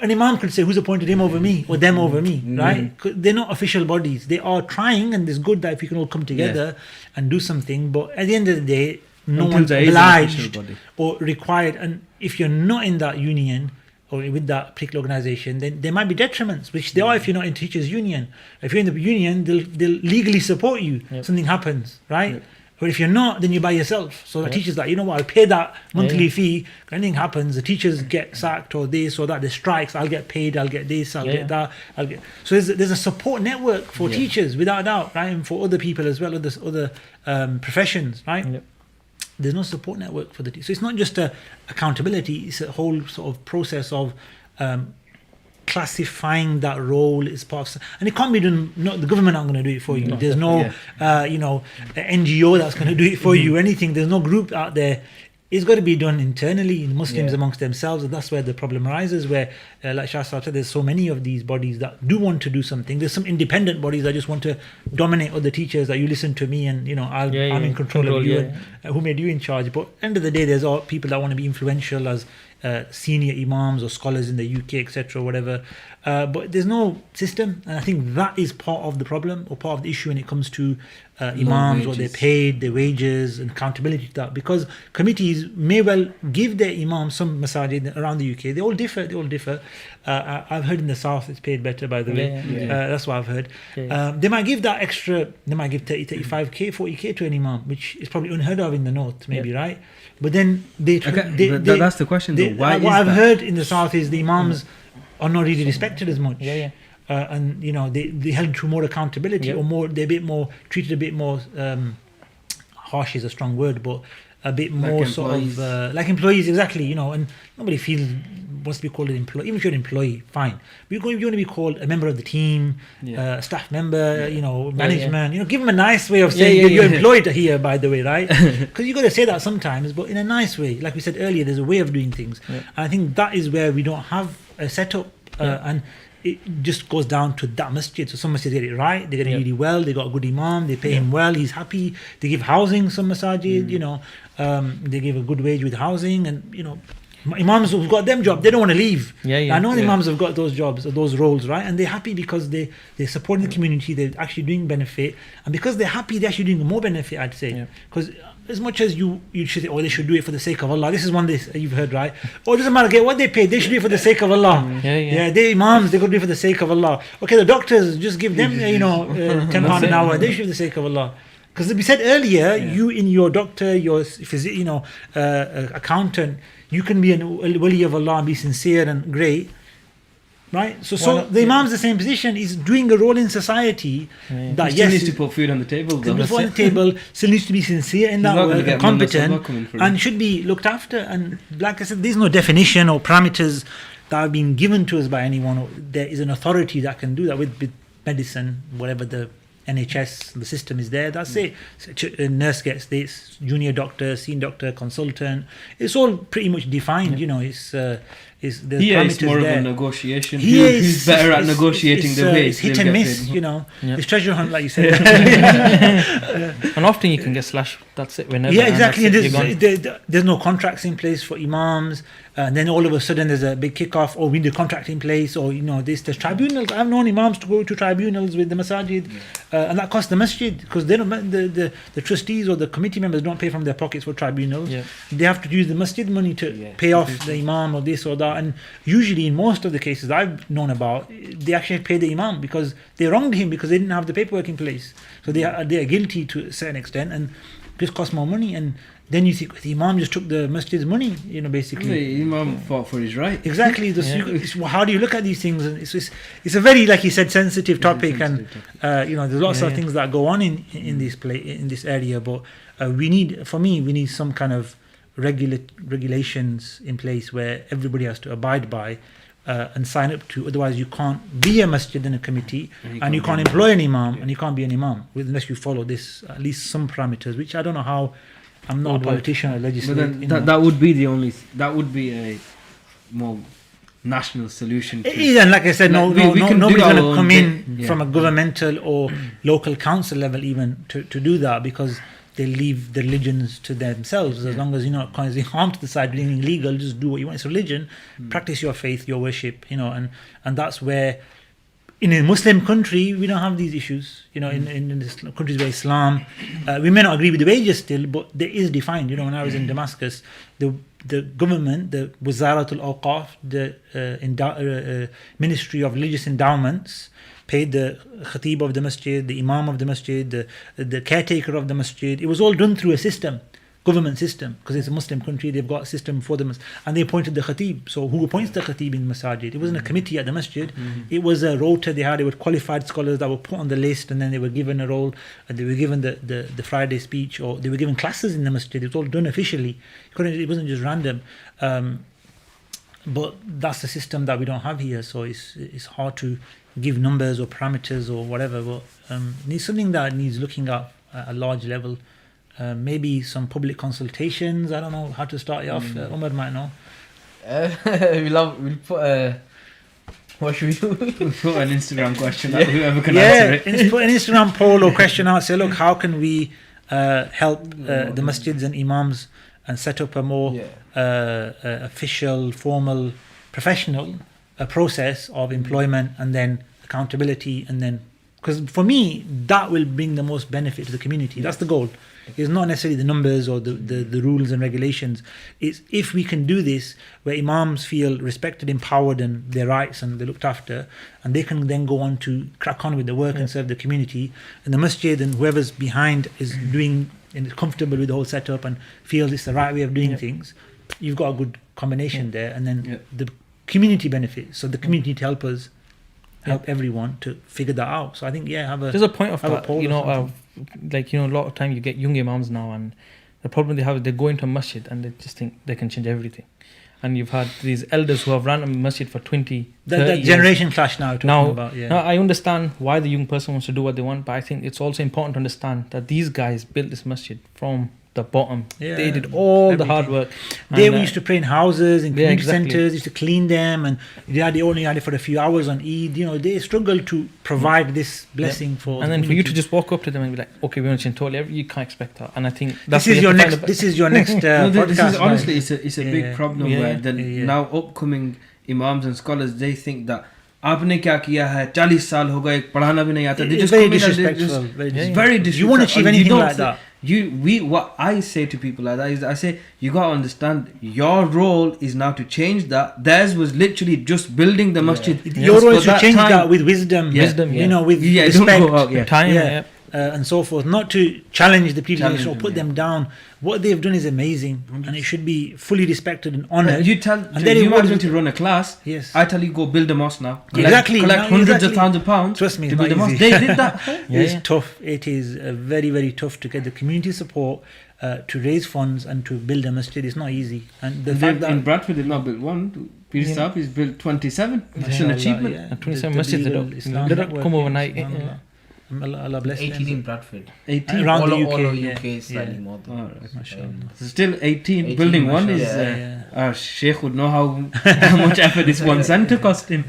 An imam could say, who's appointed him over me or them over me, right? They're not official bodies. They are trying, and it's good that if we can all come together and do something. But at the end of the day, no one's obliged or required. And if you're not in that union or with that particular organization, then there might be detriments, which there are if you're not in teachers' union. If you're in the union, they'll legally support you. Something happens, right? Yep. But if you're not, then you're by yourself. So the teacher's like, I'll pay that monthly fee. If anything happens, the teachers get sacked or this or that, there's strikes, I'll get paid, I'll get this, I'll get that. So there's a support network for teachers, without a doubt, right? And for other people as well, other professions, right? Yep. There's no support network for the teacher. So it's not just accountability, it's a whole sort of process of classifying that role as part of, and it can't be done. The government aren't going to do it for you. There's no NGO that's going to do it for you. Anything. There's no group out there. It's got to be done internally, in Muslims amongst themselves, and that's where the problem arises. Where, like Shah Sahib said, there's so many of these bodies that do want to do something. There's some independent bodies that just want to dominate other teachers. That you listen to me, and I'm in control of you. And, who made you in charge? But end of the day, there's all people that want to be influential as senior imams or scholars in the UK, etc., whatever. But there's no system, and I think that is part of the problem or part of the issue when it comes to imams, what they're paid, their wages, and accountability to that. Because committees may well give their imams, some masajid around the UK, they all differ. I've heard in the south it's paid better, by the way. That's what I've heard. They might give that extra, they might give 30, 35k, 40k to an imam, which is probably unheard of in the north, maybe, right? But then that's the question, though. Why what I've heard in the south is the imams are not really respected as much. And they held to more accountability, or more, they're a bit more treated a bit more harsh is a strong word, but a bit more sort of like employees, exactly. And nobody wants to be called an employee. Even if you're an employee, fine. But you want to be called a member of the team, a staff member, management. Give them a nice way of saying you're employed here, by the way, right? Because you got to say that sometimes, but in a nice way. Like we said earlier, there's a way of doing things, and I think that is where we don't have a setup, and it just goes down to that masjid. So some masjids get it right, they get it really well, they got a good imam, they pay him well, he's happy, they give housing, some masajid, they give a good wage with housing, and imams who've got them job, they don't want to leave. I know the imams have got those jobs or those roles, right? And they're happy because they're supporting the community, they're actually doing benefit, and because they're happy, they're actually doing more benefit, I'd say. Because as much as you should say, they should do it for the sake of Allah. This is one you've heard, right? It doesn't matter, get what they pay, they should do it for the sake of Allah. They imams, they got to do it for the sake of Allah. Okay, the doctors, just give them, £10 an hour, they should do it for the sake of Allah. Because we said earlier, you in your doctor, your accountant, you can be a wali of Allah and be sincere and great, right? So the imam's the same position. He's doing a role in society that still needs to put food on the table. Still needs to be sincere in that way, competent, and should be looked after. And like I said, there's no definition or parameters that have been given to us by anyone. There is an authority that can do that with medicine, whatever the NHS, the system is there. That's it. A nurse gets this, junior doctor, senior doctor, consultant. It's all pretty much defined. There's it's more there. of a negotiation. Who's better at negotiating the wage? It's hit and miss. It's treasure hunt, like you said. And often you can get slashed. That's it. Whenever. Exactly. There's no contracts in place for imams. And then all of a sudden there's a big kickoff, or we need a contract in place, or there's tribunals. I've known imams to go to tribunals with the masajid, and that costs the masjid, because they don't, the trustees or the committee members don't pay from their pockets for tribunals. They have to use the masjid money to pay off the imam or this or that. And usually in most of the cases I've known about, they actually pay the imam because they wronged him because they didn't have the paperwork in place. So they are guilty to a certain extent, and just costs more money. And then you think the Imam just took the masjid's money, basically. The Imam fought for his right. Exactly. How do you look at these things? And it's a very, like you said, sensitive topic, and there's lots of things that go on in this area. But we need some kind of regulations in place where everybody has to abide by and sign up to. Otherwise, you can't be a masjid in a committee, and you can't employ an Imam, and you can't be an Imam unless you follow this at least some parameters, which I don't know how. I'm not a politician or legislator. But then that would be a more national solution. And like I said, nobody's going to come in from a governmental or local council level even to do that, because they leave the religions to themselves. As long as you're not causing harm to the side, doing illegal, just do what you want. It's religion. Practice your faith, your worship, and that's where. In a Muslim country, we don't have these issues. In countries where Islam, we may not agree with the wages still, but there is defined. When I was in Damascus, the government, the Wazarat al-Awqaf, the Ministry of Religious Endowments, paid the khatib of the masjid, the imam of the masjid, the caretaker of the masjid. It was all done through a system. Government system, because it's a Muslim country, they've got a system for them, and they appointed the khatib. So who appoints the khatib in the masjid? It wasn't a committee at the masjid. It was a rota they had. They were qualified scholars that were put on the list, and then they were given a role, and they were given the Friday speech, or they were given classes in the masjid. It was all done officially. It wasn't just random. But that's the system that we don't have here. So it's hard to give numbers or parameters or whatever. But it's something that needs looking at a large level. Maybe some public consultations. I don't know how to start it off. Umar might know. We'll put what should we do? We'll put an Instagram question that whoever can answer it. Put an Instagram poll or question out. Say, look, how can we help the masjids and imams and set up a more official, formal, professional process of employment and then accountability, and then, because for me that will bring the most benefit to the community. That's the goal. It's not necessarily the numbers or the rules and regulations. It's if we can do this where imams feel respected, empowered, and their rights and they're looked after, and they can then go on to crack on with the work and serve the community, and the masjid and whoever's behind is doing and is comfortable with the whole setup and feels it's the right way of doing things. You've got a good combination there, and then the community benefits. So the community to help us help everyone to figure that out. So I think there's a point of that. A lot of time you get young imams now, and the problem they have is they go into a masjid and they just think they can change everything. And you've had these elders who have run a masjid for 20, 30 that generation years. clash now. Now, I understand why the young person wants to do what they want, but I think it's also important to understand that these guys built this masjid from the bottom. They did all the hard work. They used to pray in houses, in community centres, used to clean them, and they only had it for a few hours on Eid. They struggled to provide this blessing for. And then for you to just walk up to them and be like, "Okay, we want to change totally," you can't expect that. And I think this is your next. This is your next podcast. This is honestly, it's a big problem where now upcoming imams and scholars, they think that आपने क्या किया है 40 साल हो गए पढ़ाना भी नहीं आता. They just very disrespectful. Very disrespectful. You won't achieve anything like that. What I say to people like that is, I say, you got to understand, your role is now to change that. Theirs was literally just building the masjid. Your role is to change that with wisdom, with respect, time, and so forth. Not to challenge the people or put them down. What they've done is amazing, and it should be fully respected and honoured. You tell, and then you want them to run a class. Yes, I tell you, go build a mosque now. Collect hundreds of thousands of pounds. Trust me, to build a mosque. They did that. It's tough. It is very, very tough to get the community support to raise funds and to build a masjid. It's not easy. And the fact that in Bradford they've not built one. Peter Saab has built 27. It's an achievement. And 27 masjids. They don't come overnight. Allah bless 18 in Bradford. 18 around the UK. All of UK is slightly more than still 18. Building one is Shaykh would know how much effort this one centre cost him.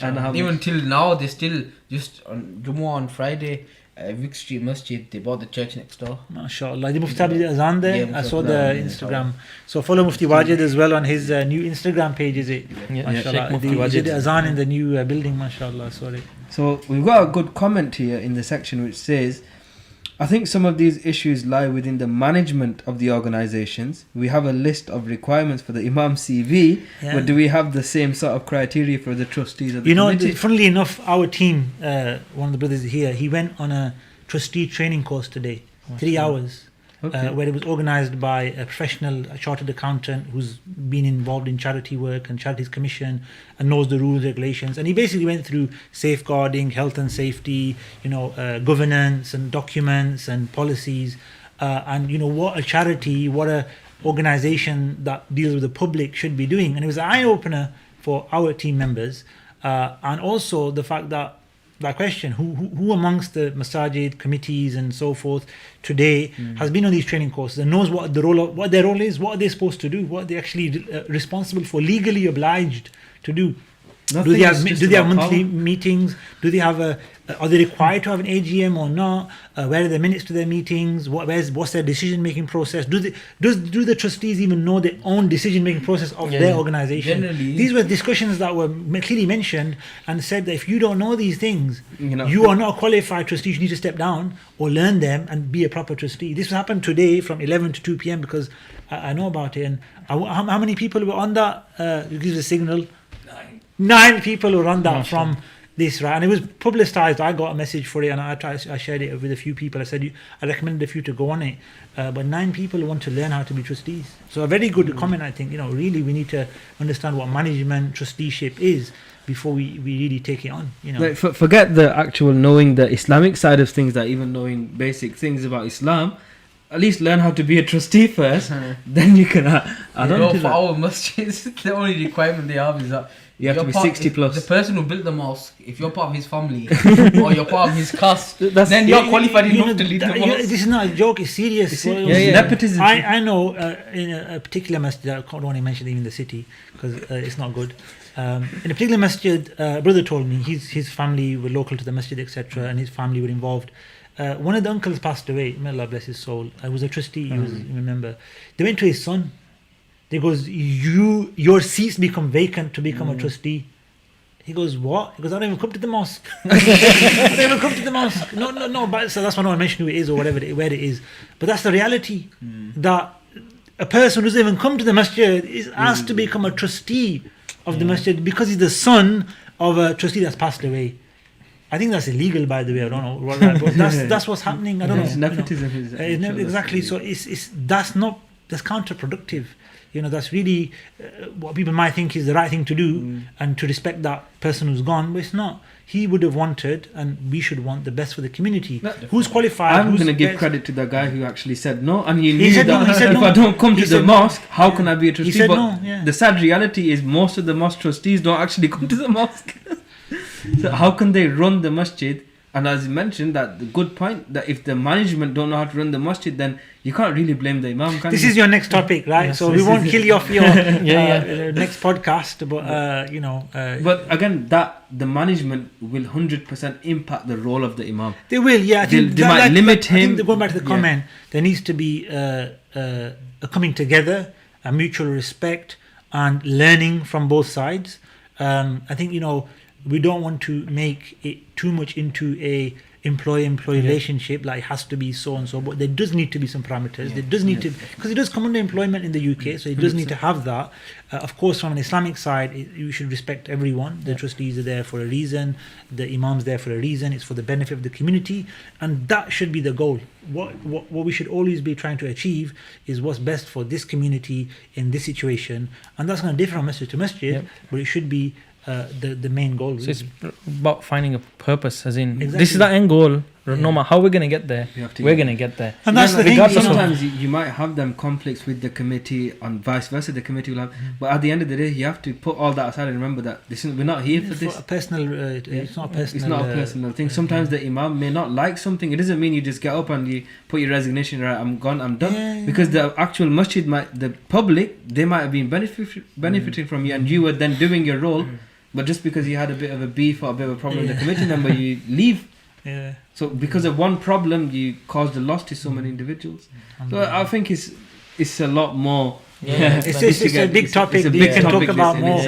And how even till now they still just on Jummah on Friday, Vic Street Masjid, they bought the church next door. MashaAllah. The Mufti did azan there. I saw the Instagram. So follow Mufti Wajid as well on his new Instagram page, is it? MashaAllah. They did azan in the new building, MashaAllah. Sorry. So we've got a good comment here in the section which says, I think some of these issues lie within the management of the organizations. We have a list of requirements for the Imam CV, but do we have the same sort of criteria for the trustees of the committee? Funnily enough, our team, one of the brothers here, he went on a trustee training course today, 3 hours. where it was organized by a professional chartered accountant who's been involved in charity work and charities commission and knows the rules, regulations. And he basically went through safeguarding, health and safety, governance and documents and policies, and what a charity, what a organization that deals with the public should be doing. And it was an eye-opener for our team members, and also the fact that question, who amongst the masajid committees and so forth today has been on these training courses and knows what their role is, what are they supposed to do, what they're actually responsible for, legally obliged to do. Do they have monthly meetings? Do they have are they required to have an AGM or not? Where are the minutes to their meetings? What's their decision making process? Do the trustees even know their own decision making process of their organization? Generally, these were discussions that were clearly mentioned and said that if you don't know these things, you are not a qualified trustee. You need to step down or learn them and be a proper trustee. This happened today from 11 to 2 p.m. because I know about it. And how many people were on that? It gives a signal. 9 people who run that from this, right? And it was publicized. I got a message for it and I shared it with a few people. I said I recommended a few to go on it, but 9 people want to learn how to be trustees. So a very good comment, I think. Really we need to understand what management trusteeship is before we really take it on. Forget the actual knowing the Islamic side of things, that even knowing basic things about Islam. At least learn how to be a trustee first, then you can add on to that. For our masjids, the only requirement they have is that you have to be 60 plus. The person who built the mosque, if you're part of his family or you're part of his caste, then you're qualified enough to lead the mosque. This is not a joke, it's serious. Nepotism. I know in a particular masjid, I don't want to mention even the city because it's not good. In a particular masjid, brother told me his family were local to the masjid, etc., and his family were involved. One of the uncles passed away, may Allah bless his soul. I was a trustee, he was a member. They went to his son. They goes, your seats become vacant to become a trustee. He goes, what? He goes, I don't even come to the mosque. I don't even come to the mosque. No. But so that's why I don't mention who it is or where it is. But that's the reality. That a person who doesn't even come to the masjid is asked to become a trustee of the masjid because he's the son of a trustee that's passed away. I think that's illegal, by the way. I don't know. But that's what's happening. I don't know. Nepotism exactly. So that's counterproductive. That's really what people might think is the right thing to do, and to respect that person who's gone, but it's not. He would have wanted, and we should want the best for the community. Who's qualified? I'm going to give credit to the guy who actually said no, and he knew that if I don't come to the mosque, how can I be a trustee? He said but no, the sad reality is most of the mosque trustees don't actually come to the mosque. So how can they run the masjid? And as you mentioned, that the good point, that if the management don't know how to run the masjid, then you can't really blame the imam. This is your next topic, right? Yes, so we won't kill you off your next podcast, but but again, that the management will 100% impact the role of the imam. They will, yeah. They might limit him. I think going back to the comment, there needs to be a coming together, a mutual respect, and learning from both sides. I think we don't want to make it too much into a employee-employee relationship, like it has to be so and so, but there does need to be some parameters. There does need to, because it does come under employment in the UK, so it does need to have that. Of course, from an Islamic side, you should respect everyone. The trustees are there for a reason, the Imams there for a reason. It's for the benefit of the community, and that should be the goal. What we should always be trying to achieve is what's best for this community in this situation, and that's going to differ from masjid to masjid, but it should be the main goal. So it's about finding a purpose, as in this is the end goal. No matter how we're going to get there, we're going to get there. And that's the thing. Sometimes you might have them conflicts with the committee and vice versa. The committee will have, but at the end of the day, you have to put all that aside and remember that we're not here for this. Personal, it's not personal. It's not a personal thing. Sometimes the imam may not like something. It doesn't mean you just get up and you put your resignation. Right, I'm gone. I'm done. Because the actual masjid the public, they might have been benefiting from you, and you were then doing your role. But just because you had a bit of a beef or a bit of a problem with the committee member, you leave. Yeah. So because of one problem, you caused a loss to so many individuals. So I think it's a lot more. It's a big topic. We can talk about more.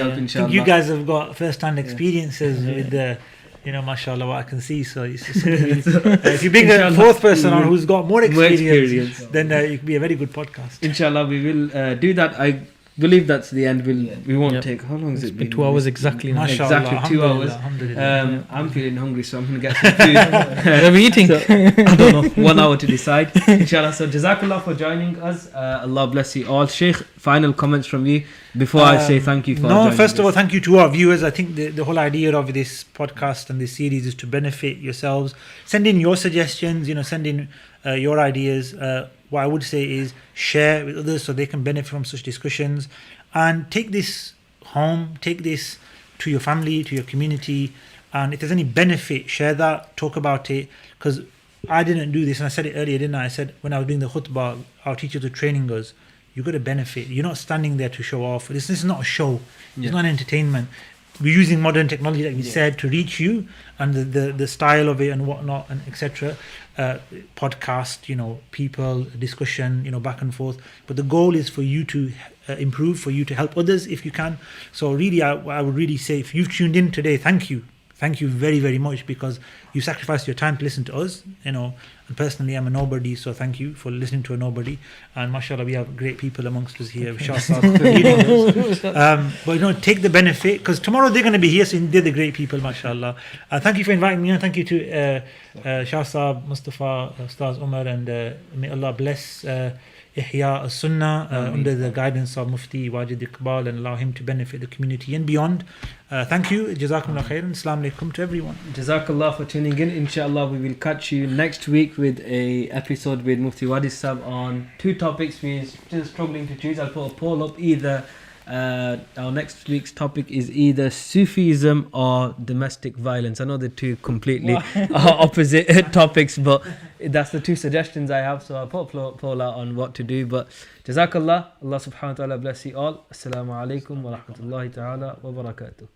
You guys have got first-hand experiences with the, mashallah, what I can see. So it's if you bring a fourth person on who's got more experience, then it could be a very good podcast. Inshallah, we will do that. I believe that's the end. We won't Yeah. take. How long has It's it been been? 2 hours exactly now. Mashallah, Exactly 2 hours. alhamdulillah. I'm feeling hungry, so I'm gonna get some food. Where are we eating? So, I don't know. 1 hour to decide. Inshallah. So Jazakallah for joining us. Allah bless you all. Sheikh, final comments from you before I say thank you for joining first of all, us. thank you to our viewers. I think the whole idea of this podcast and this series is to benefit yourselves. Send in your suggestions, send in your ideas. What I would say is share with others so they can benefit from such discussions, and take this home, take this to your family, to your community, and if there's any benefit, share that, talk about it, because I didn't do this, and I said it earlier, didn't I? I said when I was doing the khutbah, our teachers were training us, you've got to benefit. You're not standing there to show off. This is not a show. It's not an entertainment. We're using modern technology, like we said, to reach you, and the style of it and whatnot, and etc. Podcast, people, discussion, back and forth. But the goal is for you to improve, for you to help others if you can. So really, I would really say, if you've tuned in today, thank you. Thank you very, very much, because you sacrificed your time to listen to us, and personally I'm a nobody, so thank you for listening to a nobody. And mashallah, we have great people amongst us here. But take the benefit, because tomorrow they're going to be here, so they're the great people, mashallah. Thank you for inviting me, and thank you to Shah Saab, Mustafa, Ustaz Umar, and may Allah bless Ihya Us Sunnah under the guidance of Mufti Wajid Iqbal, and allow him to benefit the community and beyond. Thank you. Jazakumullah khairan. Assalamu alaikum to everyone. Jazakallah for tuning in. Inshallah, we will catch you next week with a episode with Mufti Wajid Sahab on 2 topics. We're still struggling to choose. I'll put a poll up. Either our next week's topic is either Sufism or domestic violence. I know they're 2 completely opposite topics, but that's the 2 suggestions I have. So I'll put a poll out on what to do. But Jazakallah. Allah subhanahu wa ta'ala bless you all. Assalamu alaikum wa rahmatullahi ta'ala wa barakatuh.